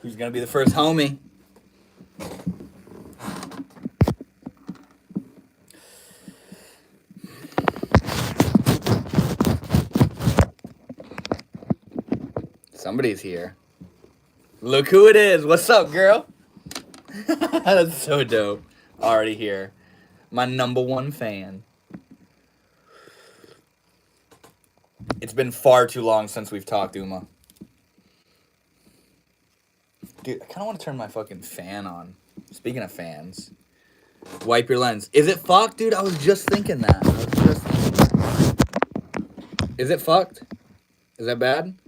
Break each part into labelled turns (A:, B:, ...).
A: Who's gonna be the first homie? Somebody's here. Look who it is. What's up, girl? That's so dope. Already here. My #1 fan. It's been far too long since we've talked, Uma. Dude, I kind of want to turn my fucking fan on. Speaking of fans. Wipe your lens. Is it fucked, dude? I was just thinking that. Is it fucked? Is that bad?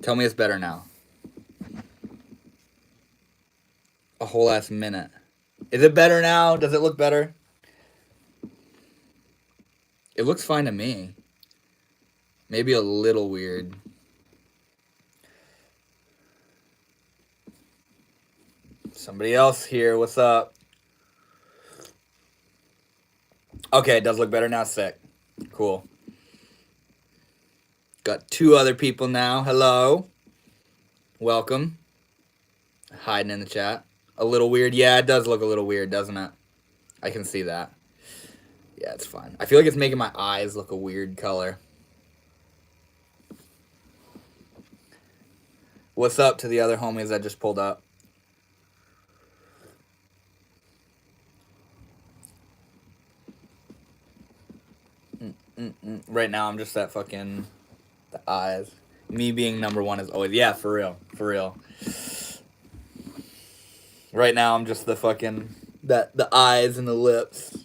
A: Tell me it's better now. A whole ass minute. Is it better now? Does it look better? It looks fine to me. Maybe a little weird. Somebody else here. What's up? Okay, it does look better now. Sick. Cool. Got 2 other people now. Hello. Welcome. Hiding in the chat. A little weird. Yeah, it does look a little weird, doesn't it? I can see that. Yeah, it's fine. I feel like it's making my eyes look a weird color. What's up to the other homies that just pulled up? Right now, I'm just that fucking... The eyes. Me being #1 is always... Yeah, for real. For real. Right now, I'm just the fucking... The eyes and the lips.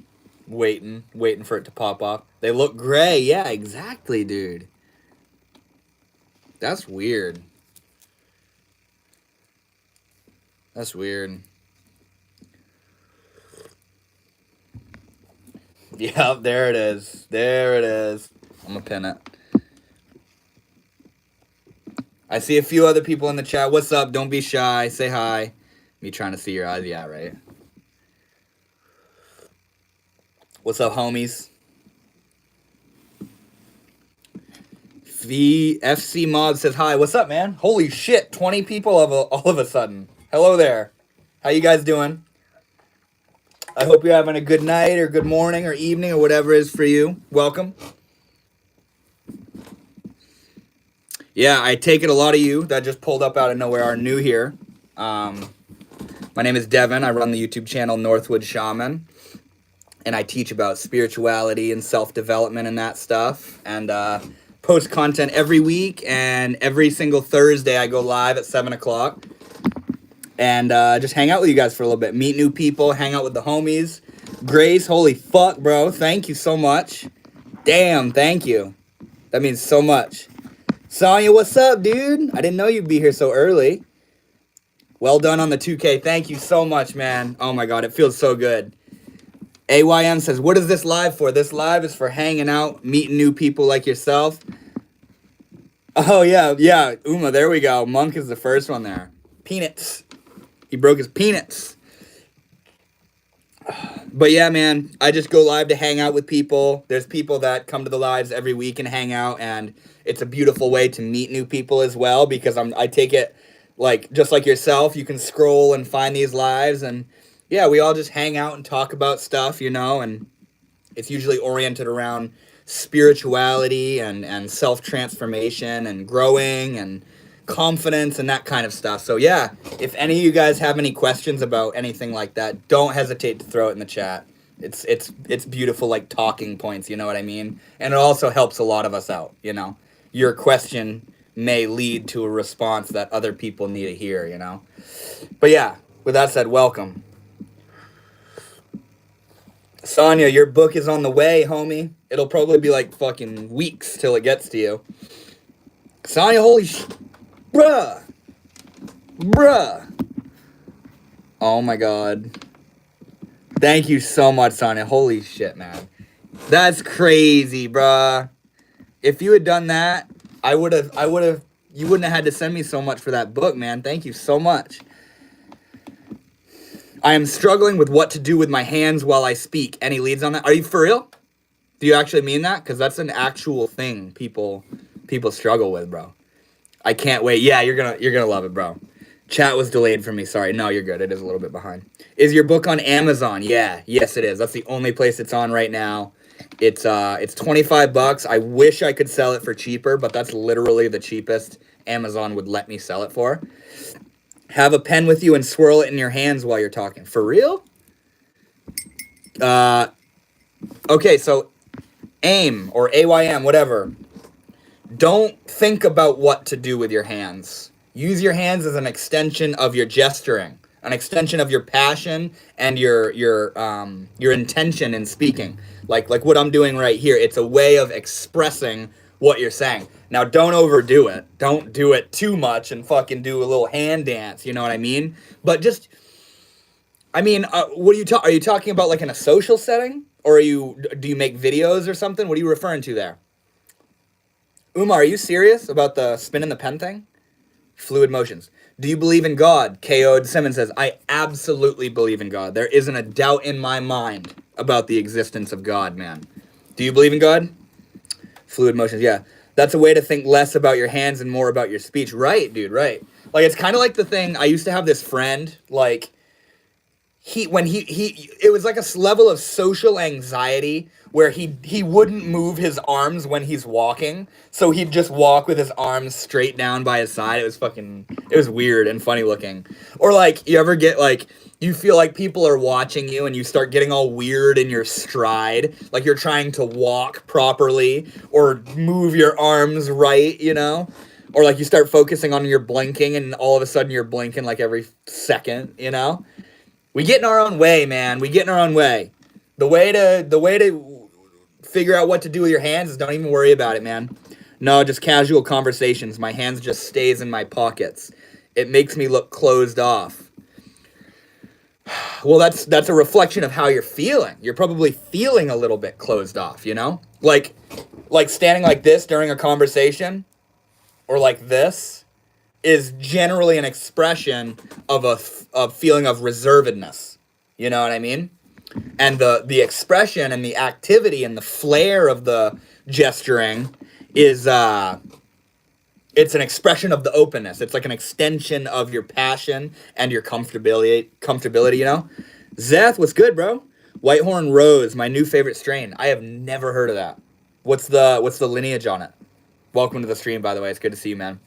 A: Waiting for it to pop off. They look gray. Yeah, exactly, dude. That's weird. That's weird. Yep, there it is. There it is. I'm gonna pin it. I see a few other people in the chat. What's up? Don't be shy. Say hi. Me trying to see your eyes. Yeah, right. What's up, homies? The FC Mod says hi. What's up, man? Holy shit, 20 people all of a sudden. Hello there. How you guys doing? I hope you're having a good night or good morning or evening or whatever it is for you. Welcome. Yeah, I take it a lot of you that just pulled up out of nowhere are new here. My name is Devin. I run the YouTube channel Northwood Shaman. And I teach about spirituality and self-development and that stuff. And post content every week. And every single Thursday I go live at 7 o'clock. And just hang out with you guys for a little bit. Meet new people. Hang out with the homies. Grace, holy fuck, bro. Thank you so much. Damn, thank you. That means so much. Sonya, what's up, dude? I didn't know you'd be here so early. Well done on the 2K. Thank you so much, man. Oh my god, it feels so good. AYM says, what is this live for? This live is for hanging out, meeting new people like yourself. Oh, yeah, Uma, there we go. Monk is the first one there. Peanuts. He broke his peanuts. But yeah, man, I just go live to hang out with people. There's people that come to the lives every week and hang out, and it's a beautiful way to meet new people as well, because I take it like just like yourself. You can scroll and find these lives, and yeah, we all just hang out and talk about stuff, you know, and it's usually oriented around spirituality and self-transformation and growing and confidence and that kind of stuff. So yeah, if any of you guys have any questions about anything like that, don't hesitate to throw it in the chat. It's beautiful, like talking points, you know what I mean? And it also helps a lot of us out, you know? Your question may lead to a response that other people need to hear, you know? But yeah, with that said, welcome. Sonya, your book is on the way, homie. It'll probably be like fucking weeks till it gets to you. Sonya, holy bruh. Oh my god. Thank you so much, Sonya. Holy shit, man. That's crazy, bruh. If you had done that, you wouldn't have had to send me so much for that book, man. Thank you so much. I am struggling with what to do with my hands while I speak. Any leads on that? Are you for real? Do you actually mean that? Because that's an actual thing people struggle with, bro. I can't wait. Yeah, you're gonna love it, bro. Chat was delayed for me. Sorry. No, you're good. It is a little bit behind. Is your book on Amazon? Yeah. Yes, it is. That's the only place it's on right now. It's $25. I wish I could sell it for cheaper, but that's literally the cheapest Amazon would let me sell it for. Have a pen with you and swirl it in your hands while you're talking. For real? Okay, so AIM or AYM, whatever. Don't think about what to do with your hands. Use your hands as an extension of your gesturing, an extension of your passion and your intention in speaking. Like what I'm doing right here. It's a way of expressing what you're saying. Now, don't overdo it. Don't do it too much and fucking do a little hand dance. You know what I mean? But just, I mean, what are you talking about? Like in a social setting, or do you make videos or something? What are you referring to there? Uma, are you serious about the spinning the pen thing? Fluid motions. Do you believe in God? KO'd Simmons says, I absolutely believe in God. There isn't a doubt in my mind about the existence of God, man. Do you believe in God? Fluid motions, yeah. That's a way to think less about your hands and more about your speech. Right, dude, right. Like, it's kind of like the thing, I used to have this friend, like, it was like a level of social anxiety where he wouldn't move his arms when he's walking, so he'd just walk with his arms straight down by his side. It was weird and funny looking. Or like, you ever get like, you feel like people are watching you and you start getting all weird in your stride, like you're trying to walk properly or move your arms right, you know? Or like you start focusing on your blinking and all of a sudden you're blinking like every second, you know? We get in our own way, man. We get in our own way. The way to figure out what to do with your hands is don't even worry about it, man. No, just casual conversations. My hands just stays in my pockets. It makes me look closed off. Well, that's a reflection of how you're feeling. You're probably feeling a little bit closed off, you know? Like standing like this during a conversation or like this is generally an expression of a feeling of reservedness. You know what I mean? And the expression and the activity and the flair of the gesturing is it's an expression of the openness. It's like an extension of your passion and your comfortability, you know? Zeth, what's good, bro? Whitehorn Rose, my new favorite strain. I have never heard of that. What's the lineage on it? Welcome to the stream, by the way. It's good to see you, man.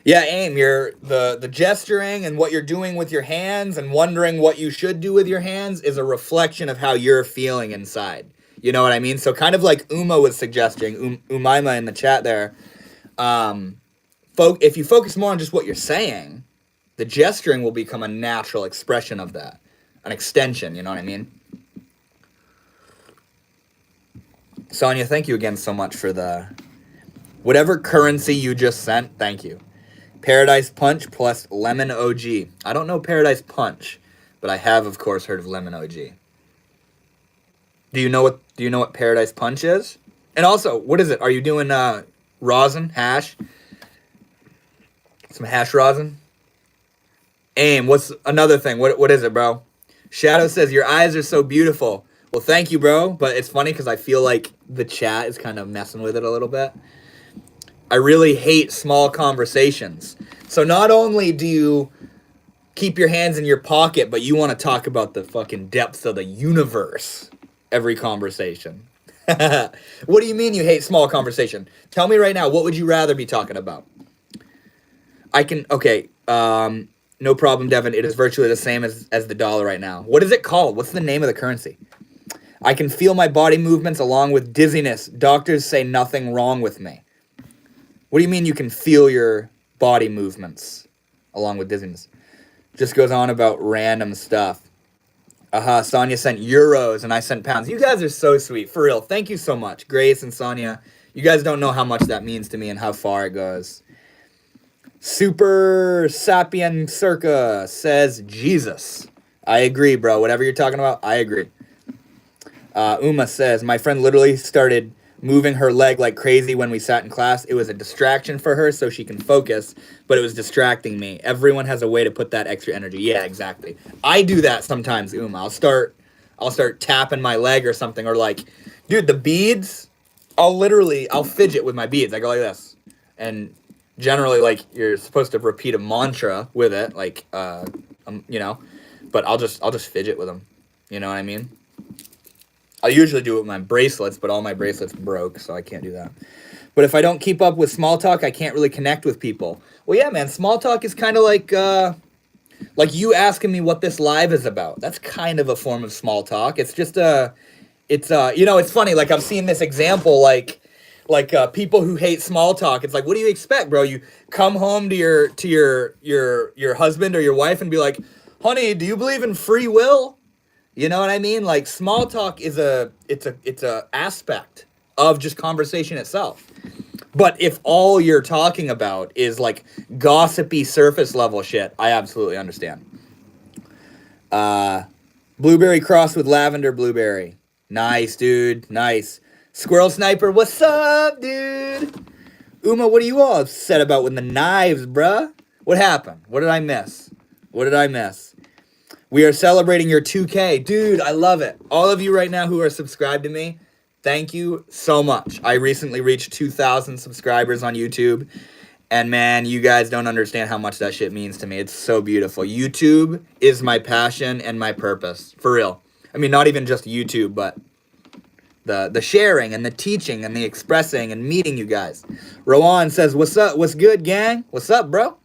A: Yeah, AIM, the gesturing and what you're doing with your hands and wondering what you should do with your hands is a reflection of how you're feeling inside. You know what I mean? So kind of like Uma was suggesting, Umaima in the chat there, if you focus more on just what you're saying, the gesturing will become a natural expression of that. An extension, you know what I mean? Sonia, thank you again so much for the... Whatever currency you just sent, thank you. Paradise Punch plus Lemon OG. I don't know Paradise Punch, but I have, of course, heard of Lemon OG. Do you know what Paradise Punch is? And also, what is it? Are you doing rosin, hash? Some hash rosin? AIM, what's another thing? What is it, bro? Shadow says, your eyes are so beautiful. Well, thank you, bro. But it's funny because I feel like the chat is kind of messing with it a little bit. I really hate small conversations. So not only do you keep your hands in your pocket, but you want to talk about the fucking depths of the universe every conversation. What do you mean you hate small conversation? Tell me right now, what would you rather be talking about? No problem, Devin. It is virtually the same as the dollar right now. What is it called? What's the name of the currency? I can feel my body movements along with dizziness. Doctors say nothing wrong with me. What do you mean you can feel your body movements along with dizziness? Just goes on about random stuff. Sonia sent euros and I sent pounds. You guys are so sweet, for real. Thank you so much, Grace and Sonia. You guys don't know how much that means to me and how far it goes. Super Sapien Circa says Jesus. I agree, bro. Whatever you're talking about, I agree. Uma says, my friend literally started moving her leg like crazy when we sat in class. It was a distraction for her so she can focus, but it was distracting me. Everyone has a way to put that extra energy. Yeah, exactly. I do that sometimes, Uma. I'll start tapping my leg or something, or like, dude, the beads I'll fidget with my beads. I go like this. And generally, like, you're supposed to repeat a mantra with it, like, you know, but I'll just fidget with them. You know what I mean? I usually do it with my bracelets, but all my bracelets broke, so I can't do that. But if I don't keep up with small talk, I can't really connect with people. Well, yeah, man, small talk is kind of like you asking me what this live is about. That's kind of a form of small talk. It's just you know, it's funny. Like, I've seen this example, like people who hate small talk. It's like, what do you expect, bro? You come home to your husband or your wife and be like, honey, do you believe in free will? You know what I mean? Like, small talk is it's a aspect of just conversation itself. But if all you're talking about is like gossipy surface level shit, I absolutely understand. Blueberry crossed with lavender blueberry. Nice, dude. Nice. Squirrel Sniper, what's up, dude? Uma, what are you all upset about with the knives, bruh? What happened? What did I miss? What did I miss? We are celebrating your 2K. Dude, I love it. All of you right now who are subscribed to me, thank you so much. I recently reached 2,000 subscribers on YouTube. And man, you guys don't understand how much that shit means to me. It's so beautiful. YouTube is my passion and my purpose. For real. I mean, not even just YouTube, but the sharing and the teaching and the expressing and meeting you guys. Rowan says, what's up? What's good, gang? What's up, bro?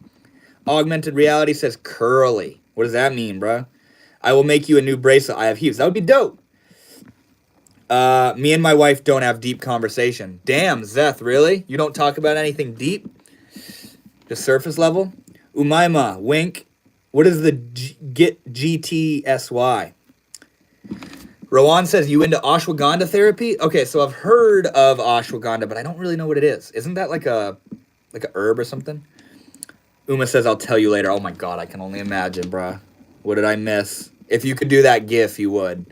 A: Augmented Reality says, curly. What does that mean, bro? I will make you a new bracelet. I have heaps. That would be dope. Me and my wife don't have deep conversation. Damn, Zeth, really? You don't talk about anything deep? Just surface level? Umaima, wink. What is the GTSY? Rowan says, you into ashwagandha therapy? Okay, so I've heard of ashwagandha, but I don't really know what it is. Isn't that like a herb or something? Uma says, I'll tell you later. Oh my god, I can only imagine, bruh. What did I miss? If you could do that GIF, you would.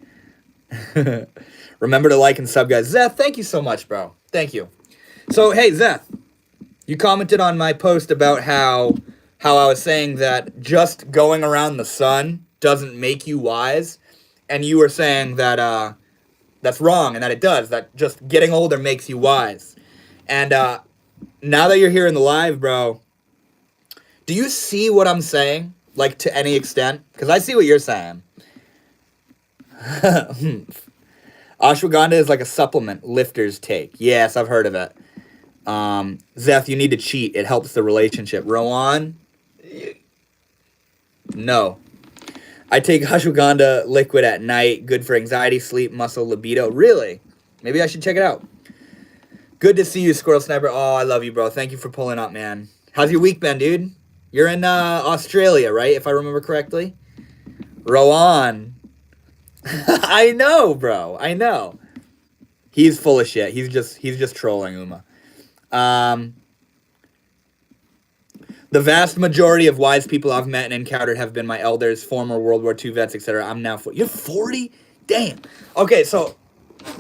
A: Remember to like and sub, guys. Zeth, thank you so much, bro. Thank you. So, hey, Zeth, you commented on my post about how I was saying that just going around the sun doesn't make you wise. And you were saying that that's wrong and that it does. That just getting older makes you wise. And now that you're here in the live, bro, do you see what I'm saying? Like, to any extent? Because I see what you're saying. Ashwagandha is like a supplement lifters take. Yes, I've heard of it. Zeth, you need to cheat. It helps the relationship. Rowan? No. I take ashwagandha liquid at night. Good for anxiety, sleep, muscle, libido. Really? Maybe I should check it out. Good to see you, Squirrel Sniper. Oh, I love you, bro. Thank you for pulling up, man. How's your week been, dude? You're in Australia, right? If I remember correctly. Rowan. I know, bro. I know. He's full of shit. He's just trolling Uma. The vast majority of wise people I've met and encountered have been my elders, former World War II vets, etc. I'm now 40. You're 40? Damn. Okay, so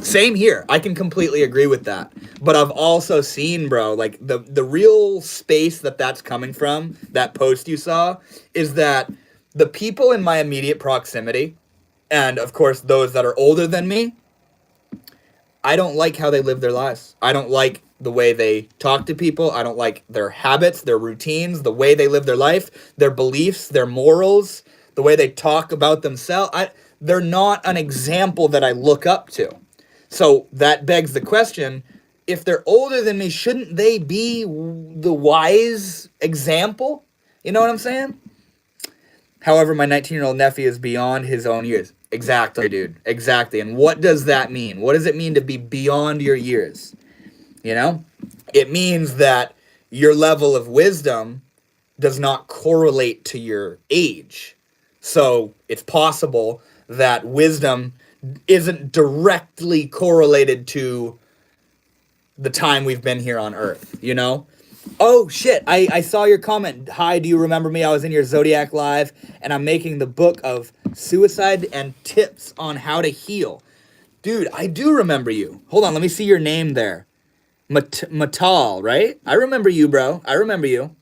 A: same here. I can completely agree with that. But I've also seen, bro, like the real space that's coming from, that post you saw, is that the people in my immediate proximity, and of course those that are older than me, I don't like how they live their lives. I don't like the way they talk to people. I don't like their habits, their routines, the way they live their life, their beliefs, their morals, the way they talk about themselves. They're not an example that I look up to. So that begs the question, if they're older than me, shouldn't they be the wise example? You know what I'm saying? However, my 19-year-old nephew is beyond his own years. Exactly, dude. Exactly. And what does that mean? What does it mean to be beyond your years? You know? It means that your level of wisdom does not correlate to your age. So it's possible that wisdom isn't directly correlated to the time we've been here on Earth, you know? Oh, shit, I saw your comment. Hi, do you remember me? I was in your Zodiac Live, and I'm making the book of suicide and tips on how to heal. Dude, I do remember you. Hold on, let me see your name there. Matal, right? I remember you, bro. I remember you.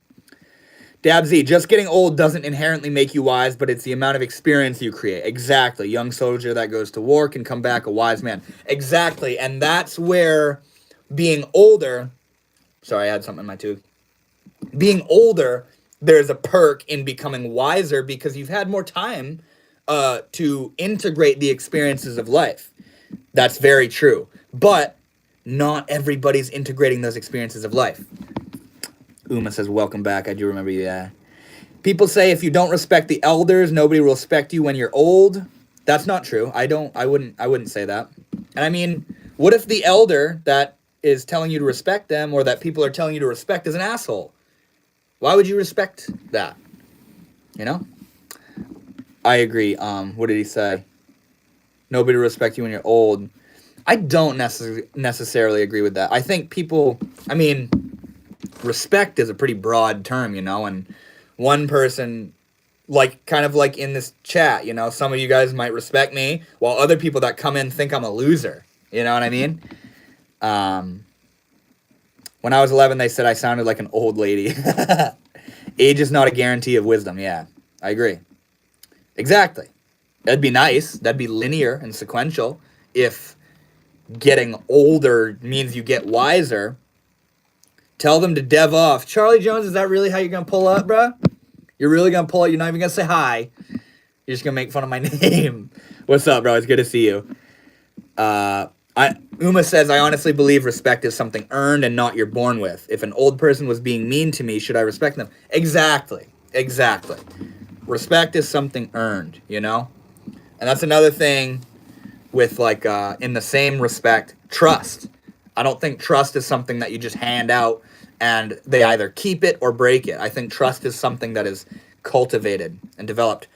A: Dabz, just getting old doesn't inherently make you wise, but it's the amount of experience you create. Exactly. Young soldier that goes to war can come back a wise man. Exactly. And that's where being older, sorry, I had something in my tooth. Being older, there's a perk in becoming wiser because you've had more time to integrate the experiences of life. That's very true. But not everybody's integrating those experiences of life. Uma says, welcome back. I do remember you. Yeah. People say if you don't respect the elders, nobody will respect you when you're old. That's not true. I wouldn't say that. And I mean, what if the elder that is telling you to respect them or that people are telling you to respect is an asshole? Why would you respect that? You know? I agree. What did he say? Nobody will respect you when you're old. I don't necessarily agree with that. I think people, I mean, respect is a pretty broad term, you know, and one person, like, kind of like in this chat, you know, some of you guys might respect me, while other people that come in think I'm a loser. You know what I mean? When I was 11, they said I sounded like an old lady. Age is not a guarantee of wisdom. Yeah, I agree. Exactly. That'd be nice. That'd be linear and sequential if getting older means you get wiser. Tell them to dev off. Charlie Jones, is that really how you're going to pull up, bro? You're really going to pull up? You're not even going to say hi. You're just going to make fun of my name. What's up, bro? It's good to see you. Uma says, I honestly believe respect is something earned and not you're born with. If an old person was being mean to me, should I respect them? Exactly. Exactly. Respect is something earned, you know? And that's another thing with, like, in the same respect, trust. I don't think trust is something that you just hand out and they either keep it or break it. I think trust is something that is cultivated and developed.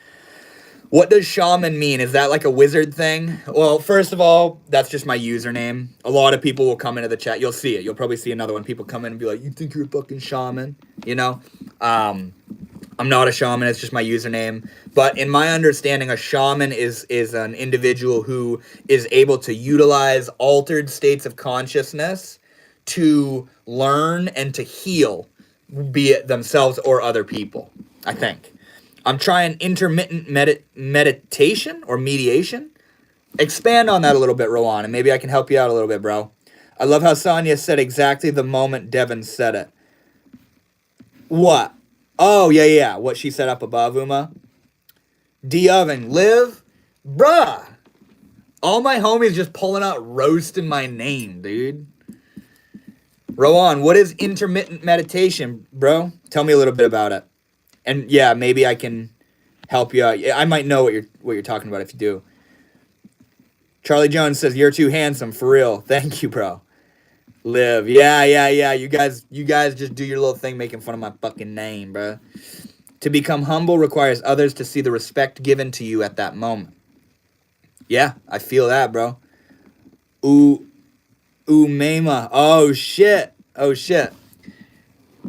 A: What does shaman mean? Is that like a wizard thing? Well, first of all, that's just my username. A lot of people will come into the chat. You'll see it. You'll probably see another one. People come in and be like, you think you're a fucking shaman? You know? I'm not a shaman. It's just my username. But in my understanding, a shaman is an individual who is able to utilize altered states of consciousness to learn and to heal, be it themselves or other people, I think. I'm trying intermittent meditation or mediation. Expand on that a little bit, Rowan, and maybe I can help you out a little bit, bro. I love how Sonia said exactly the moment Devin said it. What? Oh, yeah. What she set up above, Uma. D-Oven, live? Bruh. All my homies just pulling out roasting my name, dude. Rowan, what is intermittent meditation, bro? Tell me a little bit about it. And yeah, maybe I can help you out. I might know what you're talking about if you do. Charlie Jones says, you're too handsome, for real. Thank you, bro. Live. Yeah. You guys just do your little thing making fun of my fucking name, bro. To become humble requires others to see the respect given to you at that moment. Yeah, I feel that, bro. Umema. Oh, shit.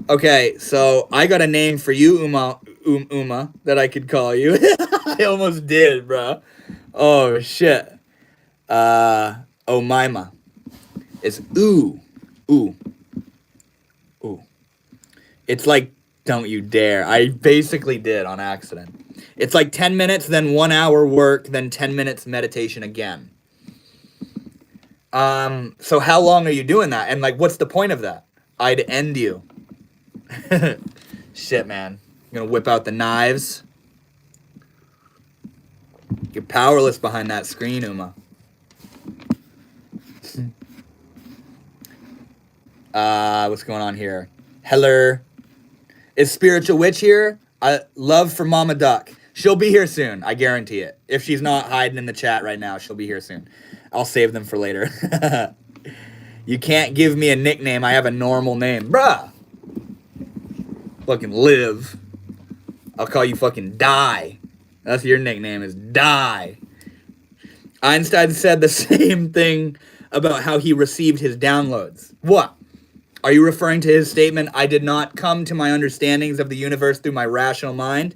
A: Okay, so I got a name for you, Uma, that I could call you. I almost did, bro. Oh, shit. Omaima. It's ooh. It's like, don't you dare. I basically did on accident. It's like 10 minutes, then 1 hour work, then 10 minutes meditation again. So how long are you doing that? And like, what's the point of that? I'd end you. Shit, man. I'm gonna whip out the knives. You're powerless behind that screen, Uma. What's going on here? Heller. Is Spiritual Witch here? Love for Mama Duck. She'll be here soon. I guarantee it. If she's not hiding in the chat right now, she'll be here soon. I'll save them for later. You can't give me a nickname. I have a normal name. Bruh. Fucking live. I'll call you fucking Die. That's your nickname is Die. Einstein said the same thing about how he received his downloads. What? Are you referring to his statement, I did not come to my understandings of the universe through my rational mind?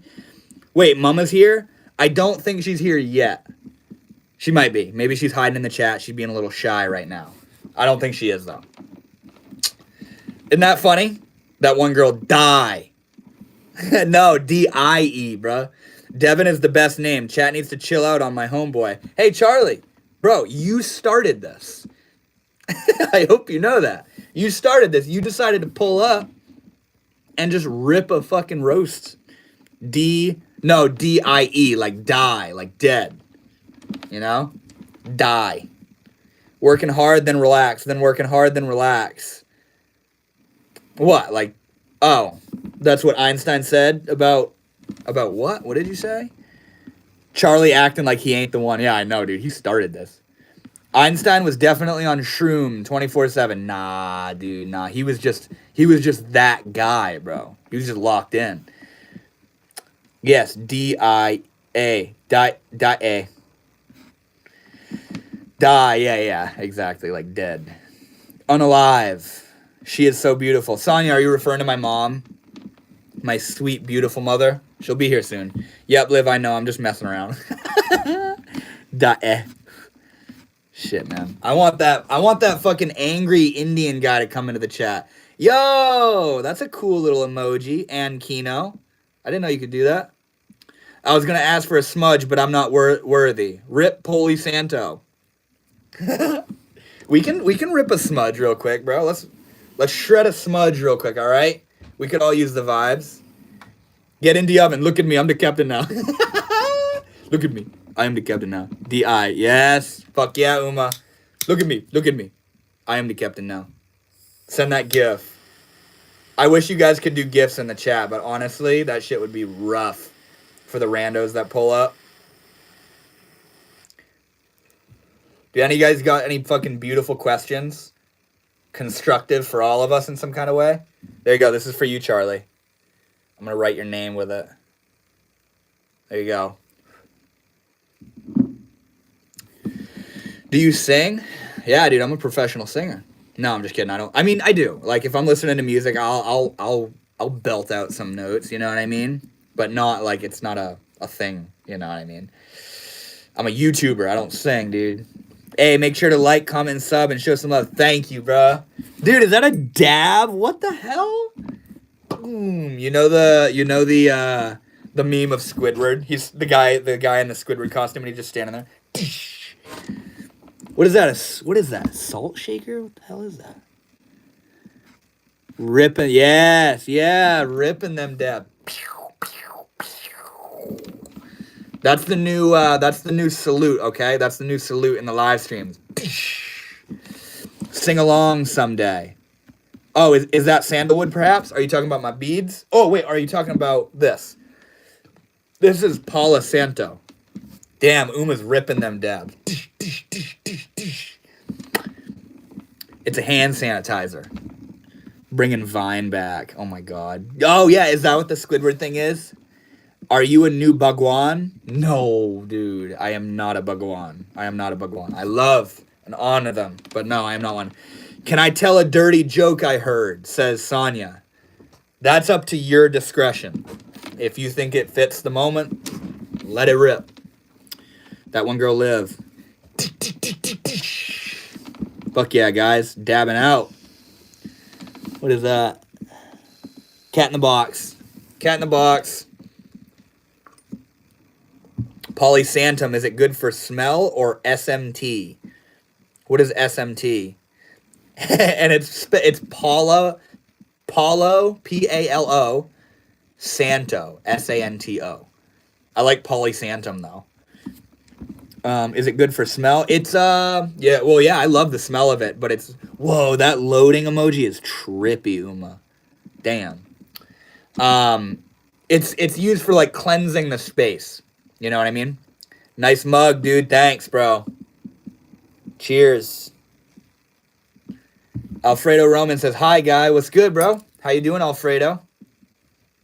A: Wait, Mama's here? I don't think she's here yet. She might be. Maybe she's hiding in the chat. She's being a little shy right now. I don't think she is, though. Isn't that funny? That one girl, Die. No, D-I-E, bro. Devin is the best name. Chat needs to chill out on my homeboy. Hey, Charlie. Bro, you started this. I hope you know that. You started this. You decided to pull up and just rip a fucking roast. D-I-E, like die, like dead. You know? Die. Working hard, then relax. Then working hard, then relax. What? Like, oh, that's what Einstein said about what? What did you say? Charlie acting like he ain't the one. Yeah, I know, dude. He started this. Einstein was definitely on shroom 24/7. Nah, dude, nah. He was just that guy, bro. He was just locked in. Yes, D-I-A. Die. Die, yeah, exactly, like dead. Unalive. She is so beautiful. Sonia, are you referring to my mom? My sweet, beautiful mother? She'll be here soon. Yep, Liv, I know. I'm just messing around. Die. Shit, man. I want that fucking angry Indian guy to come into the chat. Yo, that's a cool little emoji. And Kino. I didn't know you could do that. I was gonna ask for a smudge, but I'm not worthy. Rip Poli Santo. we can rip a smudge real quick, bro. Let's shred a smudge real quick, all right? We could all use the vibes. Get in the oven. Look at me. I'm the captain now. Look at me. I am the captain now. D-I. Yes. Fuck yeah, Uma. Look at me. Look at me. I am the captain now. Send that gif. I wish you guys could do gifs in the chat, but honestly, that shit would be rough for the randos that pull up. Do any of you guys got any fucking beautiful questions? Constructive for all of us in some kind of way? There you go. This is for you, Charlie. I'm going to write your name with it. There you go. Do you sing? Yeah, dude, I'm a professional singer. No, I'm just kidding. I mean, I do. Like, if I'm listening to music, I'll belt out some notes, you know what I mean? But not, like, it's not a thing, you know what I mean? I'm a YouTuber. I don't sing, dude. Hey, make sure to like, comment, and sub, and show some love. Thank you, bro. Dude, is that a dab? What the hell? You know the meme of Squidward? He's the guy in the Squidward costume, and he's just standing there. What is that? What is that? Salt shaker? What the hell is that? Ripping, yes, yeah, ripping them dab. That's the new salute, okay? That's the new salute in the live streams. Sing along someday. Oh, is that sandalwood perhaps? Are you talking about my beads? Oh, wait, are you talking about this? This is Paula Santo. Damn, Uma's ripping them dabs. It's a hand sanitizer. Bringing Vine back. Oh my god. Oh yeah, is that what the Squidward thing is? Are you a new Bhagwan? No, dude. I am not a Bhagwan. I am not a Bhagwan. I love and honor them, but no, I am not one. Can I tell a dirty joke I heard? Says Sonia. That's up to your discretion. If you think it fits the moment, let it rip. That one girl live. Fuck yeah, guys. Dabbing out. What is that? Cat in the box. Cat in the box. Polysantum, is it good for smell or SMT? What is SMT? And it's Palo, P-A-L-O, Santo, S-A-N-T-O. I like Polysantum, though. Is it good for smell? It's, yeah, well, yeah, I love the smell of it, but it's, whoa, that loading emoji is trippy, Uma. Damn. It's used for, like, cleansing the space. You know what I mean? Nice mug, dude. Thanks, bro. Cheers. Alfredo Roman says, hi, guy. What's good, bro? How you doing, Alfredo?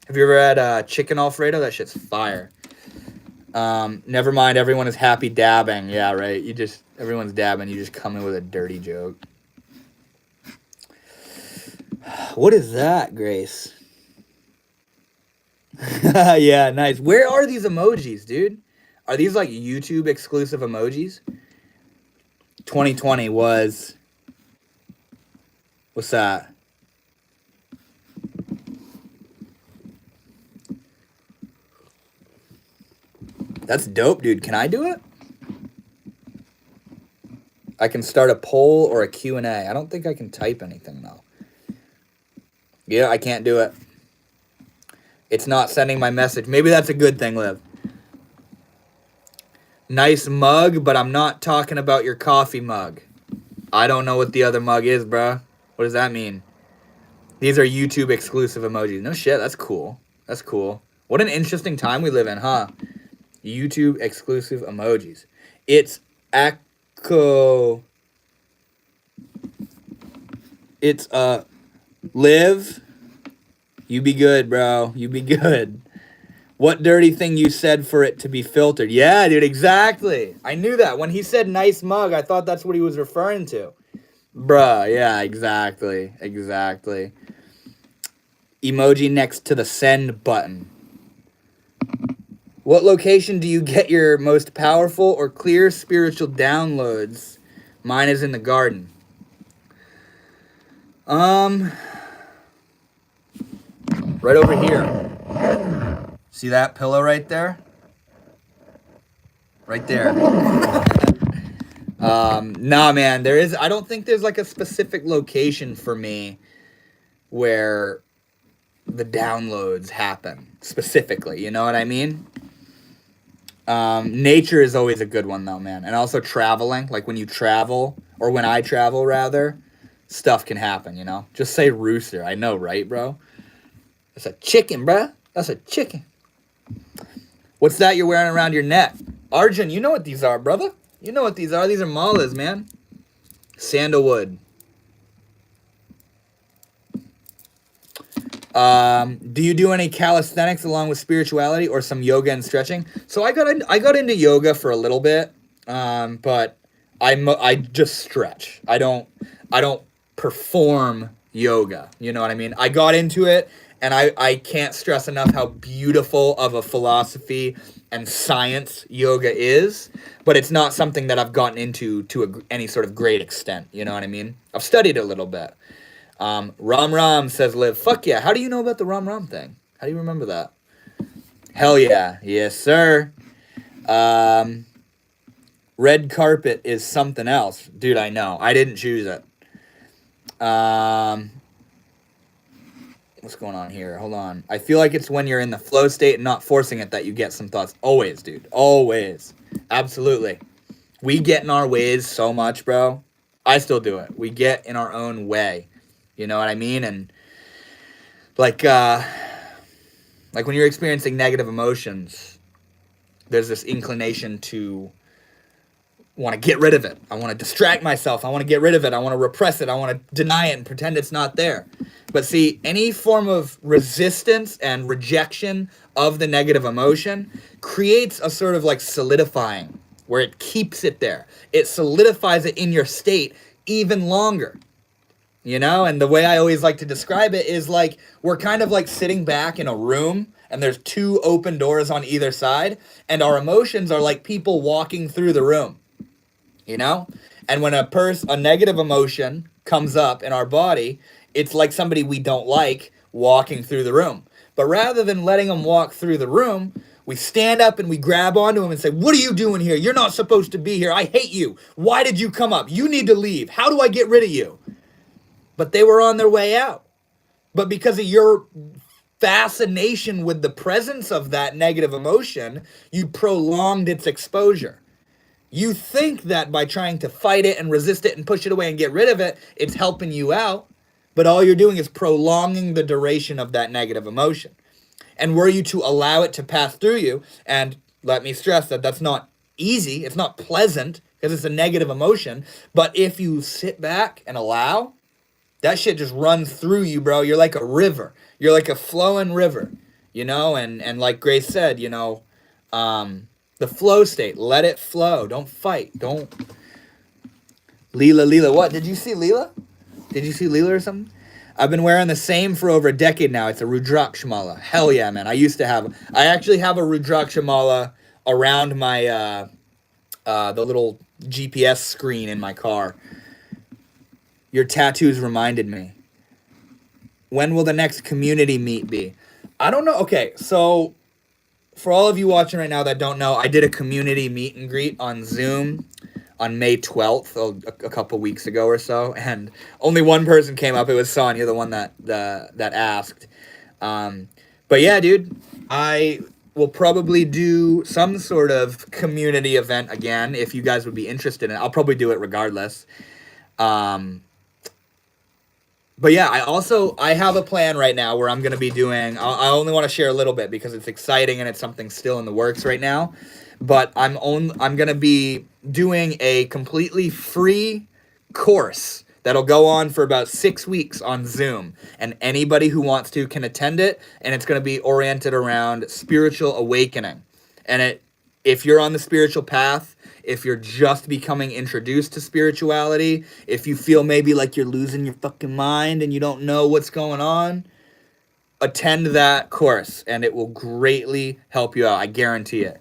A: Have you ever had chicken Alfredo? That shit's fire. Never mind. Everyone is happy dabbing. Yeah, right. Everyone's dabbing. You just come in with a dirty joke. What is that, Grace? Yeah, nice. Where are these emojis, dude? Are these like YouTube exclusive emojis? 2020 was... What's that? That's dope, dude. Can I do it? I can start a poll or a Q&A. I don't think I can type anything, though. Yeah, I can't do it. It's not sending my message. Maybe that's a good thing, Liv. Nice mug, but I'm not talking about your coffee mug. I don't know what the other mug is, bruh. What does that mean? These are YouTube exclusive emojis. No shit, that's cool. That's cool. What an interesting time we live in, huh? YouTube exclusive emojis. It's Echo. It's Liv. You be good, bro. You be good. What dirty thing you said for it to be filtered? Yeah, dude, exactly. I knew that. When he said nice mug, I thought that's what he was referring to. Bruh, yeah, exactly. Exactly. Emoji next to the send button. What location do you get your most powerful or clear spiritual downloads? Mine is in the garden. Right over here. See that pillow right there? Right there. Nah, man, I don't think there's like a specific location for me where the downloads happen specifically, you know what I mean? Nature is always a good one though, man. And also traveling, like when you travel, or when I travel rather, stuff can happen, you know? Just say rooster. I know, right, bro? That's a chicken, bruh. That's a chicken. What's that you're wearing around your neck? Arjun, you know what these are, brother. You know what these are. These are malas, man. Sandalwood. Do you do any calisthenics along with spirituality or some yoga and stretching? So I got into yoga for a little bit, but I just stretch. I don't perform yoga. You know what I mean? I got into it, and I can't stress enough how beautiful of a philosophy and science yoga is, but it's not something that I've gotten into to any sort of great extent. You know what I mean? I've studied a little bit. Ram Ram says, Liv, fuck yeah. How do you know about the Ram Ram thing? How do you remember that? Hell yeah. Yes, sir. Red carpet is something else. Dude, I know. I didn't choose it. What's going on here? Hold on. I feel like it's when you're in the flow state and not forcing it that you get some thoughts. Always, dude. Always. Absolutely. We get in our ways so much, bro. I still do it. We get in our own way. You know what I mean? And like when you're experiencing negative emotions, there's this inclination to want to get rid of it. I want to distract myself. I want to get rid of it. I want to repress it. I want to deny it and pretend it's not there. But see, any form of resistance and rejection of the negative emotion creates a sort of like solidifying where it keeps it there. It solidifies it in your state even longer. You know, and the way I always like to describe it is like we're kind of like sitting back in a room and there's two open doors on either side, and our emotions are like people walking through the room, you know? And when a negative emotion comes up in our body, it's like somebody we don't like walking through the room. But rather than letting them walk through the room, we stand up and we grab onto them and say, what are you doing here? You're not supposed to be here. I hate you. Why did you come up? You need to leave. How do I get rid of you? But they were on their way out. But because of your fascination with the presence of that negative emotion, you prolonged its exposure. You think that by trying to fight it and resist it and push it away and get rid of it, it's helping you out. But all you're doing is prolonging the duration of that negative emotion. And were you to allow it to pass through you, and let me stress that that's not easy, it's not pleasant, because it's a negative emotion, but if you sit back and allow, that shit just runs through you, bro. You're like a river. You're like a flowing river, you know? And like Grace said, you know, the flow state, let it flow. Don't fight. Don't. Leela, what? Did you see Leela? Did you see Leela or something? I've been wearing the same for over a decade now. It's a Rudraksh mala. Hell yeah, man. I actually have a Rudraksh mala around my, the little GPS screen in my car. Your tattoos reminded me. When will the next community meet be? I don't know. Okay, so for all of you watching right now that don't know, I did a community meet and greet on Zoom on May 12th, a couple weeks ago or so, and only one person came up. It was Sonia, the one that asked. But yeah, dude, I will probably do some sort of community event again if you guys would be interested in it. I'll probably do it regardless. But yeah, I have a plan right now where I'm going to be doing, I only want to share a little bit because it's exciting and it's something still in the works right now. But I'm going to be doing a completely free course that'll go on for about 6 weeks on Zoom. And anybody who wants to can attend it. And it's going to be oriented around spiritual awakening. And if you're on the spiritual path, if you're just becoming introduced to spirituality, if you feel maybe like you're losing your fucking mind and you don't know what's going on, attend that course and it will greatly help you out. I guarantee it.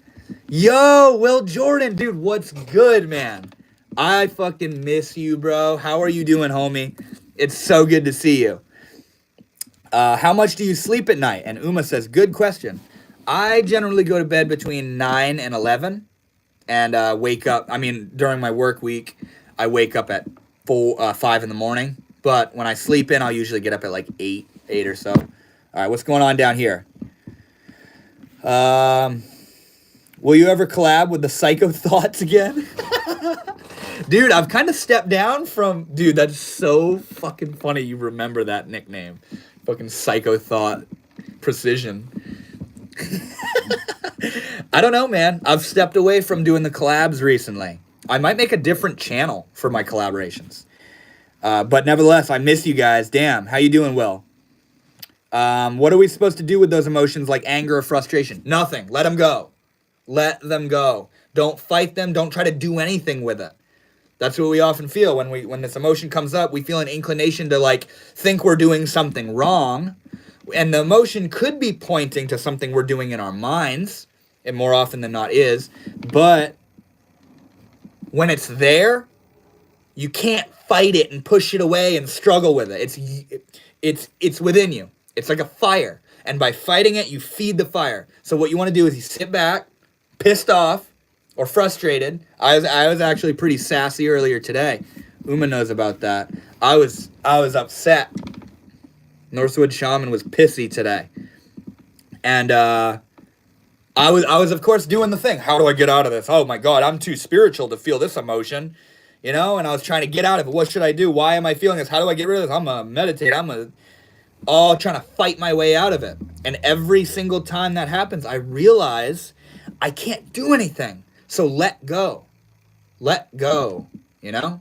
A: Yo, Will Jordan, dude, what's good, man? I fucking miss you, bro. How are you doing, homie? It's so good to see you. How much do you sleep at night? And Uma says, good question. I generally go to bed between 9 and 11. And wake up, during my work week, I wake up at 5 in the morning. But when I sleep in, I'll usually get up at like 8 or so. All right, what's going on down here? Will you ever collab with the Psycho Thoughts again? Dude, I've kind of stepped down from... Dude, that's so fucking funny you remember that nickname. Fucking Psycho Thought Precision. I don't know, man. I've stepped away from doing the collabs recently. I might make a different channel for my collaborations. But nevertheless, I miss you guys. Damn, how you doing, Will? What are we supposed to do with those emotions like anger or frustration? Nothing. Let them go. Let them go. Don't fight them. Don't try to do anything with it. That's what we often feel when this emotion comes up. We feel an inclination to like think we're doing something wrong. And the emotion could be pointing to something we're doing in our minds. It more often than not is. But when it's there, you can't fight it and push it away and struggle with it. It's within you. It's like a fire. And by fighting it, you feed the fire. So what you want to do is you sit back, pissed off or frustrated. I was actually pretty sassy earlier today. Uma knows about that. I was upset. Northwood Shaman was pissy today. And I was of course doing the thing. How do I get out of this? Oh my God, I'm too spiritual to feel this emotion. You know, and I was trying to get out of it. What should I do? Why am I feeling this? How do I get rid of this? I'm gonna meditate. All trying to fight my way out of it. And every single time that happens, I realize I can't do anything. So let go. Let go, you know?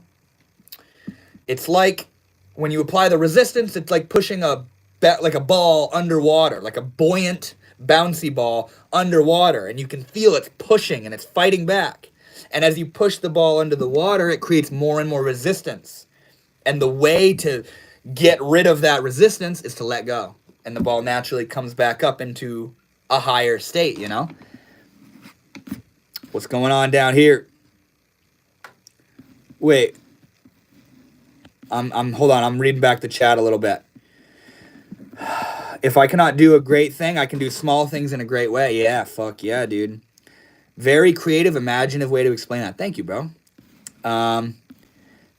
A: It's like when you apply the resistance, it's like pushing a ball underwater, like a buoyant, bouncy ball underwater. And you can feel it's pushing and it's fighting back. And as you push the ball under the water, it creates more and more resistance. And the way to get rid of that resistance is to let go. And the ball naturally comes back up into a higher state, you know? What's going on down here? Wait. Hold on, I'm reading back the chat a little bit. If I cannot do a great thing, I can do small things in a great way. Yeah, fuck yeah, dude. Very creative, imaginative way to explain that. Thank you, bro.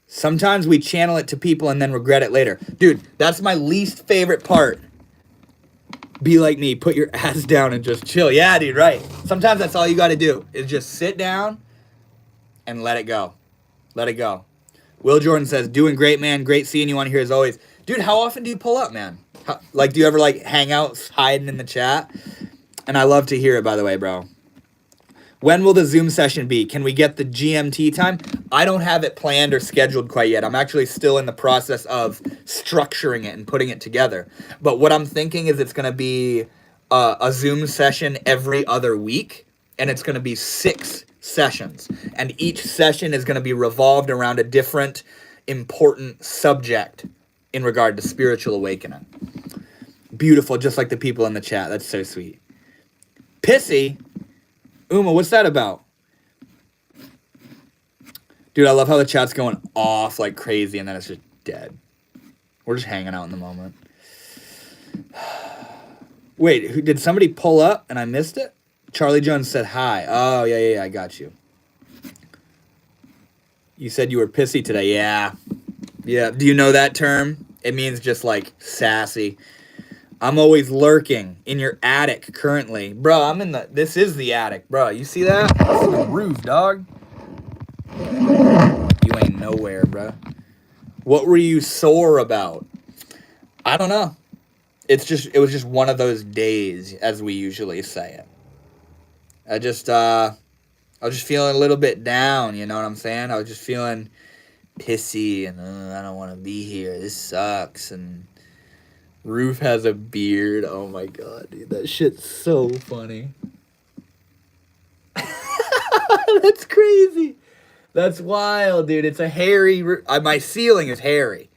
A: Sometimes we channel it to people and then regret it later. Dude, that's my least favorite part. Be like me, put your ass down and just chill. Yeah, dude, right. Sometimes that's all you got to do is just sit down and let it go. Let it go. Will Jordan says, doing great, man. Great seeing you on here as always. Dude, how often do you pull up, man? Do you ever hang out hiding in the chat? And I love to hear it, by the way, bro. When will the Zoom session be? Can we get the GMT time? I don't have it planned or scheduled quite yet. I'm actually still in the process of structuring it and putting it together. But what I'm thinking is it's going to be a Zoom session every other week. And it's going to be 6 sessions. And each session is going to be revolved around a different important subject in regard to spiritual awakening. Beautiful, just like the people in the chat. That's so sweet. Pissy? Uma, what's that about? Dude, I love how the chat's going off like crazy and then it's just dead. We're just hanging out in the moment. Wait, did somebody pull up and I missed it? Charlie Jones said hi. Oh, yeah, I got you. You said you were pissy today. Yeah. Yeah. Do you know that term? It means just like sassy. I'm always lurking in your attic currently. Bro, this is the attic, bro. You see that? This is the roof, dog. You ain't nowhere, bro. What were you sore about? I don't know. It was just one of those days, as we usually say it. I was just feeling a little bit down, you know what I'm saying? I was just feeling pissy and I don't want to be here. This sucks. And Roof has a beard. Oh my god, dude, that shit's so funny. That's crazy. That's wild, dude. It's a hairy. My ceiling is hairy.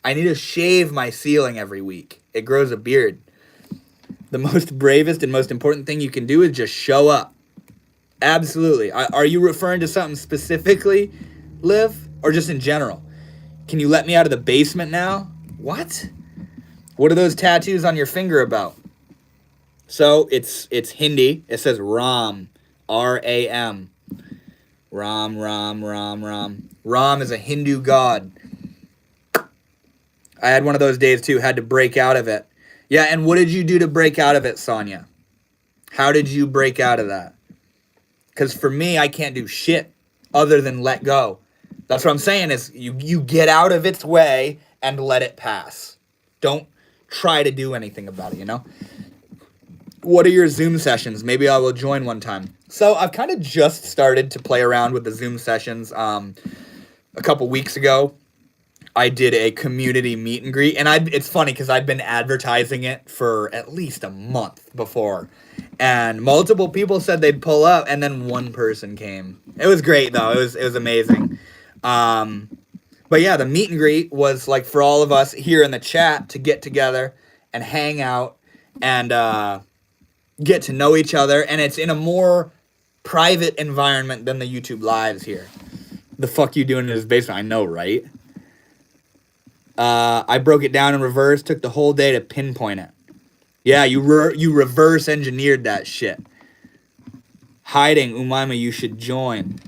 A: I need to shave my ceiling every week. It grows a beard. The most bravest and most important thing you can do is just show up. Absolutely. Are you referring to something specifically, Liv, or just in general? Can you let me out of the basement now? What? What are those tattoos on your finger about? So it's Hindi. It says Ram, R-A-M. Ram, Ram, Ram, Ram. Ram is a Hindu god. I had one of those days too. Had to break out of it. Yeah, and what did you do to break out of it, Sonia? How did you break out of that? Because for me, I can't do shit other than let go. That's what I'm saying is you get out of its way and let it pass. Don't try to do anything about it, you know? What are your Zoom sessions? Maybe I will join one time. So I've kind of just started to play around with the Zoom sessions. A couple weeks ago, I did a community meet and greet. And it's funny because I'd been advertising it for at least a month before. And multiple people said they'd pull up, and then one person came. It was great, though. It was amazing. But yeah, the meet and greet was like for all of us here in the chat to get together and hang out and get to know each other. And it's in a more private environment than the YouTube lives here. The fuck you doing in his basement? I know, right? I broke it down in reverse, took the whole day to pinpoint it. Yeah, you reverse engineered that shit. Hiding, Umaima, you should join.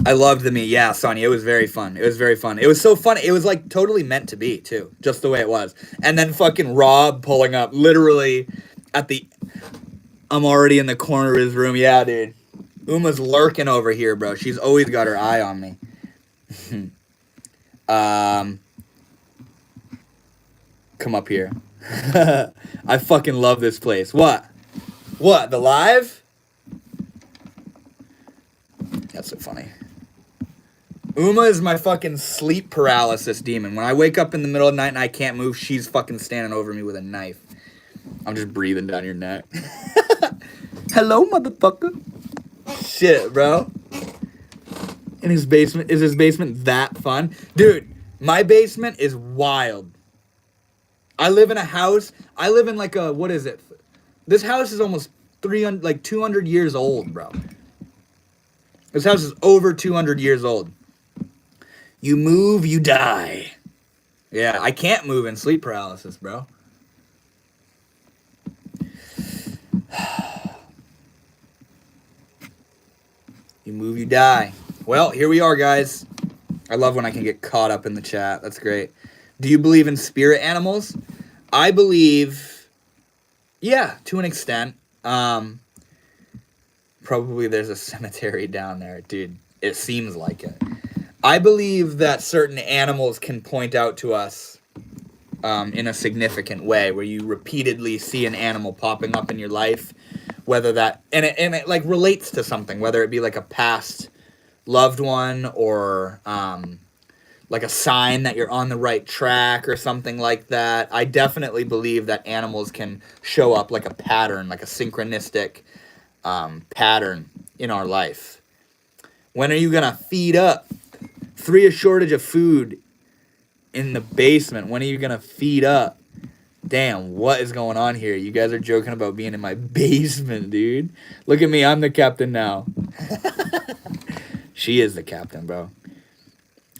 A: I loved the meet. Yeah, Sonny, it was very fun. It was very fun. It was so fun. It was like totally meant to be, too. Just the way it was. And then fucking Rob pulling up literally at the... I'm already in the corner of his room. Yeah, dude. Uma's lurking over here, bro. She's always got her eye on me. Come up here. I fucking love this place. What? What? The live? That's so funny. Uma is my fucking sleep paralysis demon. When I wake up in the middle of the night and I can't move, she's fucking standing over me with a knife. I'm just breathing down your neck. Hello, motherfucker. Shit, bro. In his basement. Is his basement that fun? Dude, my basement is wild. I live in a house. I live in like a, what is it? This house is almost 200 years old, bro. This house is over 200 years old. You move, you die. Yeah, I can't move in sleep paralysis, bro. You move, you die. Well, here we are, guys. I love when I can get caught up in the chat. That's great. Do you believe in spirit animals? I believe, yeah, to an extent. Probably there's a cemetery down there, dude. It seems like it. I believe that certain animals can point out to us in a significant way, where you repeatedly see an animal popping up in your life, whether that, and it like relates to something, whether it be like a past loved one or like a sign that you're on the right track or something like that. I definitely believe that animals can show up like a pattern, like a synchronistic pattern in our life. When are you gonna feed up? 3, a shortage of food in the basement. When are you gonna feed up? Damn, what is going on here? You guys are joking about being in my basement, dude. Look at me, I'm the captain now. She is the captain, bro.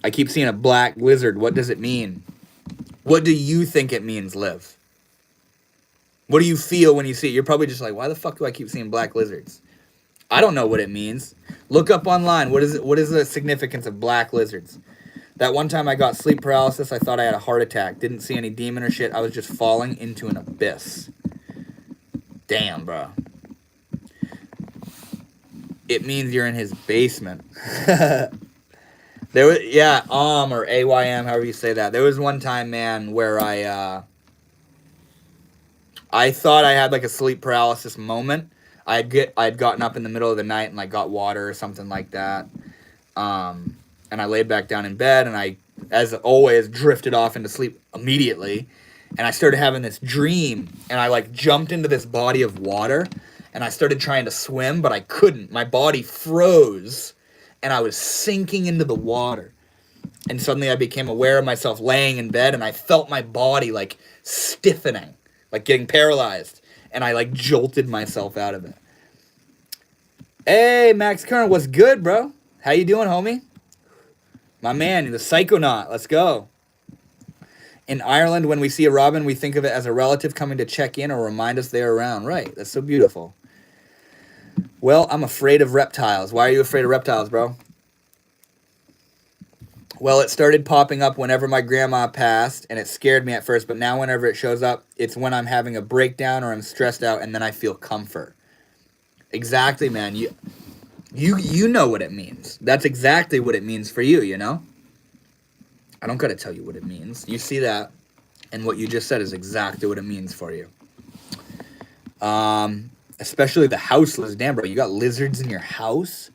A: I keep seeing a black lizard. What does it mean? What do you think it means, Liv? What do you feel when you see it? You're probably just like, why the fuck do I keep seeing black lizards? I don't know what it means. Look up online. What is it? What is the significance of black lizards? That one time I got sleep paralysis, I thought I had a heart attack. Didn't see any demon or shit. I was just falling into an abyss. Damn, bro. It means you're in his basement. There was, yeah, or AYM, however you say that. There was one time, man, where I thought I had like a sleep paralysis moment. I'd gotten up in the middle of the night and like got water or something like that. And I laid back down in bed and I, as always, drifted off into sleep immediately. And I started having this dream and I like jumped into this body of water and I started trying to swim, but I couldn't. My body froze and I was sinking into the water. And suddenly I became aware of myself laying in bed and I felt my body like stiffening, like getting paralyzed. And I like jolted myself out of it. Hey, Max Kern, what's good, bro? How you doing, homie? My man, the psychonaut. Let's go. In Ireland, when we see a robin, we think of it as a relative coming to check in or remind us they're around. Right. That's so beautiful. Well, I'm afraid of reptiles. Why are you afraid of reptiles, bro? Well, it started popping up whenever my grandma passed, and it scared me at first, but now whenever it shows up, it's when I'm having a breakdown or I'm stressed out, and then I feel comfort. Exactly, man. You know what it means. That's exactly what it means for you, you know? I don't gotta tell you what it means. You see that, and what you just said is exactly what it means for you. Especially the house lizards. Damn, bro, you got lizards in your house?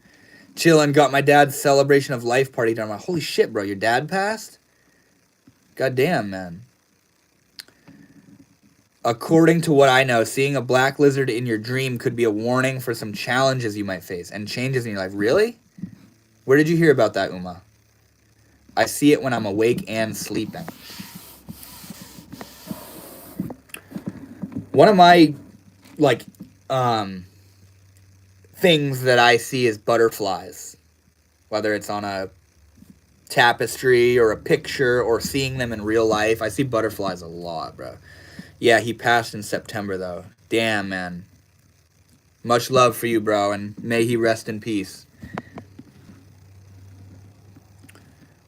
A: Chillin', got my dad's celebration of life party done. I'm like, holy shit, bro, your dad passed? God damn, man. According to what I know, seeing a black lizard in your dream could be a warning for some challenges you might face and changes in your life. Really? Where did you hear about that, Uma? I see it when I'm awake and sleeping. One of my, like, things that I see is butterflies. Whether it's on a tapestry or a picture or seeing them in real life. I see butterflies a lot, bro. Yeah, he passed in September, though. Damn, man. Much love for you, bro, and may he rest in peace.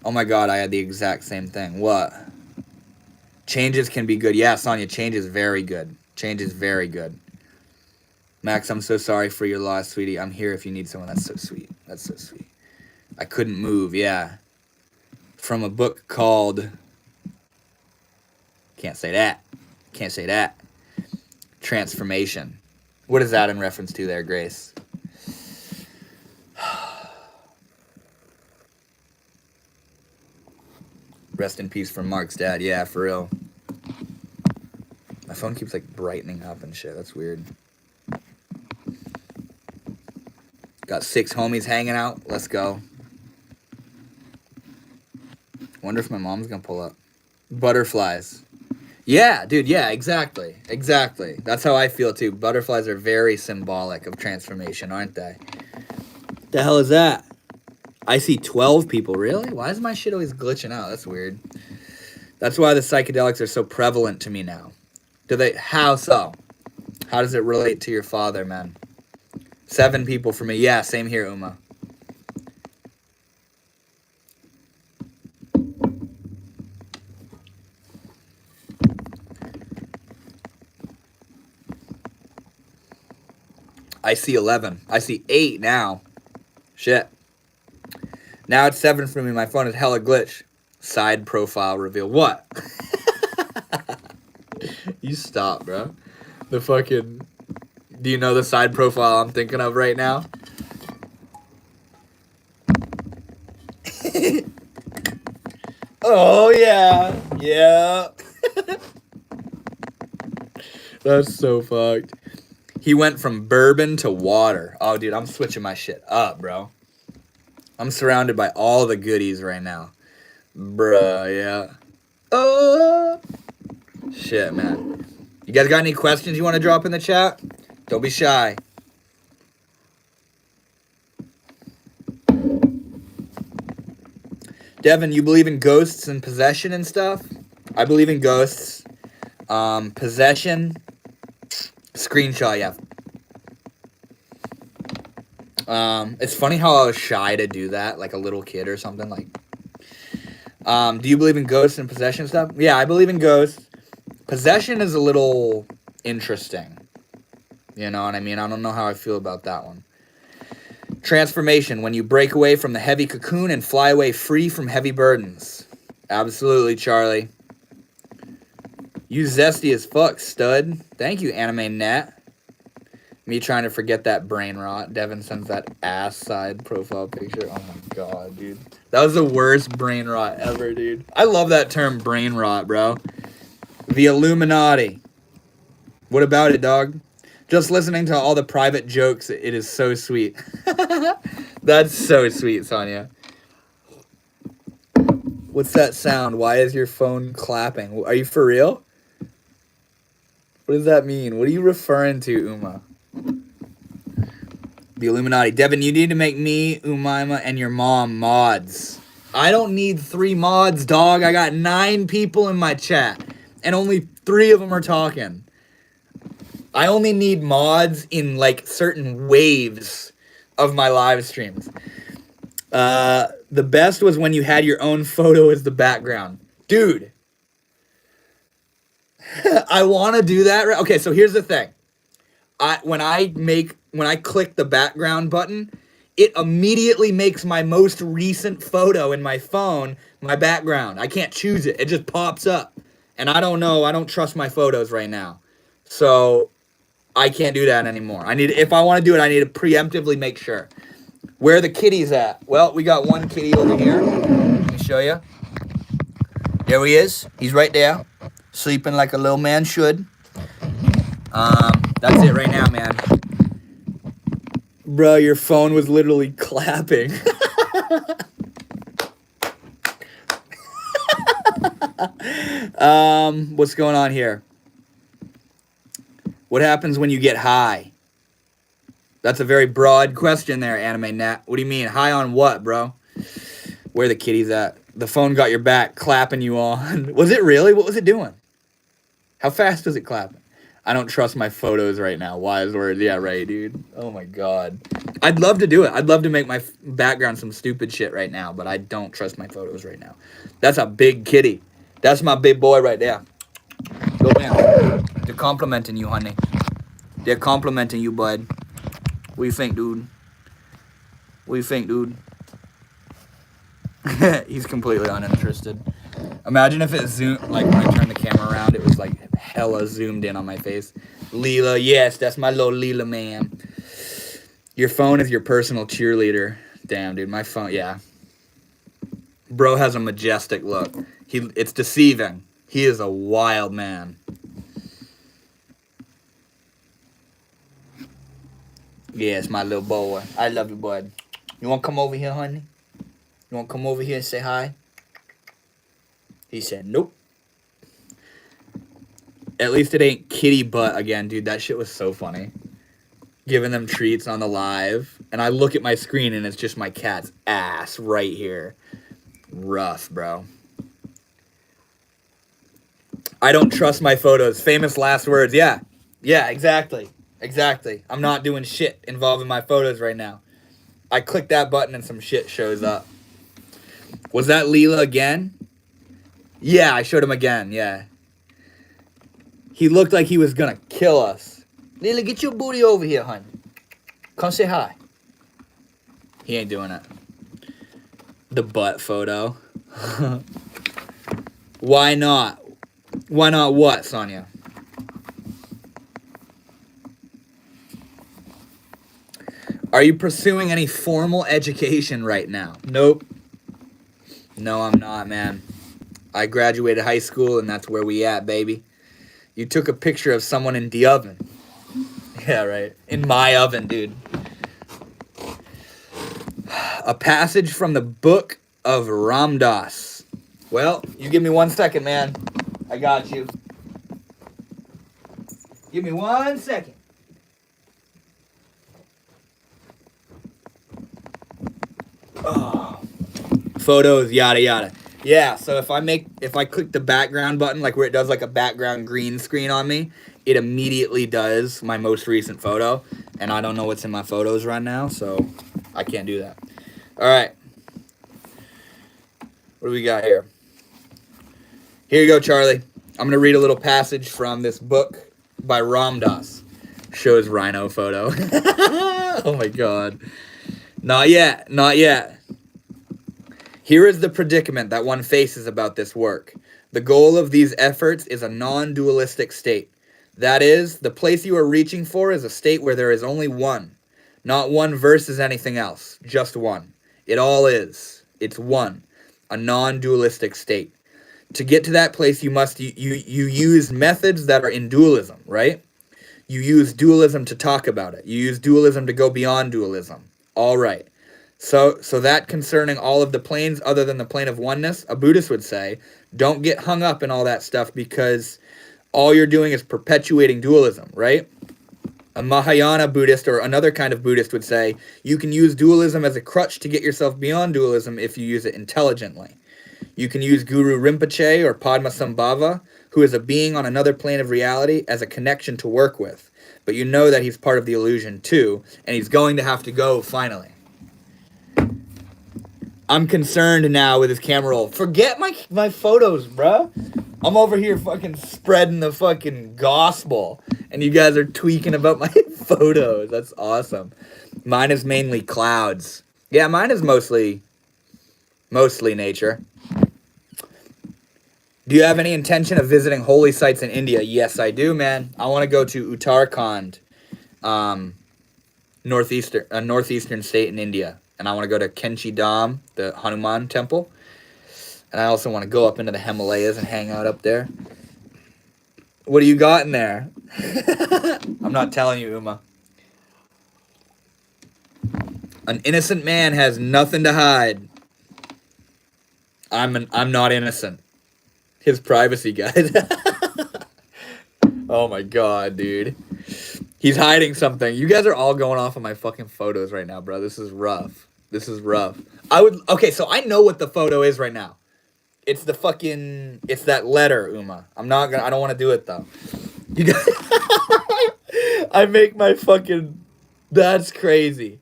A: Oh my god, I had the exact same thing. What? Changes can be good. Yeah, Sonia, change is very good. Change is very good. Max, I'm so sorry for your loss, sweetie. I'm here if you need someone. That's so sweet. That's so sweet. I couldn't move, yeah. From a book called... Can't say that. Can't say that. Transformation. What is that in reference to there, Grace? Rest in peace from Mark's dad. Yeah, for real. My phone keeps like brightening up and shit. That's weird. Got 6 homies hanging out. Let's go. Wonder if my mom's gonna pull up. Butterflies. Yeah, dude. Yeah, exactly. Exactly. That's how I feel too. Butterflies are very symbolic of transformation, aren't they? The hell is that? I see 12 people. Really? Why is my shit always glitching out? That's weird. That's why the psychedelics are so prevalent to me now. How so? How does it relate to your father, man? 7 people for me. Yeah, same here, Uma. I see 11. I see 8 now. Shit. Now it's 7 for me. My phone is hella glitch. Side profile reveal. What? You stop, bro. The fucking... Do you know the side profile I'm thinking of right now? Oh, yeah. Yeah. That's so fucked. He went from bourbon to water. Oh, dude, I'm switching my shit up, bro. I'm surrounded by all the goodies right now. Bruh, yeah. Oh. Shit, man. You guys got any questions you want to drop in the chat? Don't be shy. Devin, you believe in ghosts and possession and stuff? I believe in ghosts. Possession. Screenshot, yeah. It's funny how I was shy to do that, like a little kid or something. Like, do you believe in ghosts and possession stuff? Yeah, I believe in ghosts. Possession is a little interesting. You know what I mean? I don't know how I feel about that one. Transformation, when you break away from the heavy cocoon and fly away free from heavy burdens. Absolutely, Charlie. You zesty as fuck, stud. Thank you, Anime Nat. Me trying to forget that brain rot. Devin sends that ass side profile picture. Oh my god, dude. That was the worst brain rot ever, dude. I love that term, brain rot, bro. The Illuminati. What about it, dog? Just listening to all the private jokes, it is so sweet. That's so sweet, Sonia. What's that sound? Why is your phone clapping? Are you for real? What does that mean? What are you referring to, Uma? The Illuminati. Devin, you need to make me, Umaima, and your mom mods. I don't need 3 mods, dog. I got 9 people in my chat, and only 3 of them are talking. I only need mods in, like, certain waves of my live streams. The best was when you had your own photo as the background. Dude. I want to do that. Okay, so here's the thing. When I click the background button, it immediately makes my most recent photo in my phone my background. I can't choose it. It just pops up. And I don't know. I don't trust my photos right now. So I can't do that anymore. If I want to do it, I need to preemptively make sure. Where are the kitties at? Well, we got one kitty over here. Let me show you. There he is. He's right there. Sleeping like a little man should. That's it right now, man. Bro, your phone was literally clapping. What's going on here? What happens when you get high? That's a very broad question there, Anime Nat. What do you mean? High on what, bro? Where are the kitties at? The phone got your back, clapping you on. Was it really? What was it doing? How fast was it clapping? I don't trust my photos right now. Wise words. Yeah, right, dude. Oh, my God. I'd love to do it. I'd love to make my background some stupid shit right now, but I don't trust my photos right now. That's a big kitty. That's my big boy right there. Go down. They're complimenting you, honey. They're complimenting you, bud. What do you think, dude? What do you think, dude? He's completely uninterested. Imagine if it zoomed, like when I turned the camera around, it was like hella zoomed in on my face. Leela, yes, that's my little Leela, man. Your phone is your personal cheerleader. Damn, dude, my phone, yeah. Bro has a majestic look. It's deceiving. He is a wild man. Yes, my little boy. I love you, bud. You want to come over here, honey? You want to come over here and say hi? He said, nope. At least it ain't kitty butt again, dude. That shit was so funny. Giving them treats on the live. And I look at my screen and it's just my cat's ass right here. Rough, bro. I don't trust my photos. Famous last words. Yeah. Yeah, exactly. Exactly. I'm not doing shit involving my photos right now. I click that button and some shit shows up. Was that Leela again? Yeah, I showed him again, yeah. He looked like he was gonna kill us. Leela, get your booty over here, honey. Come say hi. He ain't doing it. The butt photo. Why not? Why not what, Sonia? Are you pursuing any formal education right now? Nope. No, I'm not, man. I graduated high school, and that's where we at, baby. You took a picture of someone in the oven. Yeah, right. In my oven, dude. A passage from the book of Ram Dass. Well, you give me 1 second, man. I got you. Give me 1 second. Oh. Photos, yada, yada. Yeah, so if I click the background button, like where it does like a background green screen on me, it immediately does my most recent photo, and I don't know what's in my photos right now, so I can't do that. All right, what do we got here? Here you go, Charlie. I'm gonna read a little passage from this book by Ram Dass. Shows rhino photo. Oh my god. Not yet, not yet. Here is the predicament that one faces about this work. The goal of these efforts is a non-dualistic state. That is, the place you are reaching for is a state where there is only one. Not one versus anything else, just one. It all is. It's one. A non-dualistic state. To get to that place, you must you use methods that are in dualism, right? You use dualism to talk about it. You use dualism to go beyond dualism. All right. So that concerning all of the planes other than the plane of oneness, a Buddhist would say, don't get hung up in all that stuff because all you're doing is perpetuating dualism, right? A Mahayana Buddhist or another kind of Buddhist would say, you can use dualism as a crutch to get yourself beyond dualism if you use it intelligently. You can use Guru Rinpoche or Padmasambhava, who is a being on another plane of reality, as a connection to work with. But you know that he's part of the illusion too, and he's going to have to go finally. I'm concerned now with his camera roll. Forget my photos, bruh. I'm over here fucking spreading the fucking gospel, and you guys are tweaking about my photos. That's awesome. Mine is mainly clouds. Yeah, mine is mostly nature. Do you have any intention of visiting holy sites in India? Yes, I do, man. I want to go to Uttarakhand, northeastern state in India. And I want to go to Kenchi Dham, the Hanuman temple. And I also want to go up into the Himalayas and hang out up there. What do you got in there? I'm not telling you, Uma. An innocent man has nothing to hide. I'm not innocent. His privacy guide. Oh my god, dude. He's hiding something. You guys are all going off of my fucking photos right now, bro. This is rough. This is rough. Okay, so I know what the photo is right now. It's that letter, Uma. I don't want to do it though. You guys, I make my fucking, that's crazy.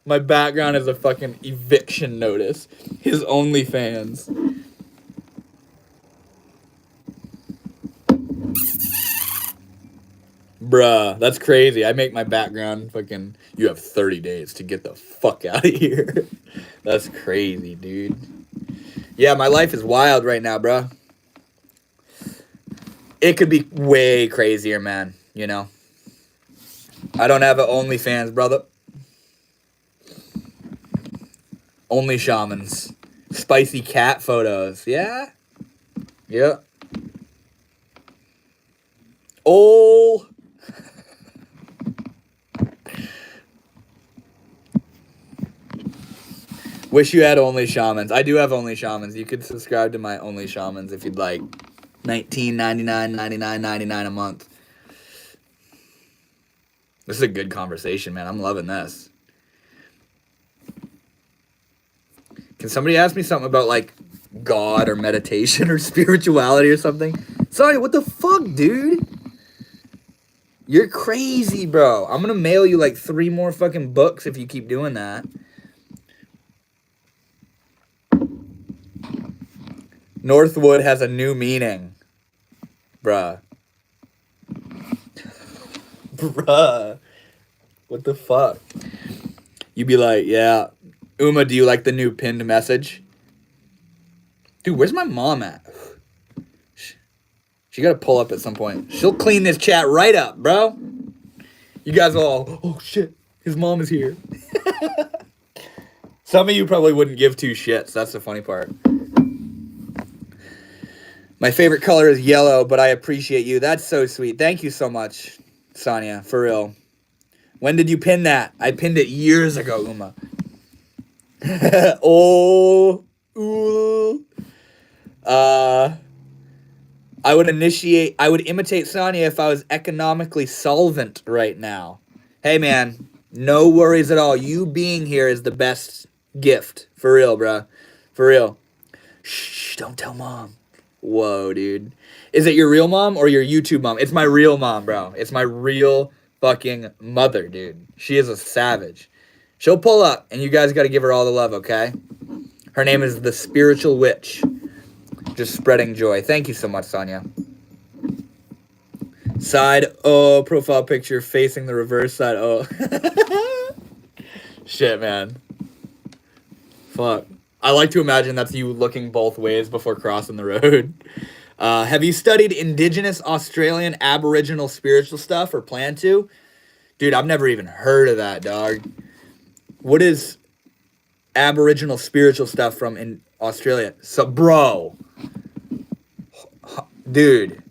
A: My background is a fucking eviction notice. His OnlyFans. Bruh, that's crazy. I make my background fucking, you have 30 days to get the fuck out of here. That's crazy, dude. Yeah, my life is wild right now, bruh. It could be way crazier, man, you know? I don't have an OnlyFans, brother. Only shamans. Spicy cat photos. Yeah? Yeah. Oh... Wish you had Only Shamans. I do have Only Shamans. You could subscribe to my Only Shamans if you'd like. $19.99, $99.99 a month. This is a good conversation, man. I'm loving this. Can somebody ask me something about, like, God or meditation or spirituality or something? Sorry, what the fuck, dude? You're crazy, bro. I'm gonna mail you, like, 3 more fucking books if you keep doing that. Northwood has a new meaning. Bruh. Bruh. What the fuck? You'd be like, yeah. Uma, do you like the new pinned message? Dude, where's my mom at? She gotta pull up at some point. She'll clean this chat right up, bro. You guys all, oh shit, his mom is here. Some of you probably wouldn't give 2 shits. That's the funny part. My favorite color is yellow, but I appreciate you. That's so sweet. Thank you so much, Sonia, for real. When did you pin that? I pinned it years ago, Uma. Oh, ooh. I would imitate Sonia if I was economically solvent right now. Hey, man, no worries at all. You being here is the best gift. For real, bruh. For real. Shh, don't tell mom. Whoa, dude. Is it your real mom or your YouTube mom? It's my real mom, bro. It's my real fucking mother, dude. She is a savage. She'll pull up, and you guys got to give her all the love, okay? Her name is the Spiritual Witch. Just spreading joy. Thank you so much, Sonia. Side O, profile picture facing the reverse side O. Shit, man. Fuck. I like to imagine that's you looking both ways before crossing the road. Have you studied Indigenous Australian Aboriginal spiritual stuff or plan to? Dude, I've never even heard of that, dog. What is Aboriginal spiritual stuff from in Australia? So, bro. Dude.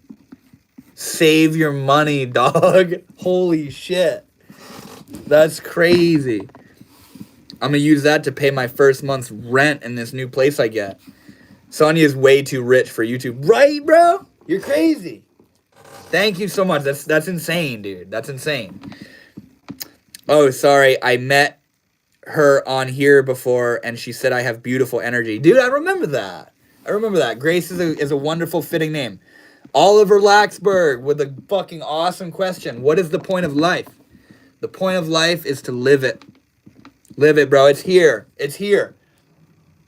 A: Save your money, dog. Holy shit. That's crazy. I'm going to use that to pay my first month's rent in this new place I get. Sonya is way too rich for YouTube. Right, bro? You're crazy. Thank you so much. That's insane, dude. That's insane. Oh, sorry. I met her on here before, and she said I have beautiful energy. Dude, I remember that. Grace is a wonderful, fitting name. Oliver Laxberg with a fucking awesome question. What is the point of life? The point of life is to live it. Live it, bro. It's here. It's here.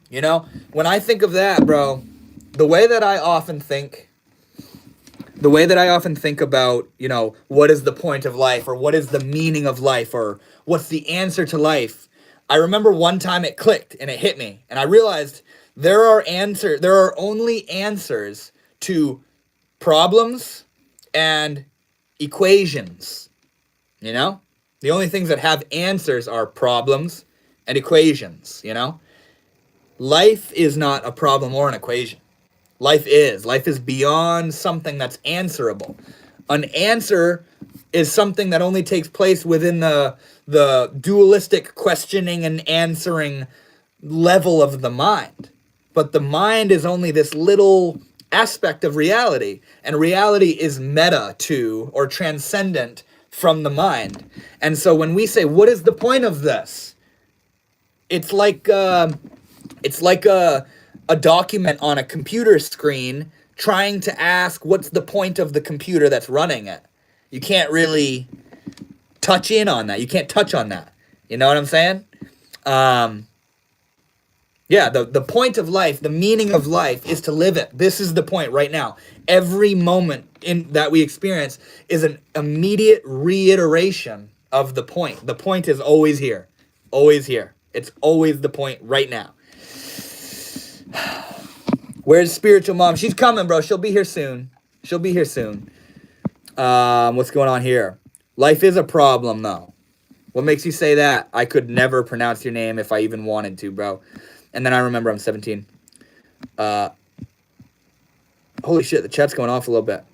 A: You know, when I think of that, bro, the way that I often think about, you know, what is the point of life, or what is the meaning of life, or what's the answer to life? I remember one time it clicked and it hit me, and I realized there are only answers to problems and equations. You know? The only things that have answers are problems and equations, you know? Life is not a problem or an equation. Life is beyond something that's answerable. An answer is something that only takes place within the dualistic questioning and answering level of the mind. But the mind is only this little aspect of reality, and reality is meta to, or transcendent from the mind. And so when we say, what is the point of this? It's like a document on a computer screen trying to ask what's the point of the computer that's running it. You can't really touch in on that. You can't touch on that. You know what I'm saying? Yeah, the point of life, the meaning of life is to live it. This is the point right now. Every moment that we experience is an immediate reiteration of the point. The point is always here. Always here. It's always the point right now. Where's spiritual mom? She's coming, bro. She'll be here soon. What's going on here? Life is a problem, though. What makes you say that? I could never pronounce your name if I even wanted to, bro. And then I remember I'm 17. Holy shit, the chat's going off a little bit.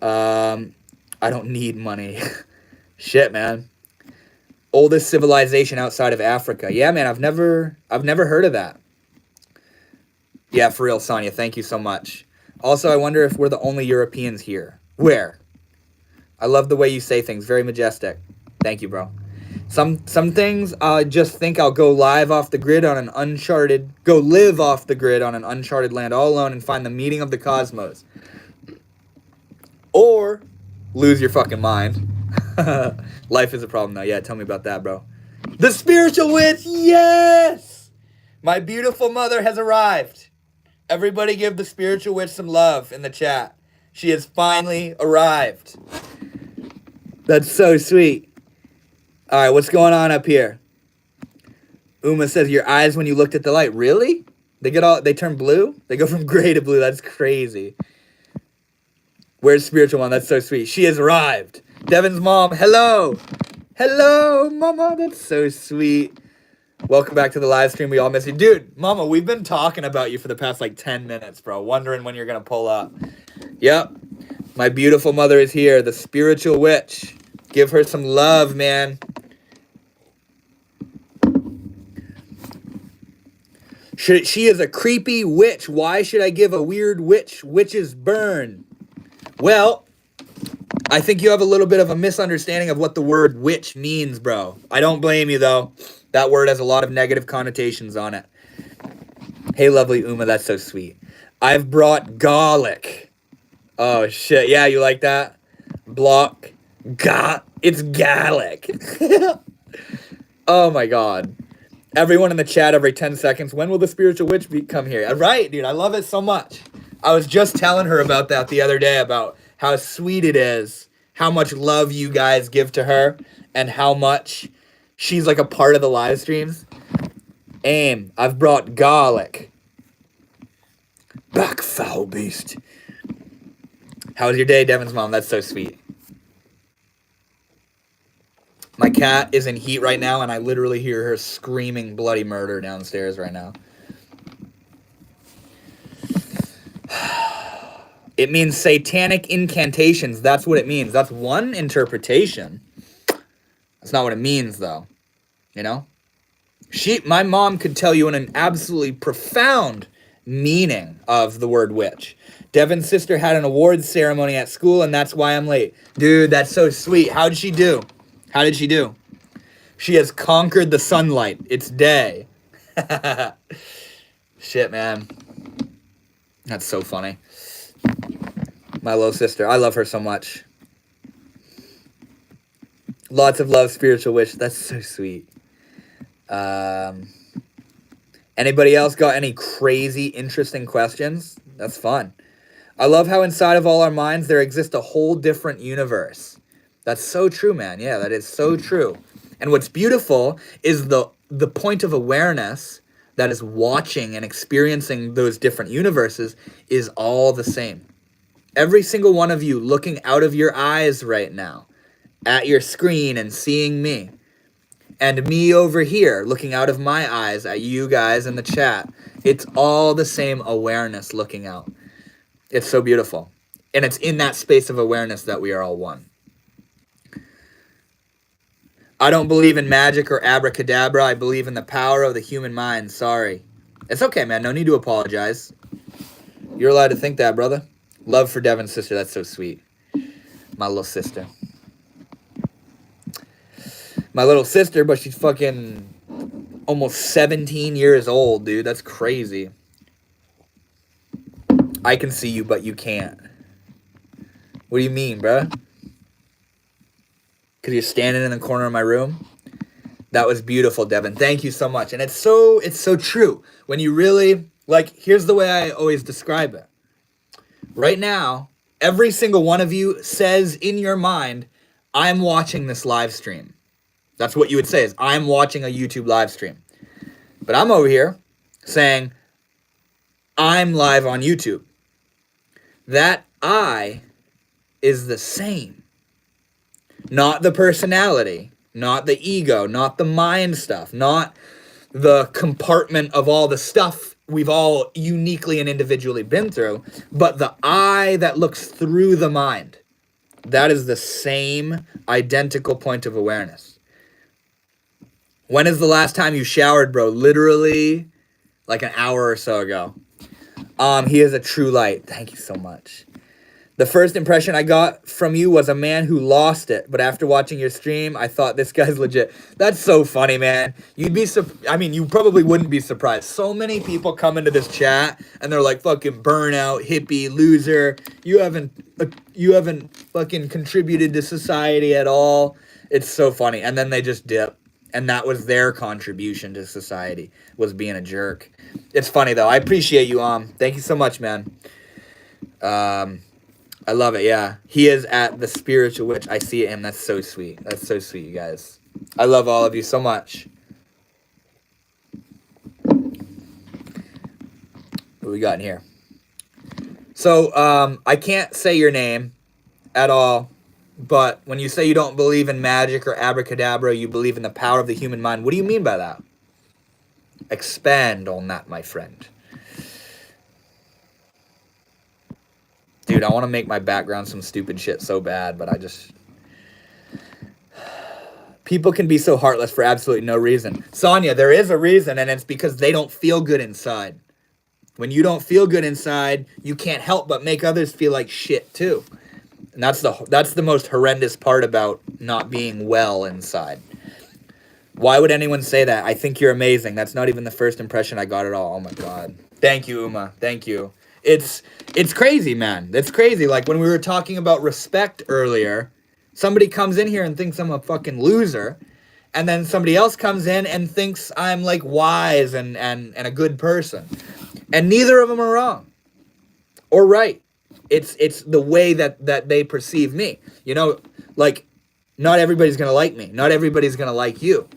A: I don't need money. Shit, man. Oldest civilization outside of Africa. Yeah, man, I've never heard of that. Yeah, for real, Sonia. Thank you so much. Also, I wonder if we're the only Europeans here. Where? I love the way you say things. Very majestic. Thank you, bro. Some things I just think I'll go live off the grid on an uncharted, go live off the grid on an uncharted land all alone and find the meaning of the cosmos. Or lose your fucking mind. Life is a problem now. Yeah, tell me about that, bro. The spiritual witch, yes! My beautiful mother has arrived. Everybody give the spiritual witch some love in the chat. She has finally arrived. That's so sweet. All right, what's going on up here? Uma says, your eyes when you looked at the light. Really? They turn blue? They go from gray to blue. That's crazy. Where's spiritual mom? That's so sweet. She has arrived. Devin's mom, hello. Hello, mama. That's so sweet. Welcome back to the live stream. We all miss you. Dude, mama, we've been talking about you for the past like 10 minutes, bro. Wondering when you're going to pull up. Yep. My beautiful mother is here. The spiritual witch. Give her some love, man. She is a creepy witch. Why should I give a weird witch witch's burn? Well, I think you have a little bit of a misunderstanding of what the word witch means, bro. I don't blame you, though. That word has a lot of negative connotations on it. Hey, lovely Uma, that's so sweet. I've brought garlic. Oh, shit. Yeah, you like that? Block. It's garlic. Oh, my God. Everyone in the chat every 10 seconds. When will the spiritual witch come here? Right, dude. I love it so much. I was just telling her about that the other day, about how sweet it is, how much love you guys give to her, and how much she's like a part of the live streams. Aim, I've brought garlic. Back, foul beast. How was your day, Devin's mom? That's so sweet. My cat is in heat right now, and I literally hear her screaming bloody murder downstairs right now. It means satanic incantations. That's what it means. That's one interpretation. That's not what it means, though. You know? My mom could tell you an absolutely profound meaning of the word witch. Devin's sister had an awards ceremony at school, and that's why I'm late. Dude, that's so sweet. How did she do? How did she do? She has conquered the sunlight. It's day. Shit, man. That's so funny. My little sister. I love her so much. Lots of love, spiritual witch. That's so sweet. Anybody else got any crazy, interesting questions? That's fun. I love how inside of all our minds there exists a whole different universe. That's so true, man. Yeah, that is so true. And what's beautiful is the point of awareness that is watching and experiencing those different universes is all the same. Every single one of you looking out of your eyes right now at your screen and seeing me, and me over here looking out of my eyes at you guys in the chat, it's all the same awareness looking out. It's so beautiful. And it's in that space of awareness that we are all one. I don't believe in magic or abracadabra. I believe in the power of the human mind. Sorry. It's okay, man. No need to apologize. You're allowed to think that, brother. Love for Devin's sister. That's so sweet. My little sister. My little sister, but she's fucking almost 17 years old, dude. That's crazy. I can see you, but you can't. What do you mean, bruh? Because you're standing in the corner of my room? That was beautiful, Devin. Thank you so much. And it's so true. When you really, like, here's the way I always describe it. Right now, every single one of you says in your mind, I'm watching this live stream. That's what you would say, is I'm watching a YouTube live stream. But I'm over here saying, I'm live on YouTube. That I is the same. Not the personality, not the ego, not the mind stuff, not the compartment of all the stuff we've all uniquely and individually been through, but the I that looks through the mind. That is the same identical point of awareness. When is the last time you showered, bro? Literally like an hour or so ago. He is a true light. Thank you so much. The first impression I got from you was a man who lost it, but after watching your stream, I thought this guy's legit. That's so funny, man. You probably wouldn't be surprised. So many people come into this chat and they're like, fucking burnout, hippie, loser. You haven't fucking contributed to society at all. It's so funny. And then they just dip. And that was their contribution to society, was being a jerk. It's funny though. I appreciate you, Thank you so much, man. I love it, yeah. He is at the spiritual witch. I see him. That's so sweet. That's so sweet, you guys. I love all of you so much. What we got in here? So, I can't say your name at all, but when you say you don't believe in magic or abracadabra, you believe in the power of the human mind, what do you mean by that? Expand on that, my friend. Dude, I want to make my background some stupid shit so bad, but I just... People can be so heartless for absolutely no reason. Sonia, there is a reason, and it's because they don't feel good inside. When you don't feel good inside, you can't help but make others feel like shit, too. And that's the most horrendous part about not being well inside. Why would anyone say that? I think you're amazing. That's not even the first impression I got at all. Oh, my God. Thank you, Uma. Thank you. It's crazy, man. It's crazy. Like when we were talking about respect earlier, somebody comes in here and thinks I'm a fucking loser, and then somebody else comes in and thinks I'm like wise and a good person. And neither of them are wrong or right. It's the way that they perceive me. You know, like not everybody's gonna like me. Not everybody's gonna like you.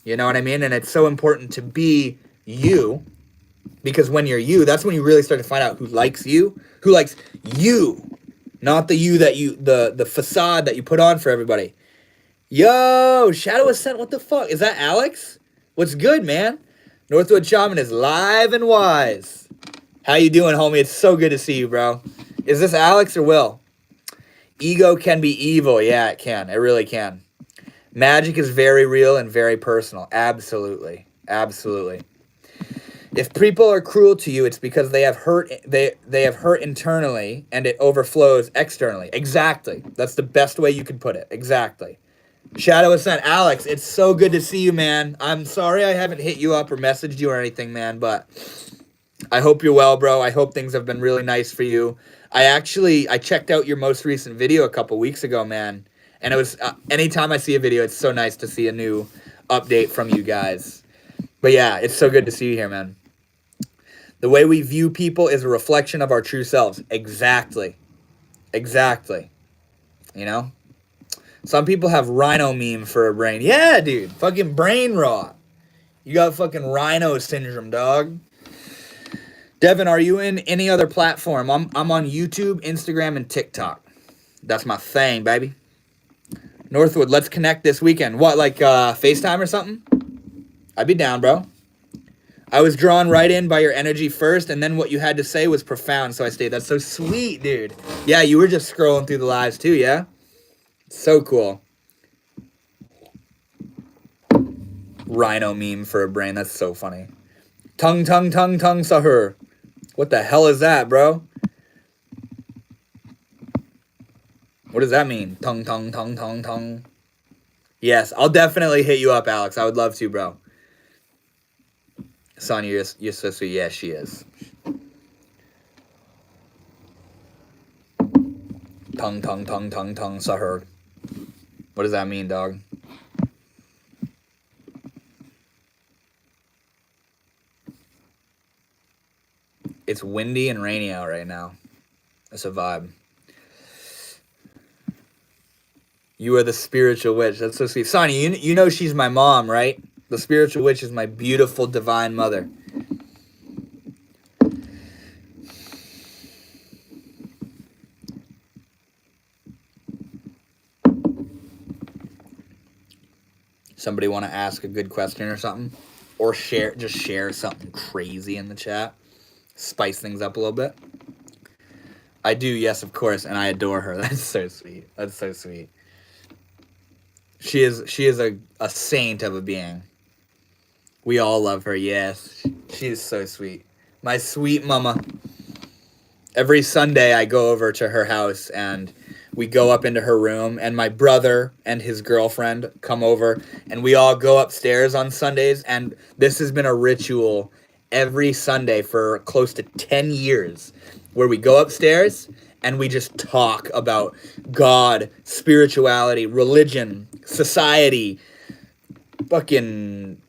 A: You know what I mean? And it's so important to be you, because when you're you, that's when you really start to find out who likes you, not the you that you the facade that you put on for everybody. Yo, Shadow Ascent, what the fuck? Is that Alex? What's good, man? Northwood Shaman is live and wise. How you doing, homie? It's so good to see you, bro. Is this Alex or Will? Ego can be evil. Yeah, it can. It really can. Magic is very real and very personal. Absolutely. Absolutely. If people are cruel to you, it's because they have hurt internally and it overflows externally. Exactly. That's the best way you can put it. Exactly. Shadow Ascent, Alex, it's so good to see you, man. I'm sorry I haven't hit you up or messaged you or anything, man, but I hope you're well, bro. I hope things have been really nice for you. I checked out your most recent video a couple weeks ago, man. And it was, anytime I see a video, it's so nice to see a new update from you guys. But yeah, it's so good to see you here, man. The way we view people is a reflection of our true selves. Exactly. Exactly. You know? Some people have rhino meme for a brain. Yeah, dude. Fucking brain rot. You got fucking rhino syndrome, dog. Devin, are you in any other platform? I'm on YouTube, Instagram, and TikTok. That's my thing, baby. Northwood, let's connect this weekend. What, like FaceTime or something? I'd be down, bro. I was drawn right in by your energy first, and then what you had to say was profound, so I stayed. That's so sweet, dude. Yeah, you were just scrolling through the lives too, yeah? So cool. Rhino meme for a brain. That's so funny. Tongue, sahur. What the hell is that, bro? What does that mean? Tongue. Yes, I'll definitely hit you up, Alex. I would love to, bro. Sonya, you're so sweet. Yes, she is. Tongue, sahur. What does that mean, dog? It's windy and rainy out right now. That's a vibe. You are the spiritual witch. That's so sweet. Sonya, you know she's my mom, right? The spiritual witch is my beautiful divine mother. Somebody want to ask a good question or something? Or just share something crazy in the chat? Spice things up a little bit? I do, yes, of course, and I adore her. That's so sweet. That's so sweet. She is a saint of a being. We all love her, yes. She is so sweet. My sweet mama. Every Sunday I go over to her house and we go up into her room, and my brother and his girlfriend come over, and we all go upstairs on Sundays, and this has been a ritual every Sunday for close to 10 years, where we go upstairs and we just talk about God, spirituality, religion, society, fucking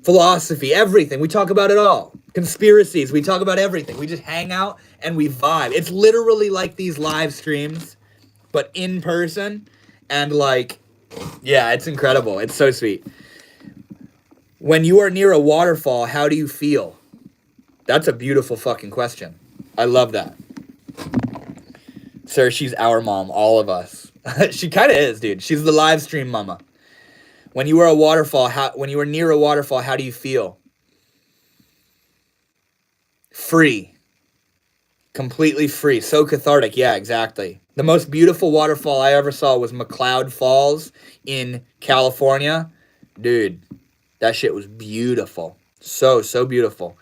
A: philosophy, everything. We talk about it all. Conspiracies, we talk about everything. We just hang out and we vibe. It's literally like these live streams, but in person, and like, yeah, it's incredible. It's so sweet. When you are near a waterfall, how do you feel? That's a beautiful fucking question. I love that. Sir, she's our mom, all of us. She kind of is, dude. She's the live stream mama. When you are near a waterfall, how do you feel? Free. Completely free. So cathartic. Yeah, exactly. The most beautiful waterfall I ever saw was McCloud Falls in California. Dude, that shit was beautiful. So beautiful.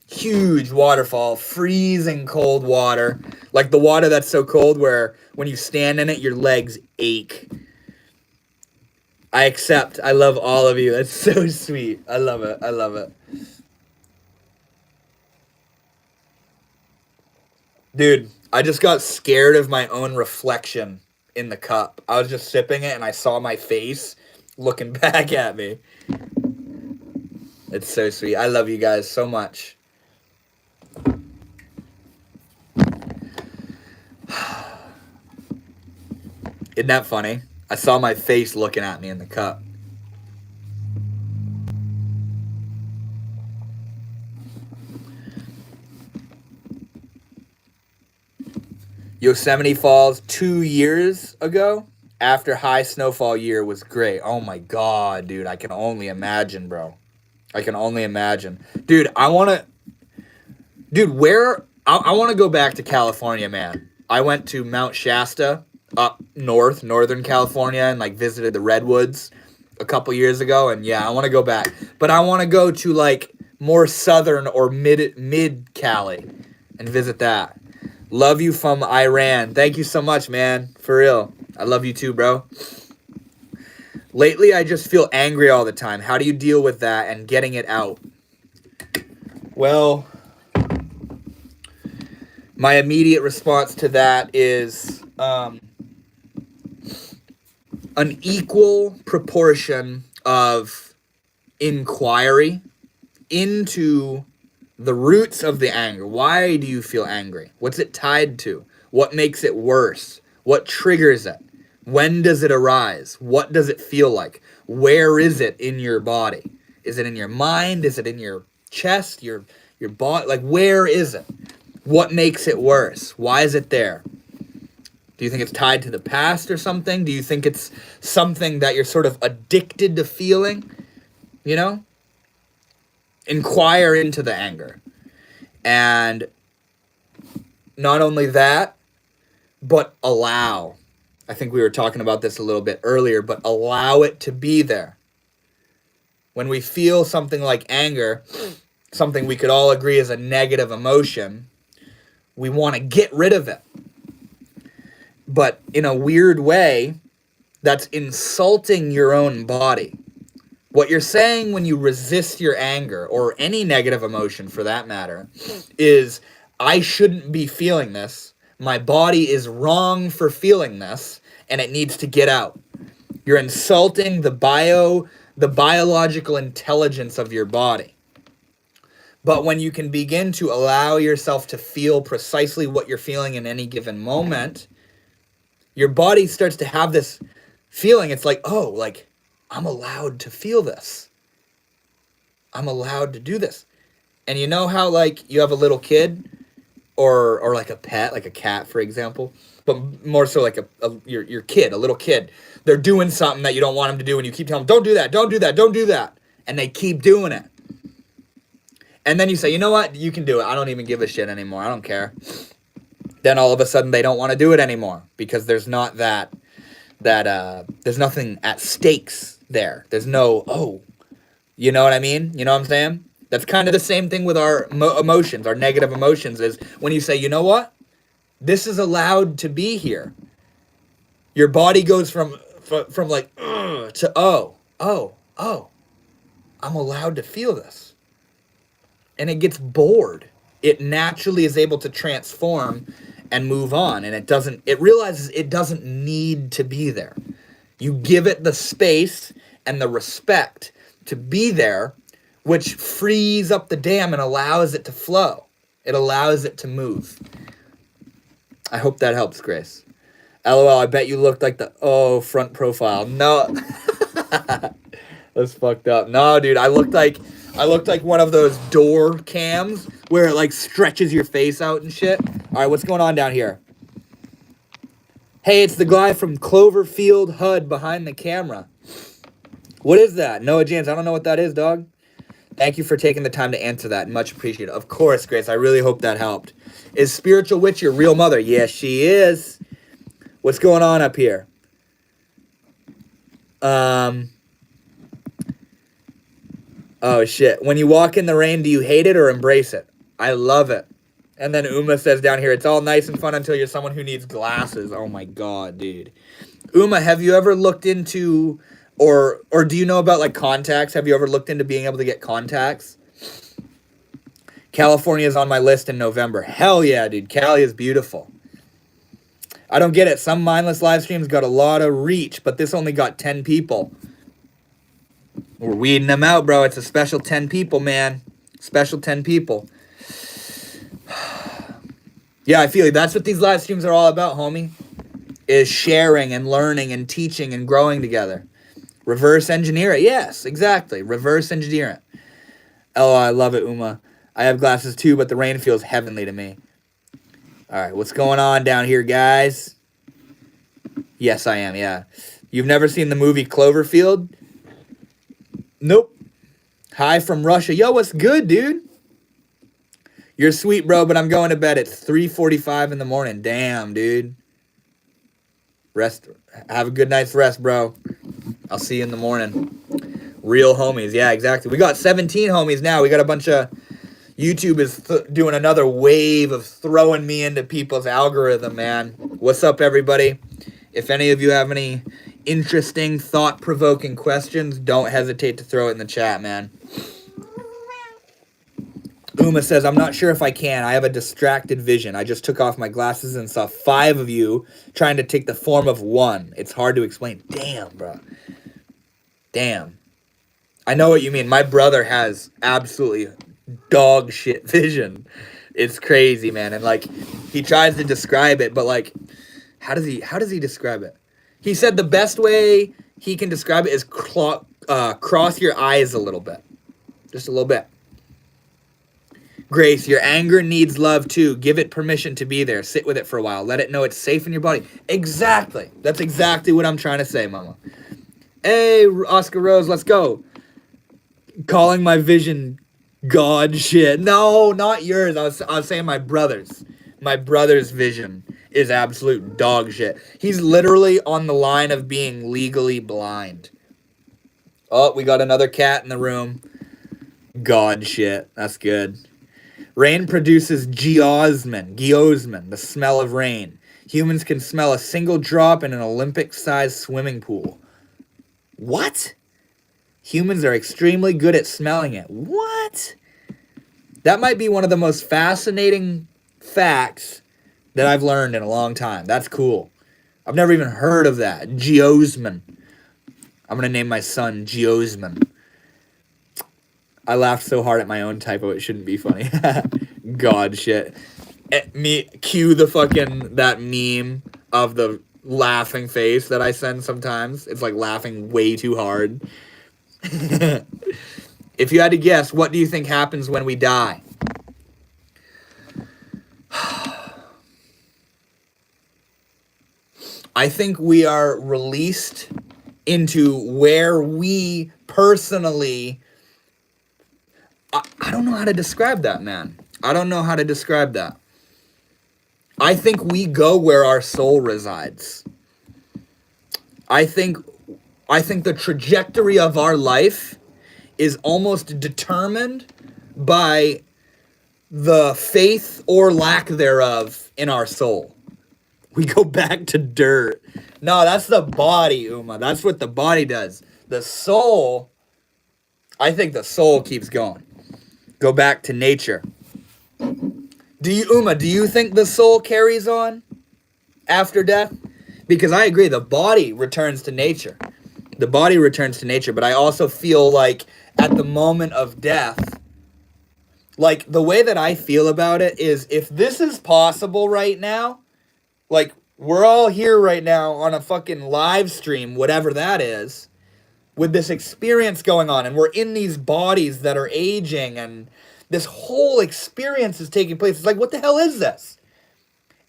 A: Huge waterfall, freezing cold water. Like the water that's so cold where when you stand in it, your legs ache. I accept. I love all of you. That's so sweet. I love it. I love it. Dude, I just got scared of my own reflection in the cup. I was just sipping it and I saw my face looking back at me. It's so sweet. I love you guys so much. Isn't that funny? I saw my face looking at me in the cup. Yosemite Falls 2 years ago, after high snowfall year, was great. Oh my God, dude. I can only imagine, bro. I can only imagine. Dude, I want to go back to California, man. I went to Mount Shasta up northern California, and like visited the redwoods a couple years ago, and yeah, I want to go back. But I want to go to like more southern or mid Cali and visit that. Love you from Iran. Thank you so much, man. For real. I love you too, bro. Lately, I just feel angry all the time. How do you deal with that and getting it out? Well, my immediate response to that is an equal proportion of inquiry into the roots of the anger. Why do you feel angry? What's it tied to? What makes it worse? What triggers it? When does it arise? What does it feel like? Where is it in your body? Is it in your mind? Is it in your chest? Your body? Like, where is it? What makes it worse? Why is it there? Do you think it's tied to the past or something? Do you think it's something that you're sort of addicted to feeling? You know? Inquire into the anger. And not only that, but allow. I think we were talking about this a little bit earlier, but allow it to be there. When we feel something like anger, something we could all agree is a negative emotion, we want to get rid of it. But in a weird way, that's insulting your own body. What you're saying when you resist your anger, or any negative emotion for that matter, is, I shouldn't be feeling this. My body is wrong for feeling this, and it needs to get out. You're insulting the biological intelligence of your body. But when you can begin to allow yourself to feel precisely what you're feeling in any given moment, your body starts to have this feeling. It's like, oh, like, I'm allowed to feel this. I'm allowed to do this. And you know how, like, you have a little kid or like a pet, like a cat, for example, but more so like your kid, a little kid. They're doing something that you don't want them to do, and you keep telling them, don't do that, don't do that, don't do that. And they keep doing it. And then you say, you know what? You can do it. I don't even give a shit anymore. I don't care. Then all of a sudden they don't want to do it anymore because there's not there's nothing at stakes there. There's no, oh, you know what I mean? You know what I'm saying? That's kind of the same thing with our emotions, our negative emotions, is when you say, you know what? This is allowed to be here. Your body goes from like, ugh, to, oh, I'm allowed to feel this. And it gets bored. It naturally is able to transform and move on. And it realizes it doesn't need to be there. You give it the space and the respect to be there, which frees up the dam and allows it to flow. It allows it to move. I hope that helps, Grace. LOL, I bet you looked like the front profile. No. That's fucked up. No, dude, I looked like one of those door cams where it like stretches your face out and shit. All right, what's going on down here? Hey, it's the guy from Cloverfield HUD behind the camera. What is that? Noah James, I don't know what that is, dog. Thank you for taking the time to answer that. Much appreciated. Of course, Grace. I really hope that helped. Is Spiritual Witch your real mother? Yes, she is. What's going on up here? Oh, shit. When you walk in the rain, do you hate it or embrace it? I love it. And then Uma says down here, it's all nice and fun until you're someone who needs glasses. Oh, my God, dude. Uma, have you ever looked into... Or do you know about, like, contacts? Have you ever looked into being able to get contacts? California is on my list in November. Hell yeah, dude. Cali is beautiful. I don't get it. Some mindless live streams got a lot of reach, but this only got 10 people. We're weeding them out, bro. It's a special 10 people, man. Special 10 people. Yeah, I feel like that's what these live streams are all about, homie. Is sharing and learning and teaching and growing together. Reverse engineer it. Yes, exactly. Reverse engineer it. Oh, I love it, Uma. I have glasses too, but the rain feels heavenly to me. All right, what's going on down here, guys? Yes, I am, yeah. You've never seen the movie Cloverfield? Nope. Hi from Russia. Yo, what's good, dude? You're sweet, bro, but I'm going to bed at 3:45 in the morning. Damn, dude. Rest. Have a good night's rest, bro. I'll see you in the morning. Real homies. Yeah, exactly. We got 17 homies now. We got a bunch of... YouTube is doing another wave of throwing me into people's algorithm, man. What's up, everybody? If any of you have any interesting, thought-provoking questions, don't hesitate to throw it in the chat, man. Uma says, I'm not sure if I can. I have a distracted vision. I just took off my glasses and saw 5 of you trying to take the form of 1. It's hard to explain. Damn, bro. Damn. I know what you mean. My brother has absolutely dog shit vision. It's crazy, man. And like, he tries to describe it, but like, how does he describe it? He said the best way he can describe it is cross your eyes a little bit. Just a little bit. Grace, your anger needs love too. Give it permission to be there. Sit with it for a while. Let it know it's safe in your body. Exactly. That's exactly what I'm trying to say, mama. Hey, Oscar Rose, let's go. Calling my vision God shit. No, not yours. I was saying my brother's. My brother's vision is absolute dog shit. He's literally on the line of being legally blind. Oh, we got another cat in the room. God shit. That's good. Rain produces geosmin, the smell of rain. Humans can smell a single drop in an Olympic-sized swimming pool. What? Humans are extremely good at smelling it. What? That might be one of the most fascinating facts that I've learned in a long time. That's cool. I've never even heard of that. Geosmin. I'm going to name my son Geosmin. I laughed so hard at my own typo, it shouldn't be funny. God shit. Cue the fucking, that meme of the laughing face that I send sometimes. It's like laughing way too hard. If you had to guess, what do you think happens when we die? I think we are released into where we personally... I don't know how to describe that, man. I don't know how to describe that. I think we go where our soul resides. I think the trajectory of our life is almost determined by the faith or lack thereof in our soul. We go back to dirt. No, that's the body, Uma. That's what the body does. The soul, I think the soul keeps going. Go back to nature. Do you think the soul carries on after death? Because I agree, the body returns to nature. The body returns to nature, but I also feel like at the moment of death, like the way that I feel about it is if this is possible right now, like we're all here right now on a fucking live stream, whatever that is, with this experience going on, and we're in these bodies that are aging, and this whole experience is taking place. It's like, what the hell is this?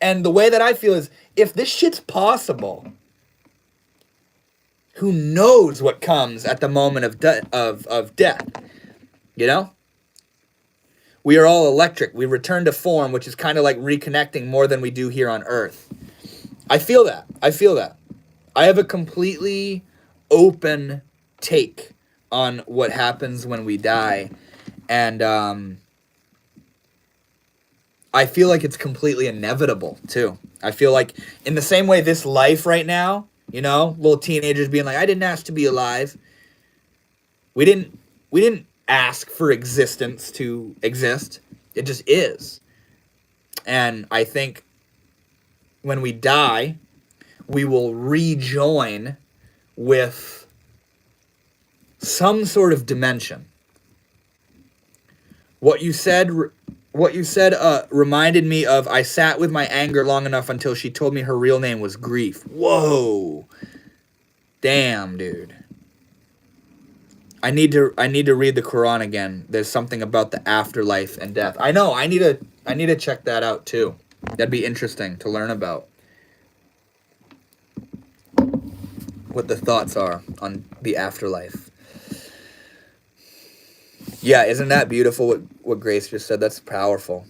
A: And the way that I feel is, if this shit's possible, who knows what comes at the moment of death, you know? We are all electric. We return to form, which is kind of like reconnecting more than we do here on Earth. I feel that. I have a completely open take on what happens when we die. And I feel like it's completely inevitable, too. I feel like in the same way this life right now, you know, little teenagers being like, I didn't ask to be alive. We didn't ask for existence to exist. It just is. And I think when we die, we will rejoin with some sort of dimension. What you said reminded me of, I sat with my anger long enough until she told me her real name was Grief. Whoa. Damn, dude. I need to read the Quran again. There's something about the afterlife and death. I know. I need to check that out too. That'd be interesting to learn about what the thoughts are on the afterlife. Yeah, isn't that beautiful what Grace just said? That's powerful.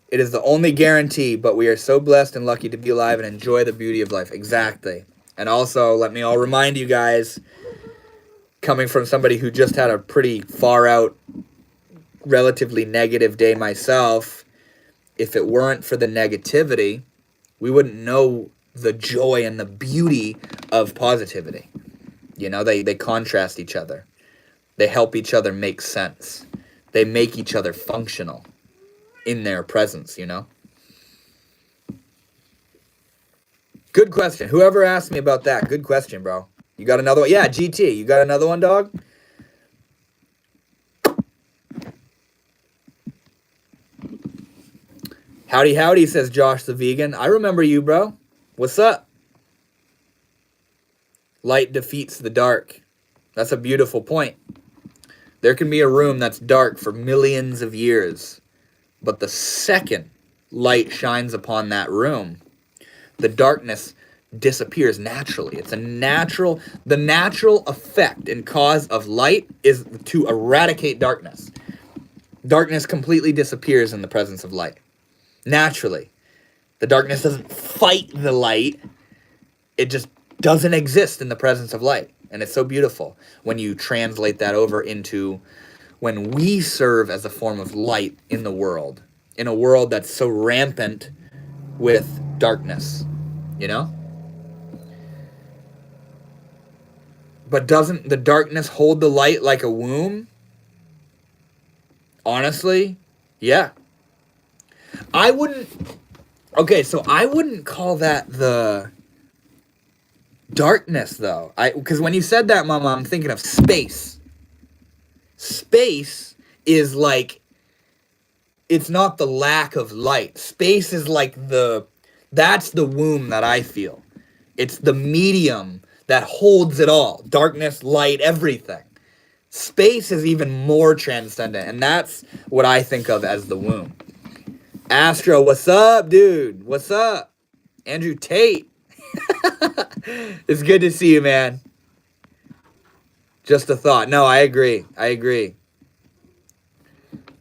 A: It is the only guarantee, but we are so blessed and lucky to be alive and enjoy the beauty of life. Exactly. And also, let me all remind you guys, coming from somebody who just had a pretty far out, relatively negative day myself, if it weren't for the negativity, we wouldn't know the joy and the beauty of positivity. You know, they contrast each other. They help each other make sense. They make each other functional in their presence, you know? Good question. Whoever asked me about that, good question, bro. You got another one? Yeah, GT. You got another one, dog? Howdy, howdy, says Josh the vegan. I remember you, bro. What's up? Light defeats the dark. That's a beautiful point. There can be a room that's dark for millions of years, but the second light shines upon that room, the darkness disappears naturally. It's the natural effect and cause of light is to eradicate darkness. Darkness completely disappears in the presence of light. Naturally. The darkness doesn't fight the light. It just doesn't exist in the presence of light. And it's so beautiful when you translate that over into when we serve as a form of light in the world, in a world that's so rampant with darkness, you know? But doesn't the darkness hold the light like a womb? Honestly, yeah. I wouldn't call that the darkness, though. Because when you said that, Mama, I'm thinking of space. Space is like, it's not the lack of light. Space is like that's the womb that I feel. It's the medium that holds it all. Darkness, light, everything. Space is even more transcendent, and that's what I think of as the womb. Astro, what's up, dude? What's up? Andrew Tate. It's good to see you, man. Just a thought. No, I agree.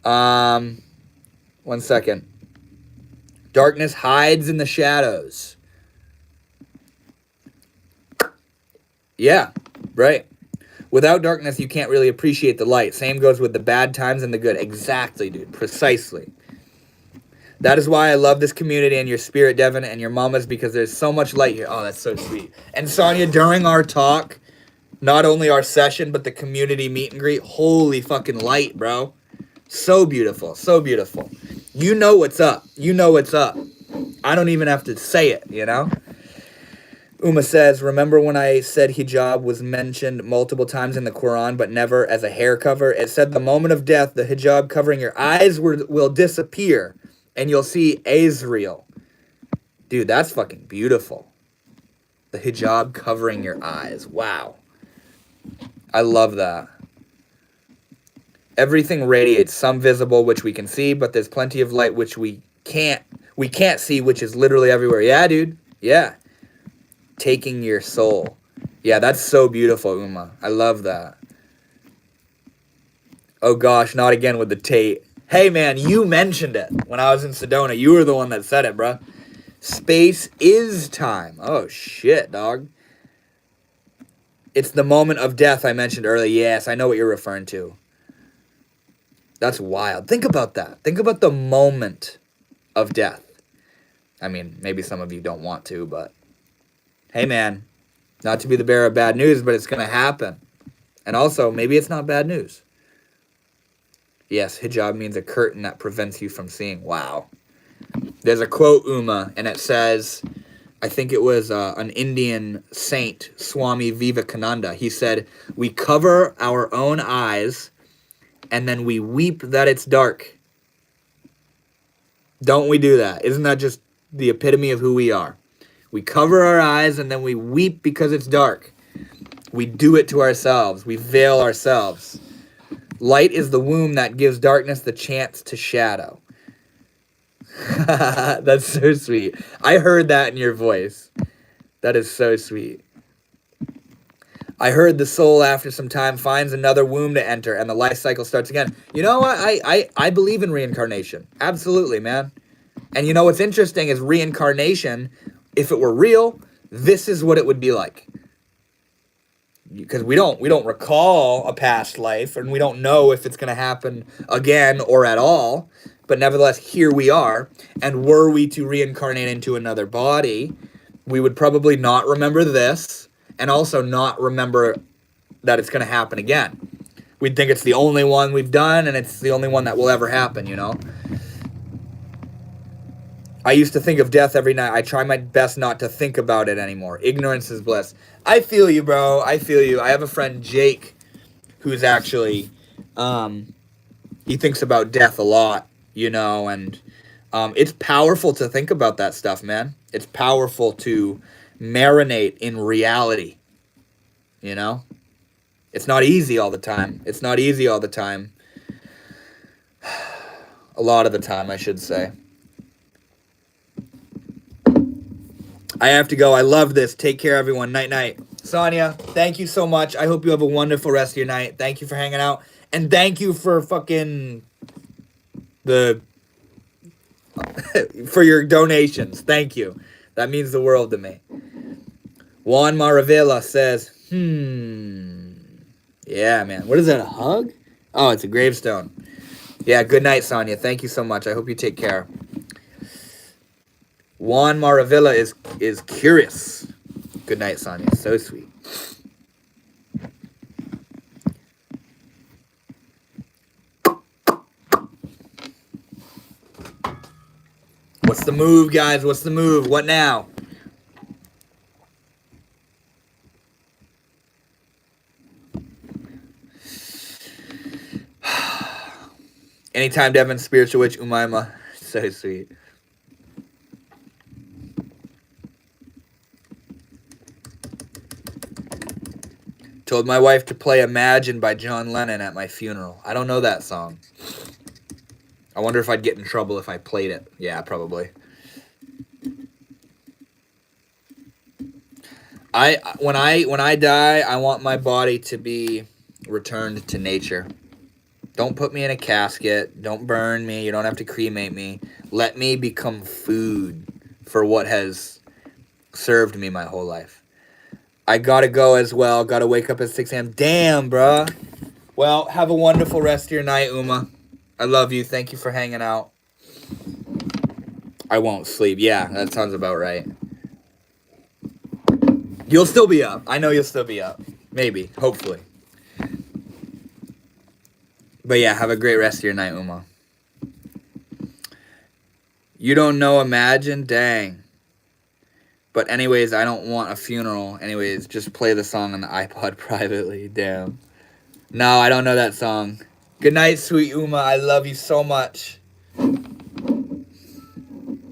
A: One second. Darkness hides in the shadows. Yeah, right. Without darkness, you can't really appreciate the light. Same goes with the bad times and the good. Exactly, dude. Precisely. That is why I love this community and your spirit, Devin, and your mamas, because there's so much light here. Oh, that's so sweet. And Sonia, during our talk, not only our session, but the community meet and greet, holy fucking light, bro. So beautiful. So beautiful. You know what's up. You know what's up. I don't even have to say it, you know? Uma says, remember when I said hijab was mentioned multiple times in the Quran, but never as a hair cover? It said the moment of death, the hijab covering your eyes will disappear, and you'll see Azrael. Dude, that's fucking beautiful. The hijab covering your eyes. Wow. I love that. Everything radiates, some visible, which we can see, but there's plenty of light which we can't see, which is literally everywhere. Yeah, dude. Yeah. Taking your soul. Yeah, that's so beautiful, Uma. I love that. Oh gosh, not again with the Tate. Hey man, you mentioned it when I was in Sedona. You were the one that said it, bruh. Space is time. Oh shit, dog. It's the moment of death I mentioned earlier. Yes, I know what you're referring to. That's wild. Think about that. Think about the moment of death. I mean, maybe some of you don't want to, but hey man, not to be the bearer of bad news, but it's going to happen. And also, maybe it's not bad news. Yes, hijab means a curtain that prevents you from seeing. Wow. There's a quote, Uma, and it says, I think it was an Indian saint, Swami Vivekananda. He said, we cover our own eyes and then we weep that it's dark. Don't we do that? Isn't that just the epitome of who we are? We cover our eyes and then we weep because it's dark. We do it to ourselves. We veil ourselves. Light is the womb that gives darkness the chance to shadow. That's so sweet. I heard that in your voice. That is so sweet. I heard the soul after some time finds another womb to enter and the life cycle starts again. You know what? I believe in reincarnation. Absolutely, man. And you know what's interesting is reincarnation, if it were real, this is what it would be like. Because we don't recall a past life and we don't know if it's going to happen again or at all. But nevertheless, here we are. And were we to reincarnate into another body, we would probably not remember this and also not remember that it's going to happen again. We'd think it's the only one we've done and it's the only one that will ever happen, you know? I used to think of death every night. I try my best not to think about it anymore. Ignorance is bliss. I feel you, bro. I feel you. I have a friend, Jake, who's actually, he thinks about death a lot, you know, and it's powerful to think about that stuff, man. It's powerful to marinate in reality, you know? It's not easy all the time. It's not easy all the time. A lot of the time, I should say. I have to go. I love this. Take care, everyone. Night, night. Sonia, thank you so much. I hope you have a wonderful rest of your night. Thank you for hanging out. And thank you for fucking for your donations. Thank you. That means the world to me. Juan Maravilla says, yeah, man. What is that, a hug? Oh, it's a gravestone. Yeah, good night, Sonia. Thank you so much. I hope you take care. Juan Maravilla is curious. Good night, Sonia. So sweet. What's the move, guys? What's the move? What now? Anytime, Devin. Spiritual Witch Umaima. So sweet. Told my wife to play Imagine by John Lennon at my funeral. I don't know that song. I wonder if I'd get in trouble if I played it. Yeah, probably. When I die, I want my body to be returned to nature. Don't put me in a casket. Don't burn me. You don't have to cremate me. Let me become food for what has served me my whole life. I gotta go as well. Gotta wake up at 6 a.m. Damn, bruh. Well, have a wonderful rest of your night, Uma. I love you. Thank you for hanging out. I won't sleep. Yeah, that sounds about right. You'll still be up. I know you'll still be up. Maybe. Hopefully. But yeah, have a great rest of your night, Uma. You don't know Imagine? Dang. But anyways, I don't want a funeral. Anyways, just play the song on the iPod privately. Damn. No, I don't know that song. Good night, sweet Uma. I love you so much.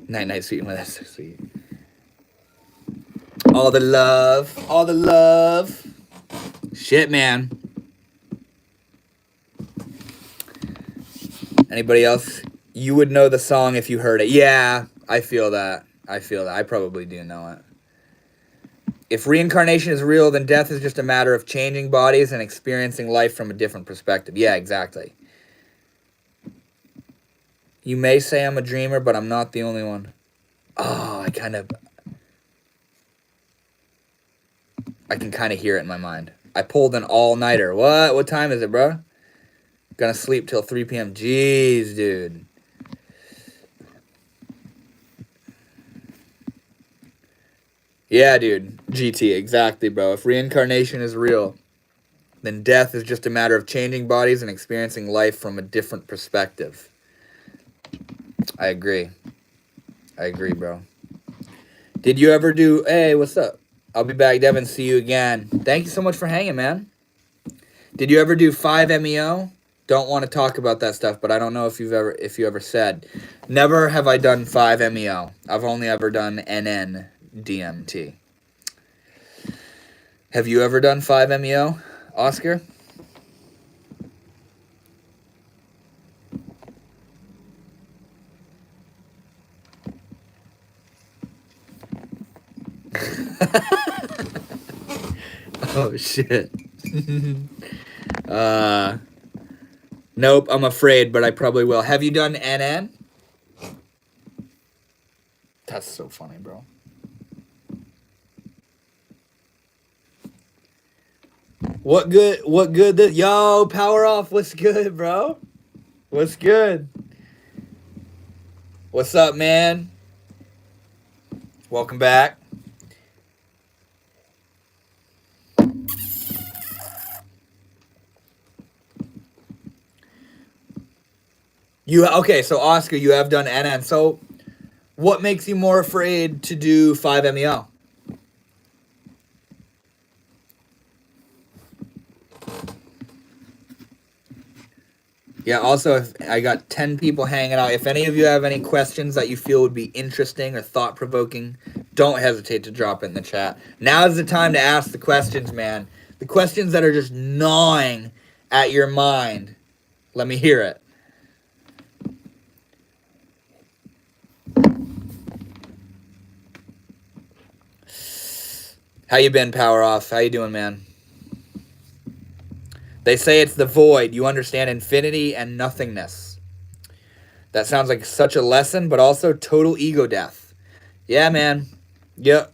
A: Night, night, sweet Uma. That's so sweet. All the love. All the love. Shit, man. Anybody else? You would know the song if you heard it. Yeah, I feel that. I feel that. I probably do know it. If reincarnation is real, then death is just a matter of changing bodies and experiencing life from a different perspective. Yeah, exactly. You may say I'm a dreamer, but I'm not the only one. Oh, I can kind of hear it in my mind. I pulled an all-nighter. What? What time is it, bro? Gonna sleep till 3 p.m. Jeez, dude. Yeah, dude. GT, exactly, bro. If reincarnation is real, then death is just a matter of changing bodies and experiencing life from a different perspective. I agree. I agree, bro. Did you ever do... Hey, what's up? I'll be back, Devin. See you again. Thank you so much for hanging, man. Did you ever do 5-MeO? Don't want to talk about that stuff, but I don't know if you ever said. Never have I done 5-MeO. I've only ever done NN-DMT. Have you ever done 5-MeO, Oscar? Oh, shit. Nope, I'm afraid, but I probably will. Have you done NN? That's so funny, bro. What good? Yo, power off. What's good, bro? What's good? What's up, man? Welcome back. Okay, so Oscar, you have done NN. So what makes you more afraid to do 5-MeO? Yeah, also, if I got 10 people hanging out. If any of you have any questions that you feel would be interesting or thought-provoking, don't hesitate to drop it in the chat. Now's the time to ask the questions, man. The questions that are just gnawing at your mind. Let me hear it. How you been, Power Off? How you doing, man? They say it's the void. You understand infinity and nothingness. That sounds like such a lesson, but also total ego death. Yeah, man. Yep.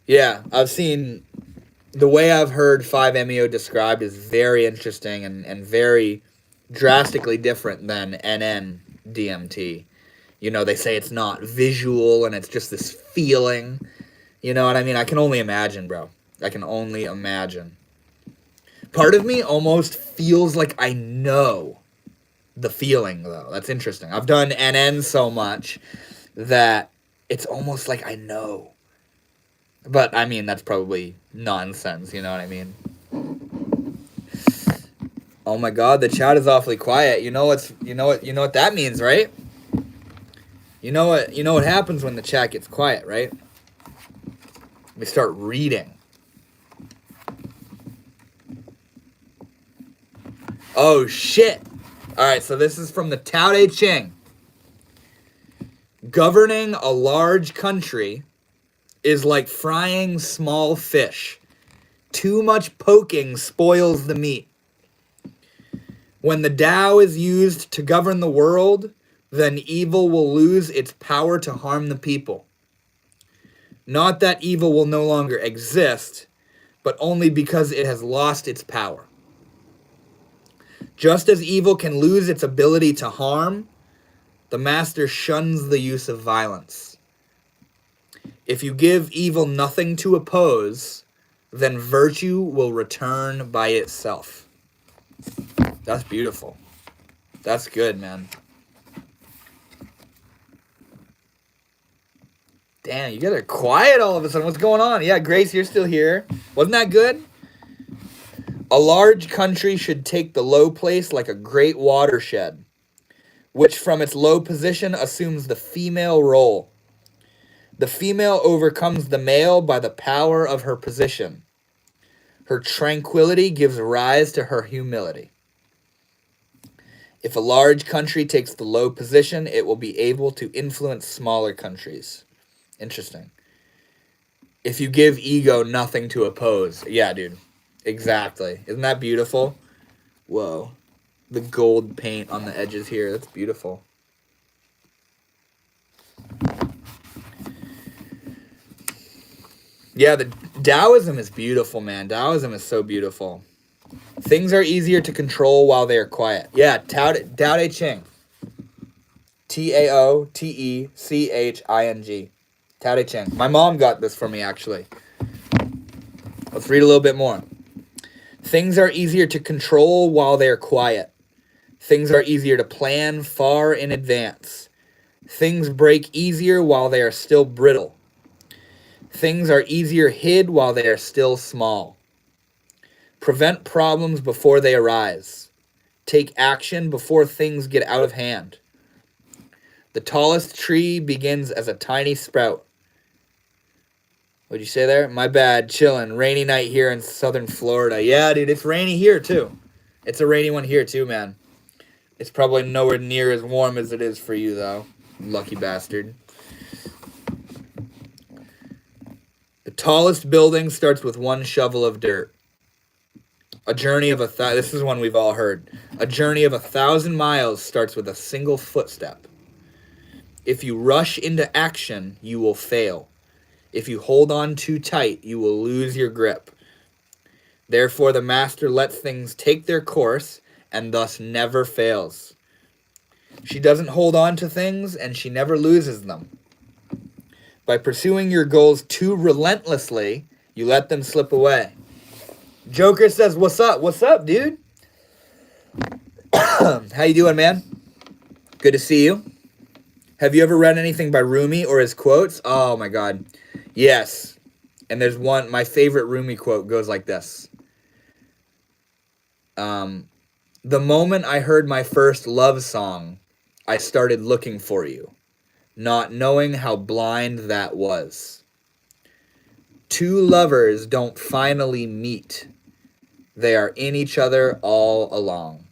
A: Yeah, I've seen... The way I've heard 5-MeO described is very interesting and very drastically different than NN-DMT. You know, they say it's not visual and it's just this feeling. You know what I mean? I can only imagine, bro. I can only imagine. Part of me almost feels like I know the feeling, though. That's interesting. I've done NN so much that it's almost like I know. But, I mean, that's probably nonsense, you know what I mean? Oh my god, the chat is awfully quiet. You know what that means, right? You know what happens when the chat gets quiet, right? We start reading. Oh shit. Alright, so this is from the Tao Te Ching. Governing a large country is like frying small fish. Too much poking spoils the meat. When the Tao is used to govern the world, then evil will lose its power to harm the people. Not that evil will no longer exist, but only because it has lost its power. Just as evil can lose its ability to harm, the master shuns the use of violence. If you give evil nothing to oppose, then virtue will return by itself. That's beautiful. That's good, man. Damn, you guys are quiet all of a sudden. What's going on? Yeah, Grace, you're still here. Wasn't that good? A large country should take the low place like a great watershed, which from its low position assumes the female role. The female overcomes the male by the power of her position. Her tranquility gives rise to her humility. If a large country takes the low position, it will be able to influence smaller countries. Interesting. If you give ego nothing to oppose. Yeah, dude. Exactly. Isn't that beautiful? Whoa. The gold paint on the edges here. That's beautiful. Yeah, the Taoism is beautiful, man. Taoism is so beautiful. Things are easier to control while they are quiet. Yeah, Tao Te Ching. Taoteching. Tao Te Ching. My mom got this for me, actually. Let's read a little bit more. Things are easier to control while they're quiet. Things are easier to plan far in advance. Things break easier while they are still brittle. Things are easier hid while they are still small. Prevent problems before they arise. Take action before things get out of hand. The tallest tree begins as a tiny sprout. What'd you say there? My bad, chilling. Rainy night here in southern Florida. Yeah, dude, it's rainy here too. It's a rainy one here too, man. It's probably nowhere near as warm as it is for you, though. Lucky bastard. The tallest building starts with one shovel of dirt. A journey of this is one we've all heard. A journey of 1,000 miles starts with a single footstep. If you rush into action, you will fail. If you hold on too tight, you will lose your grip. Therefore, the master lets things take their course and thus never fails. She doesn't hold on to things and she never loses them. By pursuing your goals too relentlessly, you let them slip away. Joker says, what's up? What's up, dude? How you doing, man? Good to see you. Have you ever read anything by Rumi or his quotes? Oh, my God. Yes. And there's one, my favorite Rumi quote goes like this. The moment I heard my first love song, I started looking for you, not knowing how blind that was. Two lovers don't finally meet. They are in each other all along.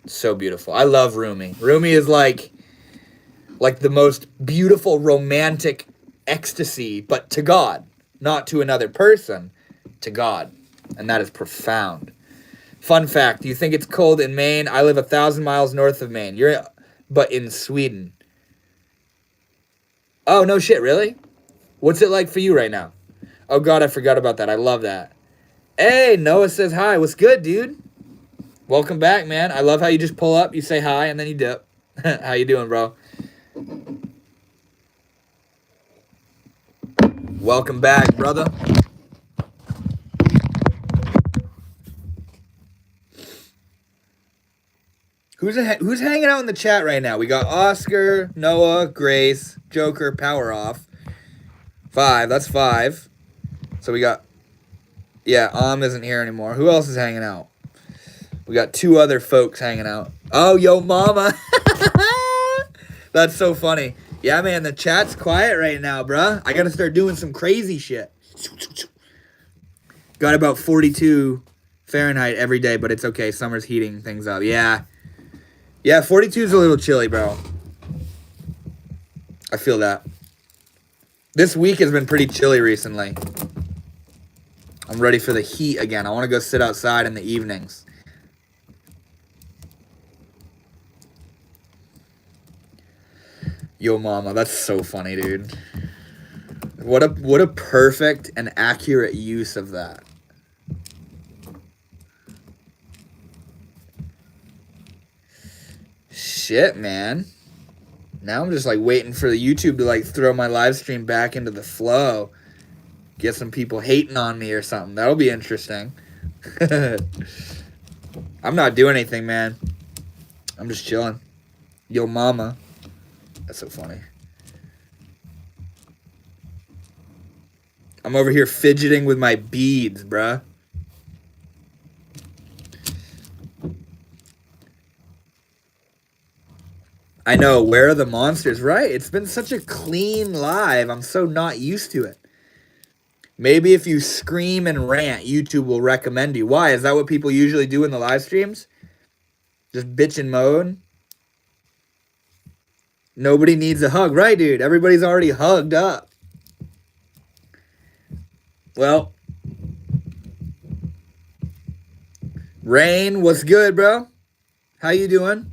A: So beautiful. I love Rumi. Rumi is like the most beautiful romantic ecstasy, but to God, not to another person, to God. And that is profound. Fun fact, do you think it's cold in Maine? I live 1,000 miles north of Maine. But in Sweden. Oh, no shit, really? What's it like for you right now? Oh, God, I forgot about that. I love that. Hey, Noah says hi. What's good, dude? Welcome back, man. I love how you just pull up, you say hi, and then you dip. How you doing, bro? Welcome back, brother. Who's hanging out in the chat right now? We got Oscar, Noah, Grace, Joker, Power Off. 5. That's 5. So we got... Yeah, isn't here anymore. Who else is hanging out? We got 2 other folks hanging out. Oh, yo, mama. That's so funny. Yeah, man, the chat's quiet right now, bruh. I gotta start doing some crazy shit. Got about 42 Fahrenheit every day, but it's okay. Summer's heating things up. Yeah. Yeah, 42 is a little chilly, bro. I feel that. This week has been pretty chilly recently. I'm ready for the heat again. I want to go sit outside in the evenings. Yo, mama, that's so funny, dude. What a perfect and accurate use of that. Shit, man. Now I'm just like waiting for the YouTube to like throw my live stream back into the flow. Get some people hating on me or something. That'll be interesting. I'm not doing anything, man. I'm just chilling. Yo, mama. That's so funny. I'm over here fidgeting with my beads, bruh. I know, where are the monsters? Right, it's been such a clean live. I'm so not used to it. Maybe if you scream and rant, YouTube will recommend you. Why? Is that what people usually do in the live streams? Just bitch and moan? Nobody needs a hug. Right, dude? Everybody's already hugged up. Well. Rain, what's good, bro? How you doing?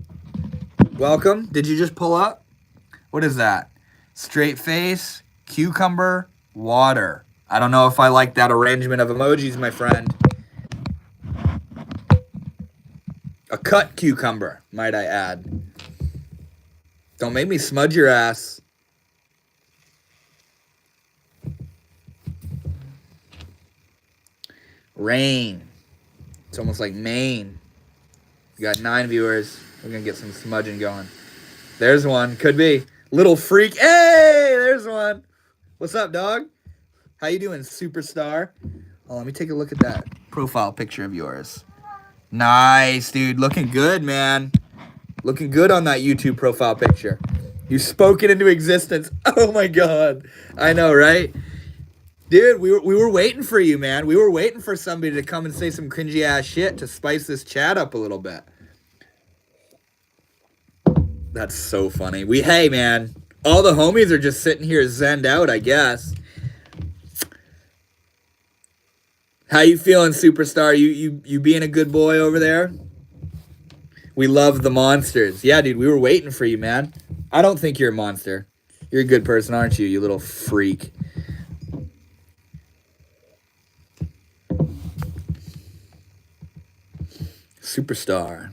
A: Welcome. Did you just pull up? What is that? Straight face, cucumber, water. I don't know if I like that arrangement of emojis, my friend. A cut cucumber, might I add. Don't make me smudge your ass. Rain. It's almost like Maine. We got 9 viewers. We're going to get some smudging going. There's one. Could be. Little freak. Hey, there's one. What's up, dog? How you doing, superstar? Oh, let me take a look at that profile picture of yours. Nice, dude. Looking good, man. Looking good on that YouTube profile picture. You spoke it into existence. Oh, my God. I know, right? Dude, we were waiting for you, man. We were waiting for somebody to come and say some cringy ass shit to spice this chat up a little bit. That's so funny. Hey, man. All the homies are just sitting here zenned out, I guess. How you feeling, superstar? You being a good boy over there? We love the monsters. Yeah, dude, we were waiting for you, man. I don't think you're a monster. You're a good person, aren't you, you little freak? Superstar.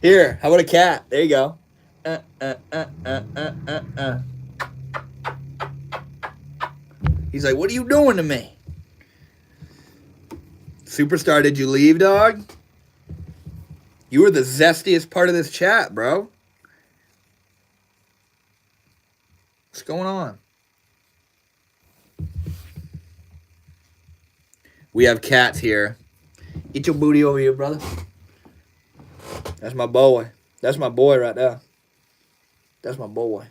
A: Here, how about a cat? There you go. He's like, what are you doing to me? Superstar, did you leave, dog? You were the zestiest part of this chat, bro. What's going on? We have cats here. Get your booty over here, brother. That's my boy. That's my boy right there. That's my boy.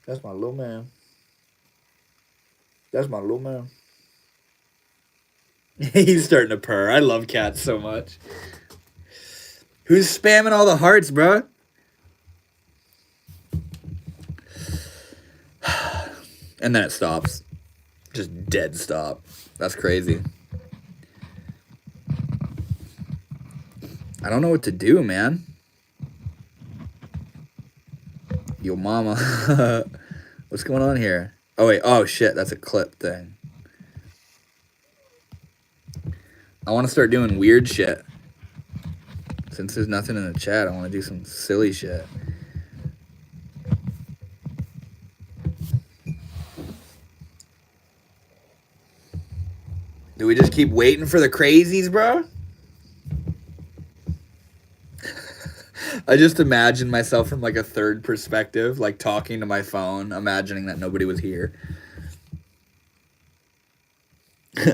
A: That's my little man. That's my little man. He's starting to purr. I love cats so much. Who's spamming all the hearts, bro? And then it stops. Just dead stop. That's crazy. I don't know what to do, man. Yo, mama. What's going on here? Oh, wait. Oh, shit. That's a clip thing. I want to start doing weird shit. Since there's nothing in the chat, I want to do some silly shit. Do we just keep waiting for the crazies, bro? I just imagined myself from like a third perspective, like talking to my phone, imagining that nobody was here.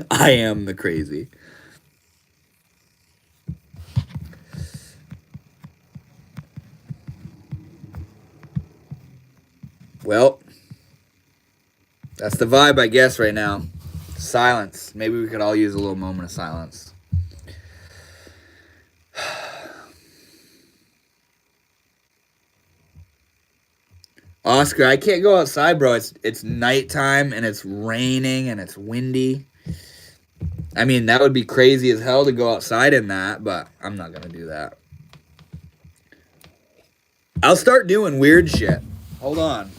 A: I am the crazy. Well, that's the vibe, I guess, right now. Silence. Maybe we could all use a little moment of silence. Oscar, I can't go outside, bro. It's nighttime and it's raining and it's windy. I mean, that would be crazy as hell to go outside in that, but I'm not gonna do that. I'll start doing weird shit. Hold on.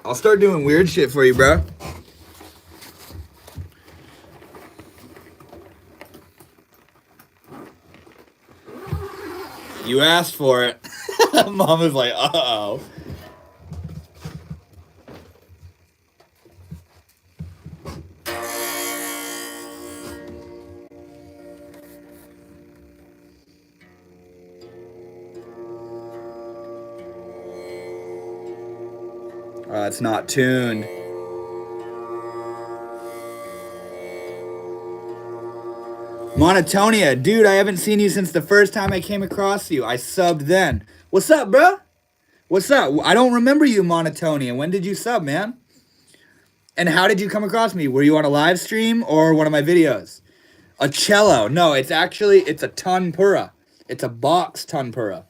A: I'll start doing weird shit for you, bro. You asked for it. Mom was like, uh-oh. It's not tuned. Monotonia, dude, I haven't seen you since the first time I came across you. I subbed then. What's up, bro? What's up? I don't remember you, Monotonia. When did you sub, man? And how did you come across me? Were you on a live stream or one of my videos? A cello. No, it's a tanpura. It's a box tanpura.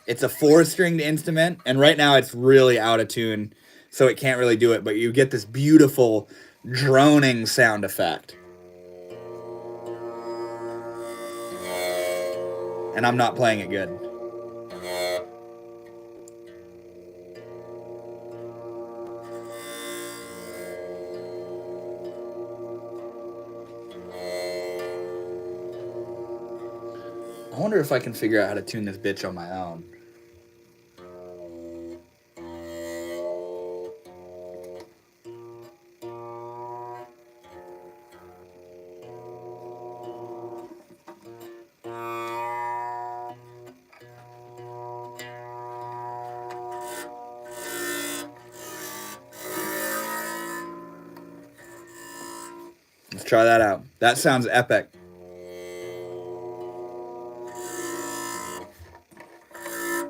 A: It's a 4-stringed instrument, and right now it's really out of tune, so it can't really do it, but you get this beautiful droning sound effect. And I'm not playing it good. I wonder if I can figure out how to tune this bitch on my own. Let's try that out. That sounds epic.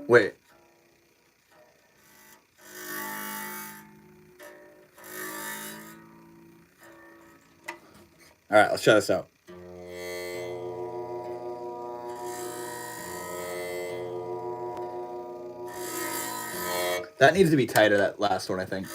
A: Wait. All right, let's try this out. That needs to be tighter, that last one, I think.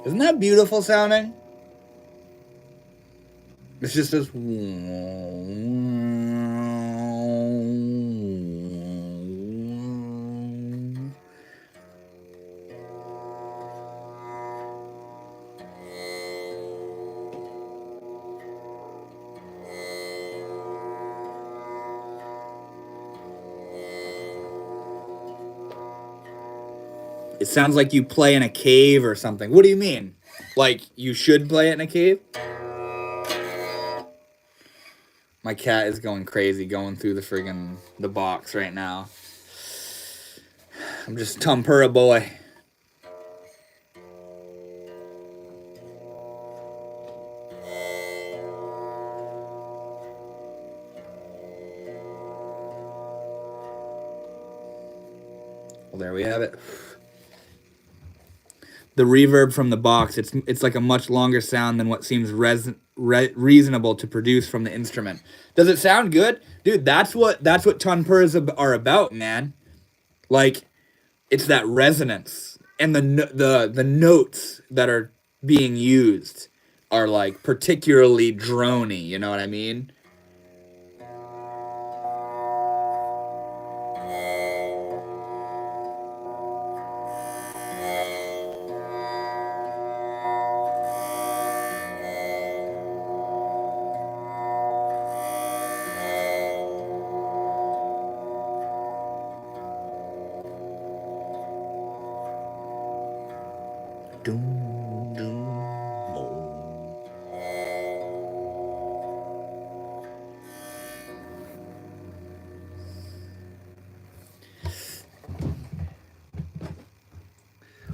A: Isn't that beautiful sounding? It's just this. It sounds like you play in a cave or something. What do you mean? Like, you should play it in a cave? My cat is going crazy, going through the box right now. I'm just Tumpura boy. Well, there we have it. The reverb from the box, it's like a much longer sound than what seems reasonable to produce from the instrument. Does it sound good? Dude, that's what tanpuras are about, man. Like, it's that resonance, and the notes that are being used are like particularly drony, you know what I mean?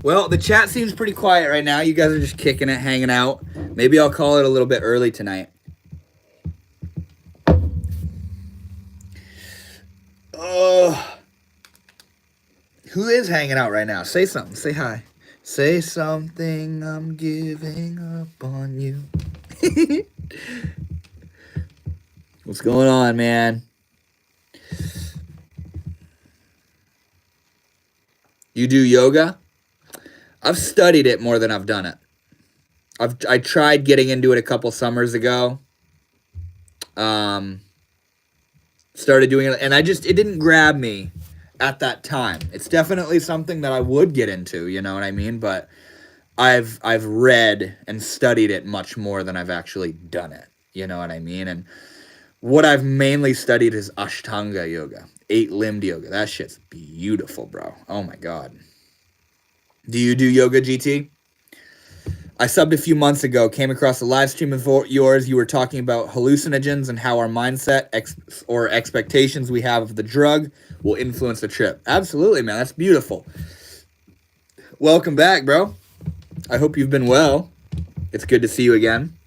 A: Well, the chat seems pretty quiet right now. You guys are just kicking it, hanging out. Maybe I'll call it a little bit early tonight. Who is hanging out right now? Say something. Say hi. Say something, I'm giving up on you. What's going on, man? You do yoga? I've studied it more than I've done it. I tried getting into it a couple summers ago. Started doing it, and it didn't grab me at that time. It's definitely something that I would get into, you know what I mean? But I've read and studied it much more than I've actually done it, you know what I mean? And what I've mainly studied is Ashtanga yoga, 8-limbed yoga. That shit's beautiful, bro. Oh my God. Do you do yoga, GT? I subbed a few months ago, came across a live stream of yours. You were talking about hallucinogens and how our mindset or expectations we have of the drug will influence the trip. Absolutely, man. That's beautiful. Welcome back, bro. I hope you've been well. It's good to see you again.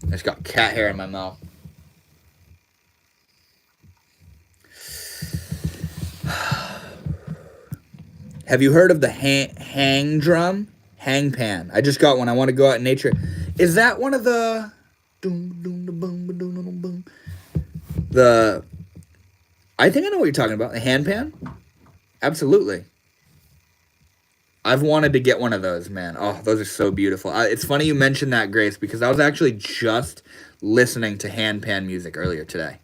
A: I just got cat hair in my mouth. Have you heard of the hang drum? Hang pan. I just got one. I want to go out in nature. Is that one of the... I think I know what you're talking about. The hand pan? Absolutely. I've wanted to get one of those, man. Oh, those are so beautiful. It's funny you mentioned that, Grace, because I was actually just listening to handpan music earlier today.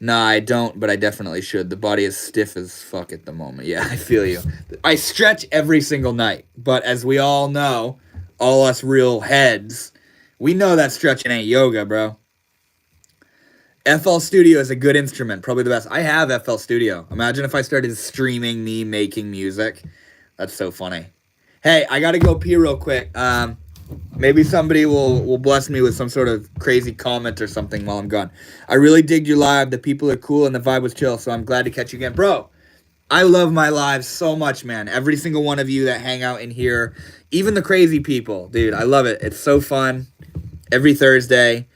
A: Nah, I don't, but I definitely should. The body is stiff as fuck at the moment. Yeah, I feel you. I stretch every single night, but as we all know, all us real heads, we know that stretching ain't yoga, bro. FL Studio is a good instrument, probably the best. I have FL Studio. Imagine if I started streaming me making music. That's so funny. Hey, I gotta go pee real quick. Maybe somebody will bless me with some sort of crazy comment or something while I'm gone. I really digged your live. The people are cool and the vibe was chill, so I'm glad to catch you again. Bro, I love my lives so much, man. Every single one of you that hang out in here, even the crazy people, dude, I love it. It's so fun every Thursday.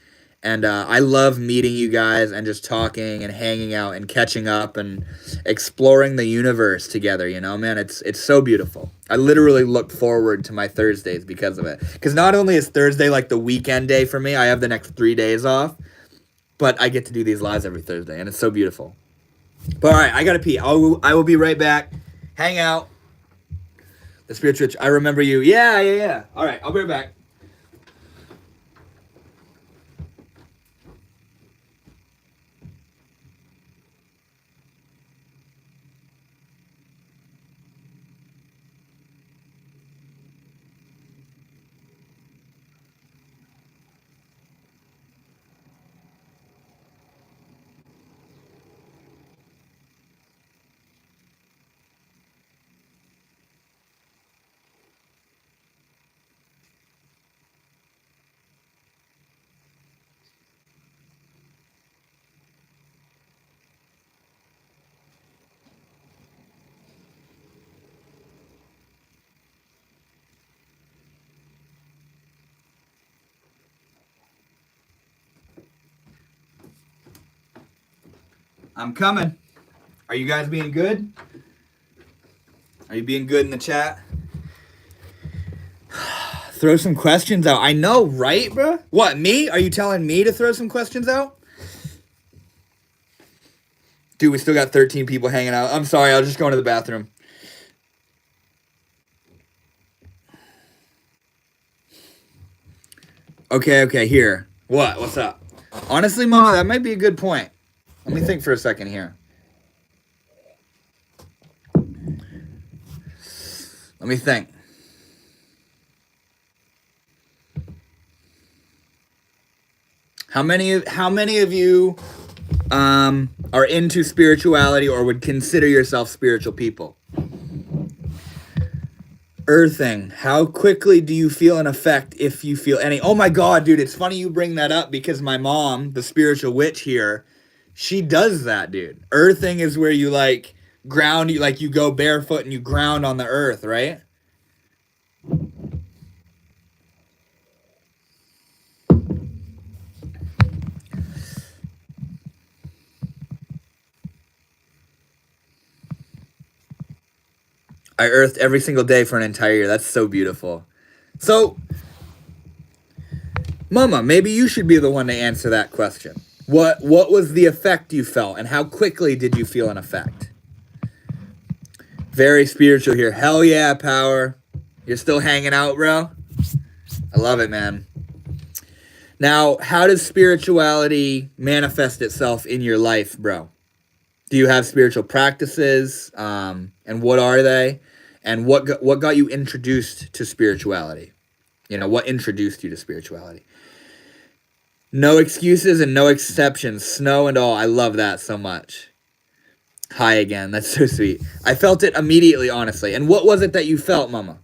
A: And I love meeting you guys and just talking and hanging out and catching up and exploring the universe together, you know, man. It's so beautiful. I literally look forward to my Thursdays because of it. Because not only is Thursday like the weekend day for me, I have the next 3 days off, but I get to do these lives every Thursday, and it's so beautiful. But all right, I got to pee. I will be right back. Hang out. The Spiritual, I remember you. Yeah. All right, I'll be right back. I'm coming. Are you guys being good? Are you being good in the chat? Throw some questions out. I know, right, bro? What, me? Are you telling me to throw some questions out? Dude, we still got 13 people hanging out. I'm sorry, I was just going to the bathroom. Okay, here. What? What's up? Honestly, Mama, that might be a good point. Let me think for a second here. Let me think. How many of you are into spirituality or would consider yourself spiritual people? Earthing. How quickly do you feel an effect if you feel any? Oh my God, dude, it's funny you bring that up because my mom, the spiritual witch here, she does that, dude. Earthing is where you like ground, you go barefoot and you ground on the earth, right? I earthed every single day for an entire year. That's so beautiful. So, Mama, maybe you should be the one to answer that question. What was the effect you felt, and how quickly did you feel an effect? Very spiritual here. Hell yeah, Power. You're still hanging out, bro? I love it, man. Now, how does spirituality manifest itself in your life, bro? Do you have spiritual practices? And what are they? And what got you introduced to spirituality? You know, what introduced you to spirituality? No excuses and no exceptions. Snow and all. I love that so much. Hi again. That's so sweet. I felt it immediately, honestly. And what was it that you felt, Mama?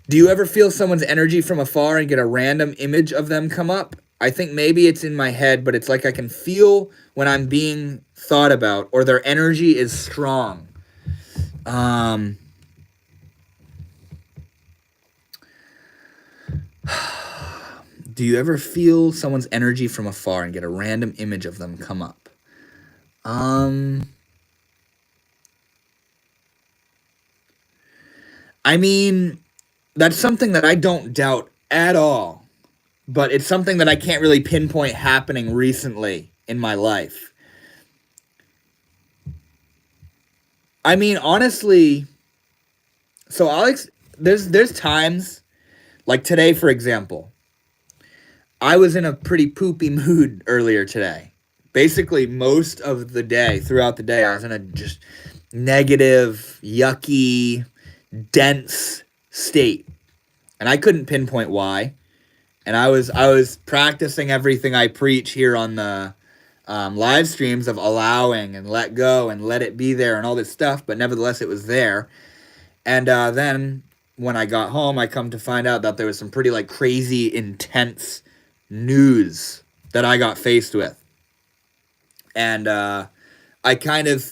A: Do you ever feel someone's energy from afar and get a random image of them come up? I think maybe it's in my head, but it's like I can feel when I'm being thought about or their energy is strong. Do you ever feel someone's energy from afar and get a random image of them come up? I mean, that's something that I don't doubt at all, but it's something that I can't really pinpoint happening recently in my life. I mean, honestly, so Alex, there's times like today, for example. I was in a pretty poopy mood earlier today. Basically, most of the day, throughout the day, I was in a just negative, yucky, dense state, and I couldn't pinpoint why. And I was practicing everything I preach here on the live streams of allowing and let go and let it be there and all this stuff. But nevertheless, it was there. And then when I got home, I come to find out that there was some pretty like crazy, intense news that I got faced with, and I kind of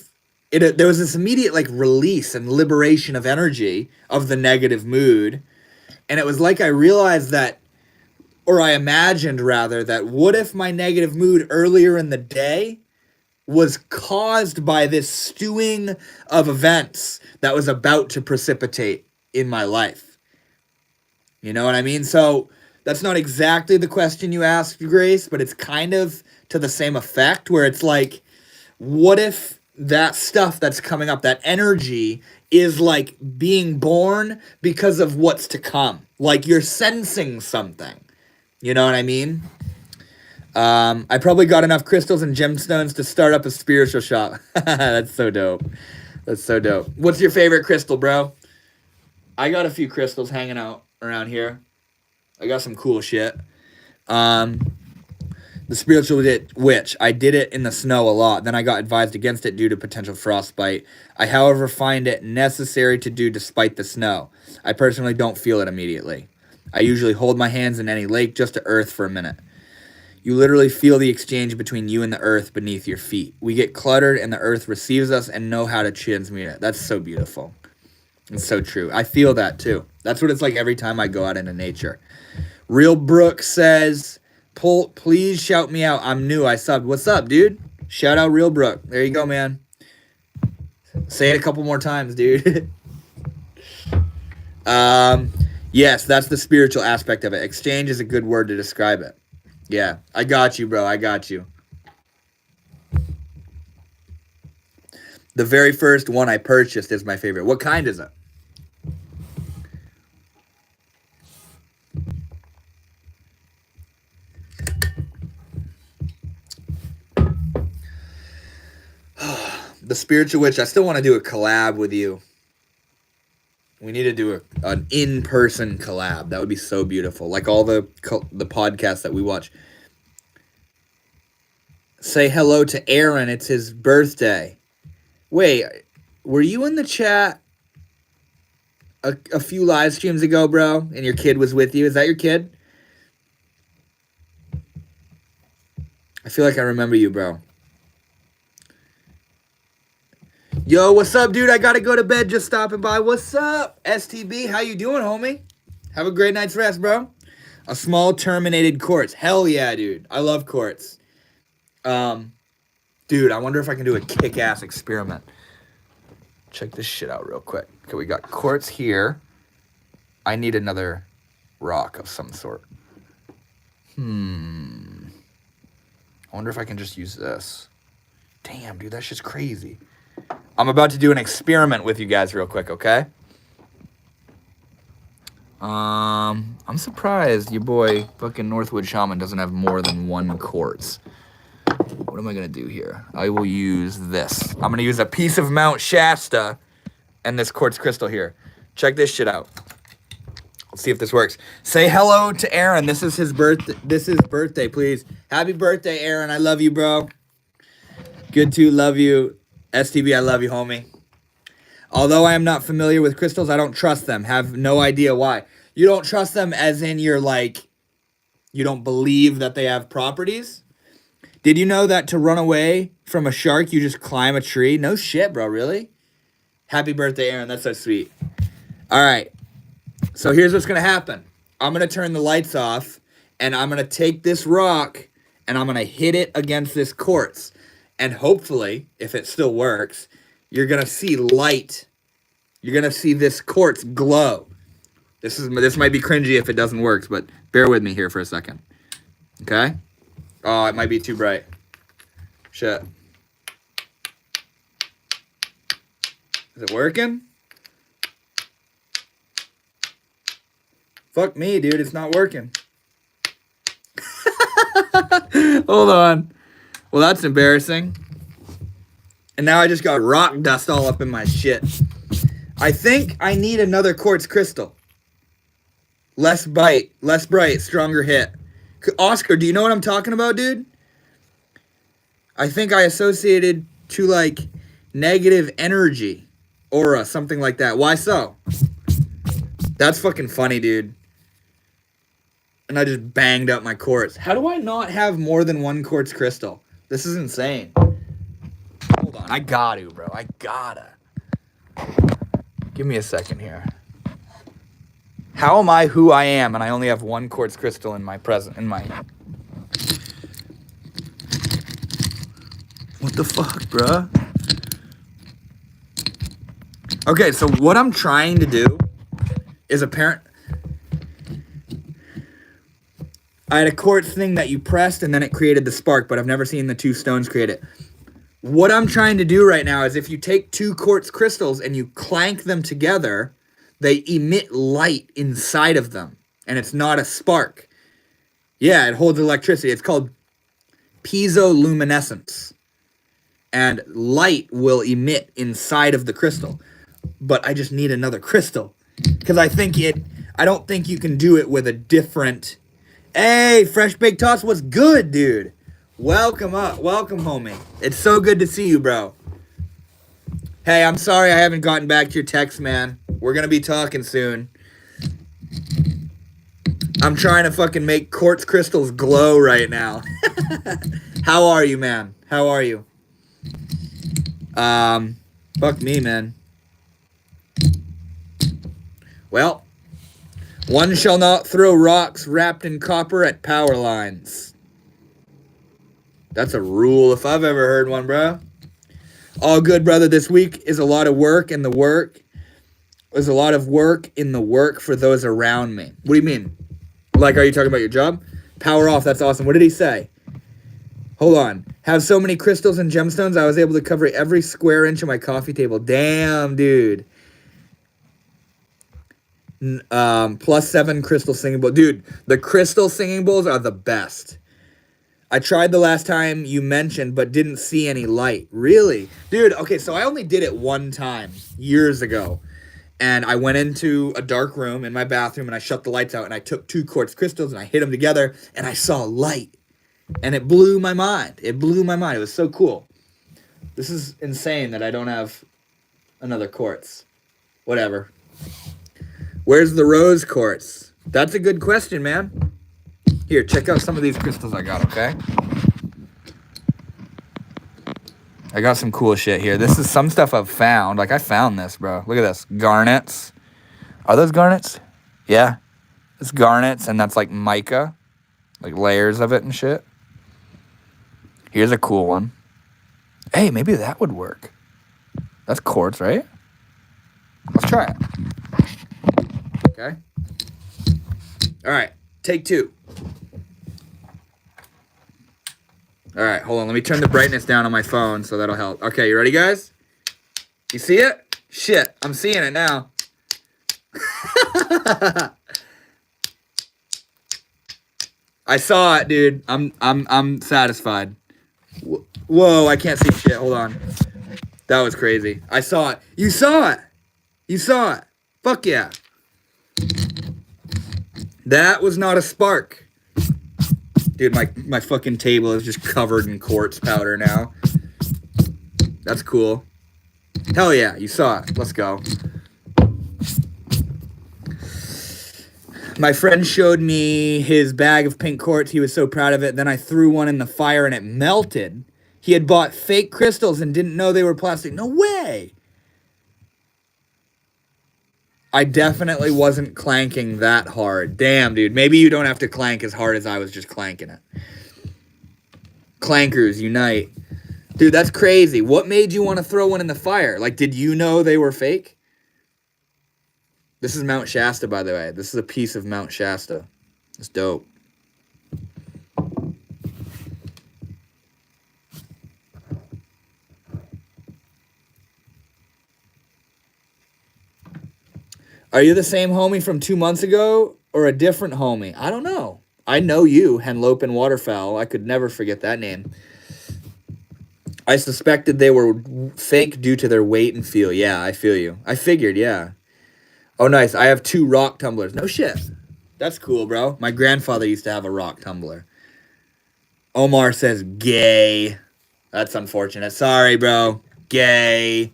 A: there was this immediate like release and liberation of energy of the negative mood, and it was like I realized that, or I imagined rather, that what if my negative mood earlier in the day was caused by this stewing of events that was about to precipitate in my life. You know what I mean? So that's not exactly the question you asked, Grace, but it's kind of to the same effect where it's like, what if that stuff that's coming up, that energy, is like being born because of what's to come? Like you're sensing something. You know what I mean? I probably got enough crystals and gemstones to start up a spiritual shop. That's so dope. That's so dope. What's your favorite crystal, bro? I got a few crystals hanging out around here. I got some cool shit. The spiritual witch. I did it in the snow a lot. Then I got advised against it due to potential frostbite. I, however, find it necessary to do despite the snow. I personally don't feel it immediately. I usually hold my hands in any lake just to earth for a minute. You literally feel the exchange between you and the earth beneath your feet. We get cluttered and the earth receives us and know how to transmute it. That's so beautiful. It's so true. I feel that too. That's what it's like every time I go out into nature. Real Brooke says, please shout me out. I'm new. I subbed. What's up, dude? Shout out Real Brooke. There you go, man. Say it a couple more times, dude. Yes, that's the spiritual aspect of it. Exchange is a good word to describe it. Yeah, I got you, bro. I got you. The very first one I purchased is my favorite. What kind is it? The Spiritual Witch. I still want to do a collab with you. We need to do an in-person collab. That would be so beautiful. Like all the podcasts that we watch. Say hello to Aaron. It's his birthday. Wait, were you in the chat a few live streams ago, bro? And your kid was with you? Is that your kid? I feel like I remember you, bro. Yo, what's up, dude? I gotta go to bed. Just stopping by. What's up, STB? How you doing, homie? Have a great night's rest, bro. A small terminated quartz. Hell yeah, dude. I love quartz. Dude, I wonder if I can do a kick-ass experiment. Check this shit out real quick. Okay, we got quartz here. I need another rock of some sort. I wonder if I can just use this. Damn, dude, that shit's crazy. I'm about to do an experiment with you guys real quick, okay? I'm surprised your boy fucking Northwood Shaman doesn't have more than one quartz. What am I gonna do here? I will use this. I'm gonna use a piece of Mount Shasta and this quartz crystal here. Check this shit out. Let's see if this works. Say hello to Aaron. This is his birthday. This is birthday, please. Happy birthday, Aaron. I love you, bro. Good to love you. STB, I love you, homie. Although I am not familiar with crystals, I don't trust them. Have no idea why. You don't trust them as in you're like, you don't believe that they have properties? Did you know that to run away from a shark, you just climb a tree? No shit, bro, really? Happy birthday, Aaron. That's so sweet. All right. So here's what's going to happen. I'm going to turn the lights off, and I'm going to take this rock, and I'm going to hit it against this quartz. And hopefully, if it still works, you're going to see light. You're going to see this quartz glow. This might be cringy if it doesn't work, but bear with me here for a second. Okay? Oh, it might be too bright. Shit. Is it working? Fuck me, dude. It's not working. Hold on. Well, that's embarrassing. And now I just got rock dust all up in my shit. I think I need another quartz crystal. Less bite, less bright, stronger hit. Oscar, do you know what I'm talking about, dude? I think I associated to like negative energy, aura, something like that. Why so? That's fucking funny, dude. And I just banged up my quartz. How do I not have more than one quartz crystal? This is insane. Hold on, I got to, bro. I gotta. Give me a second here. How am I who I am and I only have one quartz crystal in my present, in my... What the fuck, bruh? Okay, so what I'm trying to do is apparent... I had a quartz thing that you pressed and then it created the spark, but I've never seen the two stones create it. What I'm trying to do right now is if you take two quartz crystals and you clank them together, they emit light inside of them. And it's not a spark. Yeah, it holds electricity. It's called piezoluminescence. And light will emit inside of the crystal. But I just need another crystal. Because I don't think you can do it with a different... Hey, Fresh Baked Tots, what's good, dude? Welcome up. Welcome, homie. It's so good to see you, bro. Hey, I'm sorry I haven't gotten back to your text, man. We're going to be talking soon. I'm trying to fucking make quartz crystals glow right now. How are you, man? How are you? Fuck me, man. Well, one shall not throw rocks wrapped in copper at power lines. That's a rule if I've ever heard one, bro. All good, brother. This week is a lot of work, and the work is a lot of work in the work for those around me. What do you mean? Like, are you talking about your job? Power off. That's awesome. What did he say? Hold on. Have so many crystals and gemstones, I was able to cover every square inch of my coffee table. Damn, dude. +7 crystal singing bowl. Dude, the crystal singing bowls are the best. I tried the last time you mentioned, but didn't see any light. Really? Dude, okay, so I only did it one time, years ago. And I went into a dark room in my bathroom, and I shut the lights out, and I took 2 quartz crystals, and I hit them together, and I saw light. And it blew my mind. It blew my mind. It was so cool. This is insane that I don't have another quartz. Whatever. Where's the rose quartz? That's a good question, man. Here, check out some of these crystals I got, okay? I got some cool shit here. This is some stuff I've found. Like, I found this, bro. Look at this. Garnets. Are those garnets? Yeah. It's garnets, and that's like mica. Like layers of it and shit. Here's a cool one. Hey, maybe that would work. That's quartz, right? Let's try it. Okay. All right. Take 2. All right, hold on. Let me turn the brightness down on my phone so that'll help. Okay, you ready, guys? You see it? Shit, I'm seeing it now. I saw it, dude. I'm satisfied. Whoa, I can't see shit. Hold on. That was crazy. I saw it. You saw it. You saw it. Fuck yeah. That was not a spark. Dude, my fucking table is just covered in quartz powder now. That's cool. Hell yeah, you saw it. Let's go. My friend showed me his bag of pink quartz. He was so proud of it. Then I threw one in the fire and it melted. He had bought fake crystals and didn't know they were plastic. No way! I definitely wasn't clanking that hard. Damn, dude. Maybe you don't have to clank as hard as I was just clanking it. Clankers, unite. Dude, that's crazy. What made you want to throw one in the fire? Like, did you know they were fake? This is Mount Shasta, by the way. This is a piece of Mount Shasta. It's dope. Are you the same homie from 2 months ago or a different homie? I don't know. I know you, Henlope and Waterfowl. I could never forget that name. I suspected they were fake due to their weight and feel. Yeah, I feel you. I figured, yeah. Oh, nice. I have 2 rock tumblers. No shit. That's cool, bro. My grandfather used to have a rock tumbler. Omar says gay. That's unfortunate. Sorry, bro. Gay.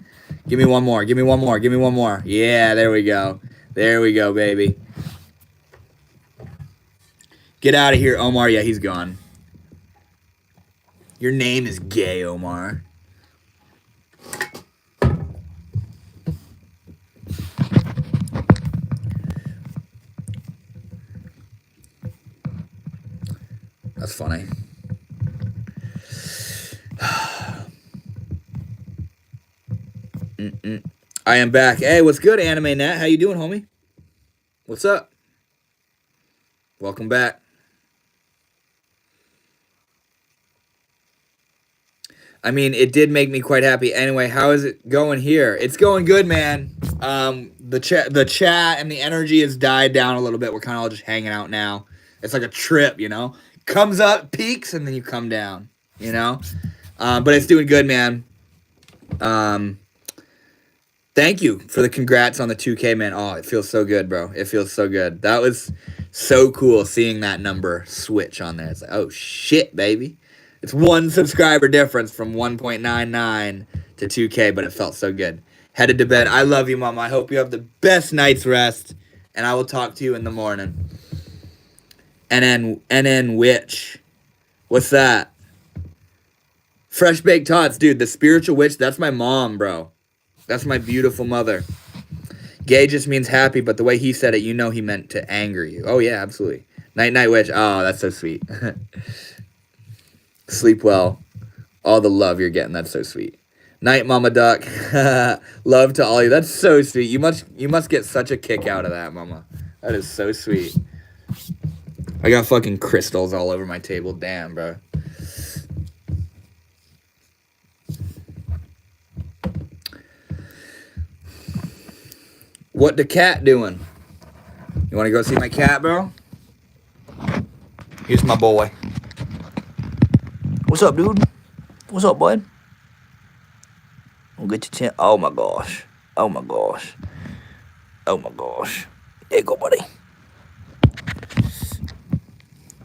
A: Give me one more. Give me one more. Give me one more. Yeah, there we go. There we go, baby. Get out of here, Omar. Yeah, he's gone. Your name is gay, Omar. That's funny. I am back. Hey, what's good, Anime Nat? How you doing, homie? What's up? Welcome back. I mean, it did make me quite happy. Anyway, how is it going here? It's going good, man. The chat and the energy has died down a little bit. We're kind of all just hanging out now. It's like a trip, you know? Comes up, peaks, and then you come down, you know? But it's doing good, man. Thank you for the congrats on the 2K, man. Oh, it feels so good, bro. It feels so good. That was so cool seeing that number switch on there. It's like, oh, shit, baby. It's 1 subscriber difference from 1.99 to 2K, but it felt so good. Headed to bed. I love you, Mama. I hope you have the best night's rest, and I will talk to you in the morning. NN Witch. What's that? Fresh Baked Tots. Dude, the spiritual witch, that's my mom, bro. That's my beautiful mother. Gay just means happy, but the way he said it, you know he meant to anger you. Oh, yeah, absolutely. Night, witch. Oh, that's so sweet. Sleep well. All the love you're getting. That's so sweet. Night, Mama Duck. Love to all you. That's so sweet. You must get such a kick out of that, Mama. That is so sweet. I got fucking crystals all over my table. Damn, bro. What the cat doing? You want to go see my cat, bro? Here's my boy. What's up, dude? What's up, bud? We'll get your chin. Oh my gosh. Oh my gosh. Oh my gosh. There you go, buddy.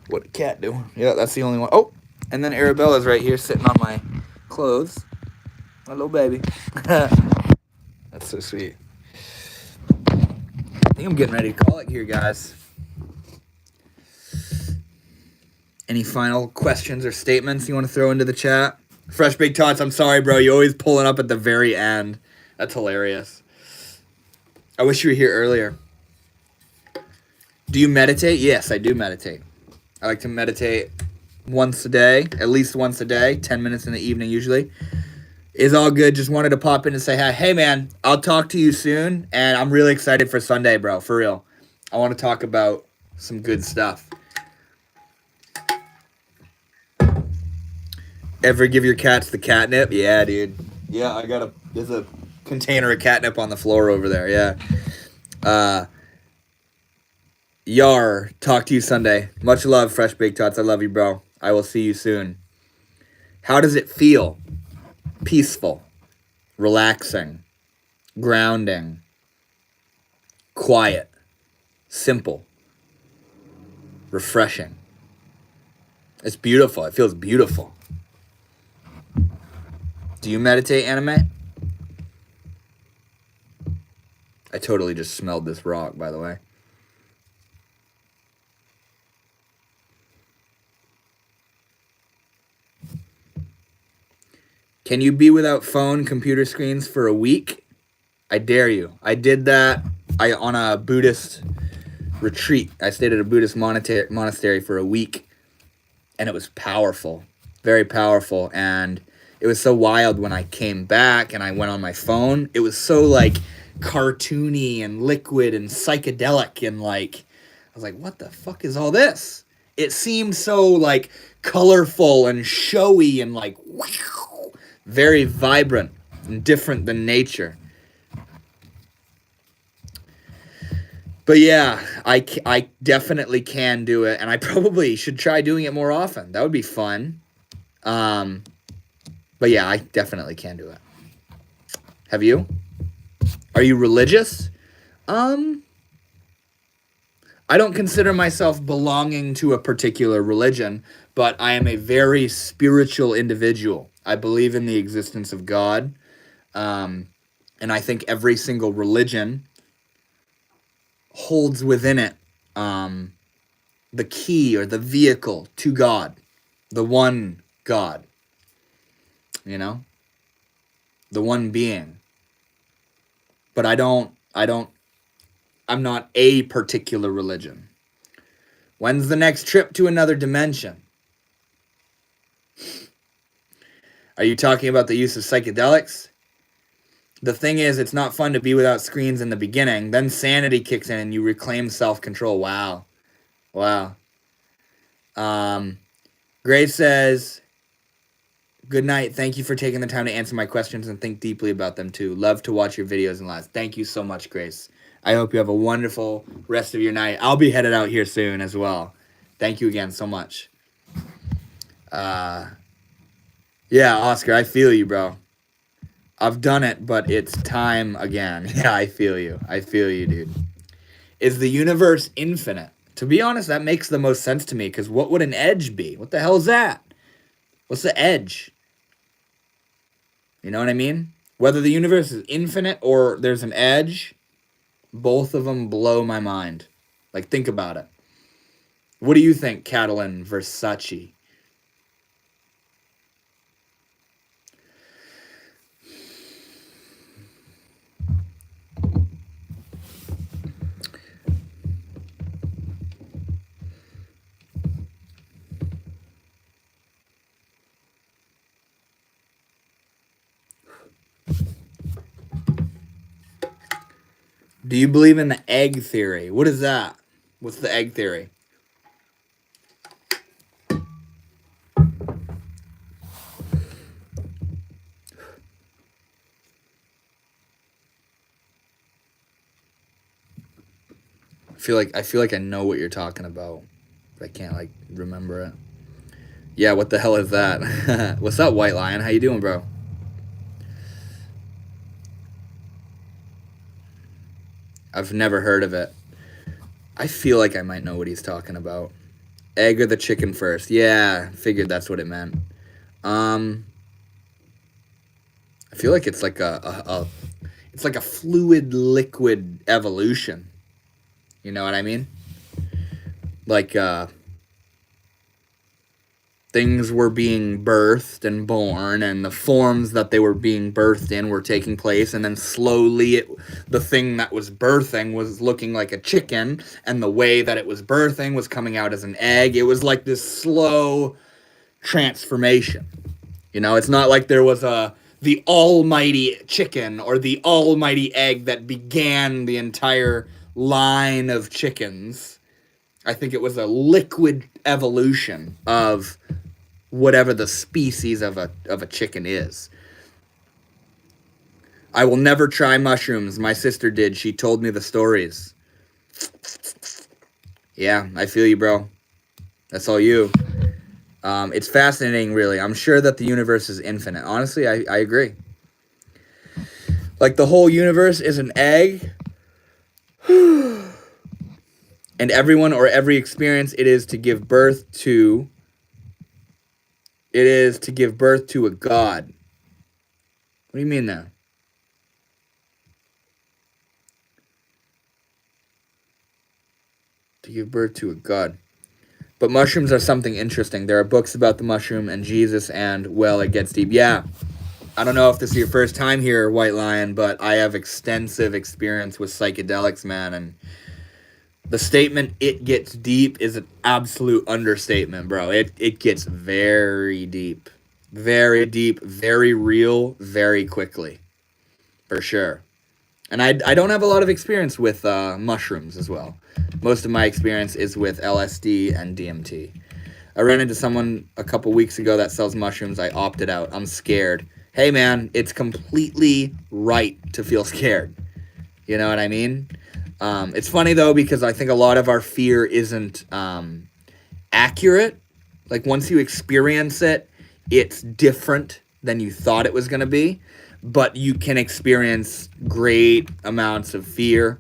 A: What the cat doing? Yeah, that's the only one. Oh, and then Arabella's right here sitting on my clothes. My little baby. That's so sweet. I think I'm getting ready to call it here, guys. Any final questions or statements you want to throw into the chat? Fresh Big Tots, I'm sorry, bro. You always pulling up at the very end. That's hilarious. I wish you were here earlier. Do you meditate? Yes, I do meditate. I like to meditate once a day, at least once a day, 10 minutes in the evening usually. Is all good. Just wanted to pop in and say hi. Hey, man, I'll talk to you soon, and I'm really excited for Sunday, bro, for real. I want to talk about some good stuff. Ever give your cats the catnip? Yeah, dude. Yeah, there's a container of catnip on the floor over there, yeah. Yar, talk to you Sunday. Much love, Fresh Baked Tots. I love you, bro. I will see you soon. How does it feel? Peaceful, relaxing, grounding, quiet, simple, refreshing. It's beautiful. It feels beautiful. Do you meditate, Anime? I totally just smelled this rock, by the way. Can you be without phone, computer screens for a week? I dare you. I did that on a Buddhist retreat. I stayed at a Buddhist monastery for a week, and it was powerful, very powerful. And it was so wild when I came back and I went on my phone. It was so like cartoony and liquid and psychedelic, and like I was like, what the fuck is all this? It seemed so like colorful and showy and like wow, very vibrant and different than nature. But yeah, I definitely can do it, and I probably should try doing it more often. That would be fun. But yeah, I definitely can do it. Have you? Are you religious? I don't consider myself belonging to a particular religion, but I am a very spiritual individual. I believe in the existence of God, and I think every single religion holds within it the key or the vehicle to God, the one God, you know, the one being. But I'm not a particular religion. When's the next trip to another dimension? Are you talking about the use of psychedelics? The thing is, it's not fun to be without screens in the beginning. Then sanity kicks in and you reclaim self-control. Wow. Wow. Grace says, good night. Thank you for taking the time to answer my questions and think deeply about them too. Love to watch your videos and lives. Thank you so much, Grace. I hope you have a wonderful rest of your night. I'll be headed out here soon as well. Thank you again so much. Yeah, Oscar, I feel you, bro. I've done it, but it's time again. Yeah, I feel you. I feel you, dude. Is the universe infinite? To be honest, that makes the most sense to me, because what would an edge be? What the hell is that? What's the edge? You know what I mean? Whether the universe is infinite or there's an edge, both of them blow my mind. Like, think about it. What do you think, Catalin Versace? Do you believe in the egg theory? What is that? What's the egg theory? I feel like I know what you're talking about, but I can't like remember it. Yeah, what the hell is that? What's up, White Lion? How you doing, bro? I've never heard of it. I feel like I might know what he's talking about. Egg or the chicken first? Yeah, figured that's what it meant. I feel like it's like it's like a fluid liquid evolution. You know what I mean? Like things were being birthed and born, and the forms that they were being birthed in were taking place, and then slowly the thing that was birthing was looking like a chicken, and the way that it was birthing was coming out as an egg. It was like this slow transformation. You know, it's not like there was the almighty chicken or the almighty egg that began the entire line of chickens. I think it was a liquid evolution of whatever the species of a chicken is. I will never try mushrooms. My sister did. She told me the stories. Yeah, I feel you, bro. That's all you. It's fascinating, really. I'm sure that the universe is infinite. Honestly, I agree. Like, the whole universe is an egg. And everyone or every experience, it is to give birth to a God. What do you mean now? To give birth to a God. But mushrooms are something interesting. There are books about the mushroom and Jesus, and, well, it gets deep. Yeah. I don't know if this is your first time here, White Lion, but I have extensive experience with psychedelics, man, and the statement, it gets deep, is an absolute understatement, bro. It gets very deep. Very deep, very real, very quickly. For sure. And I don't have a lot of experience with mushrooms as well. Most of my experience is with LSD and DMT. I ran into someone a couple weeks ago that sells mushrooms. I opted out. I'm scared. Hey, man, it's completely right to feel scared. You know what I mean? It's funny though, because I think a lot of our fear isn't accurate. Like once you experience it, it's different than you thought it was going to be, but you can experience great amounts of fear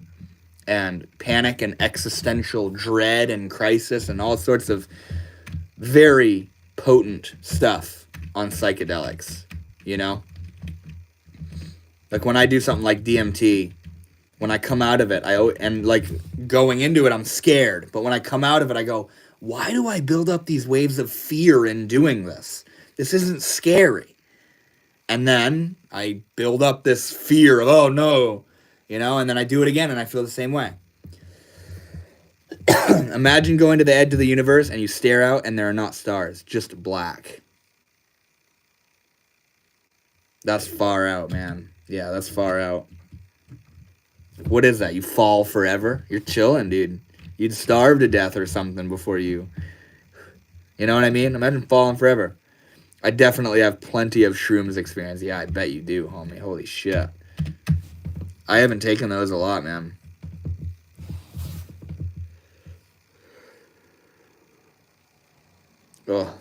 A: and panic and existential dread and crisis and all sorts of very potent stuff on psychedelics, you know? Like when I do something like DMT, when I come out of it, and like going into it, I'm scared. But when I come out of it, I go, why do I build up these waves of fear in doing this? This isn't scary. And then I build up this fear of, oh no, you know, and then I do it again and I feel the same way. Imagine going to the edge of the universe and you stare out and there are not stars, just black. That's far out, man. Yeah, that's far out. What is that? You fall forever? You're chilling, dude. You'd starve to death or something before you. You know what I mean? Imagine falling forever. I definitely have plenty of shrooms experience. Yeah, I bet you do, homie. Holy shit. I haven't taken those a lot, man. Oh.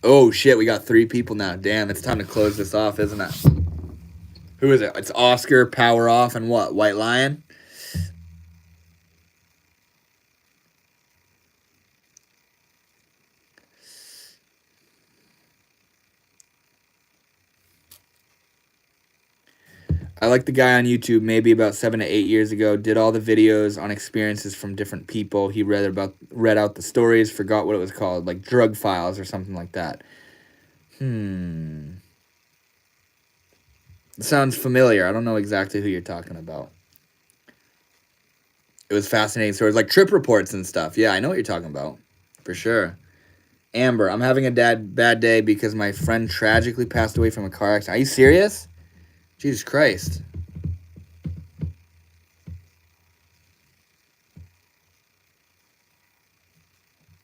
A: Oh, shit. We got 3 people now. Damn, it's time to close this off, isn't it? Who is it? It's Oscar, Power Off, and what? White Lion? I like the guy on YouTube maybe about 7 to 8 years ago, did all the videos on experiences from different people. He read out the stories, forgot what it was called, like Drug Files or something like that. It sounds familiar. I don't know exactly who you're talking about. It was fascinating stories, like trip reports and stuff. Yeah, I know what you're talking about. For sure. Amber, I'm having a bad day because my friend tragically passed away from a car accident. Are you serious? Jesus Christ.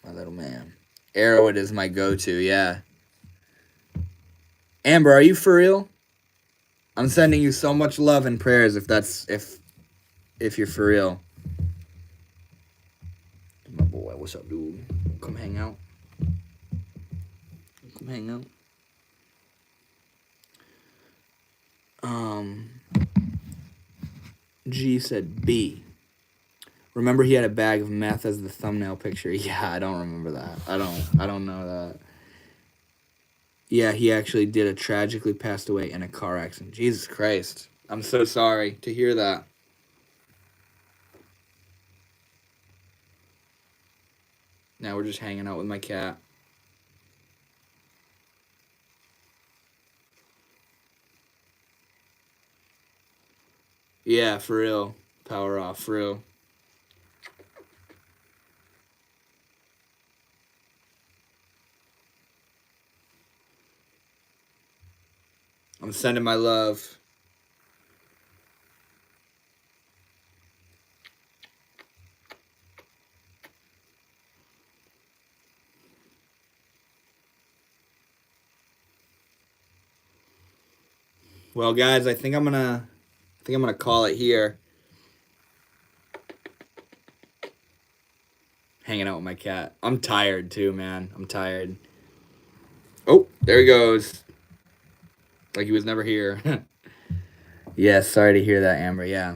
A: My little man. Arrowhead is my go-to, yeah. Amber, are you for real? I'm sending you so much love and prayers if you're for real. My boy, what's up, dude? Come hang out. Come hang out. G said B. Remember he had a bag of meth as the thumbnail picture. Yeah, I don't remember that. I don't know that. Yeah, he actually did a tragically passed away in a car accident. Jesus Christ. I'm so sorry to hear that. Now we're just hanging out with my cat. Yeah, for real. Power off, for real. I'm sending my love. Well, guys, I think I'm gonna call it here. Hanging out with my cat. I'm tired too, man. I'm tired. Oh, there he goes. Like he was never here. Yeah, sorry to hear that, Amber. Yeah.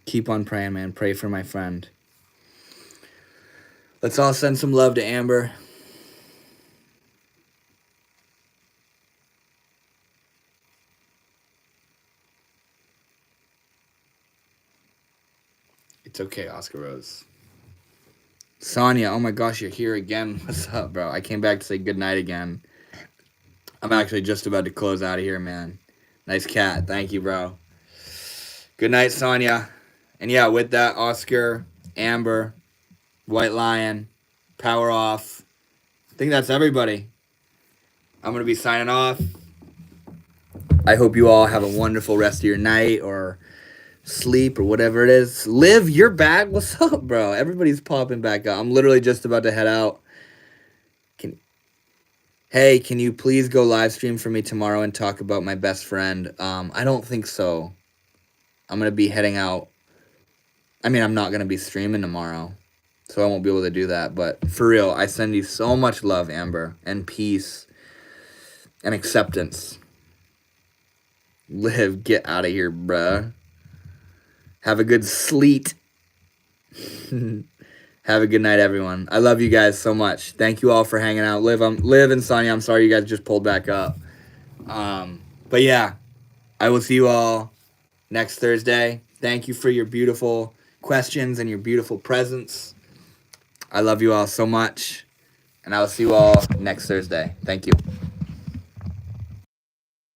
A: Keep on praying, man. Pray for my friend. Let's all send some love to Amber. It's okay, Oscar Rose. Sonia, oh my gosh, you're here again. What's up, bro? I came back to say goodnight again. I'm actually just about to close out of here, man. Nice cat. Thank you, bro. Good night, Sonia. And yeah, with that, Oscar, Amber, White Lion, Power Off. I think that's everybody. I'm going to be signing off. I hope you all have a wonderful rest of your night or sleep or whatever it is. Liv, you're back. What's up, bro? Everybody's popping back up. I'm literally just about to head out. Hey, can you please go live stream for me tomorrow and talk about my best friend? I don't think so. I'm going to be heading out I mean, I'm not going to be streaming tomorrow, so I won't be able to do that. But for real, I send you so much love, Amber, and peace and acceptance. Live, get out of here, bruh. Have a good sleet. Have a good night, everyone. I love you guys so much. Thank you all for hanging out. Liv and Sonia, I'm sorry you guys just pulled back up. But yeah, I will see you all next Thursday. Thank you for your beautiful questions and your beautiful presence. I love you all so much. And I will see you all next Thursday. Thank you.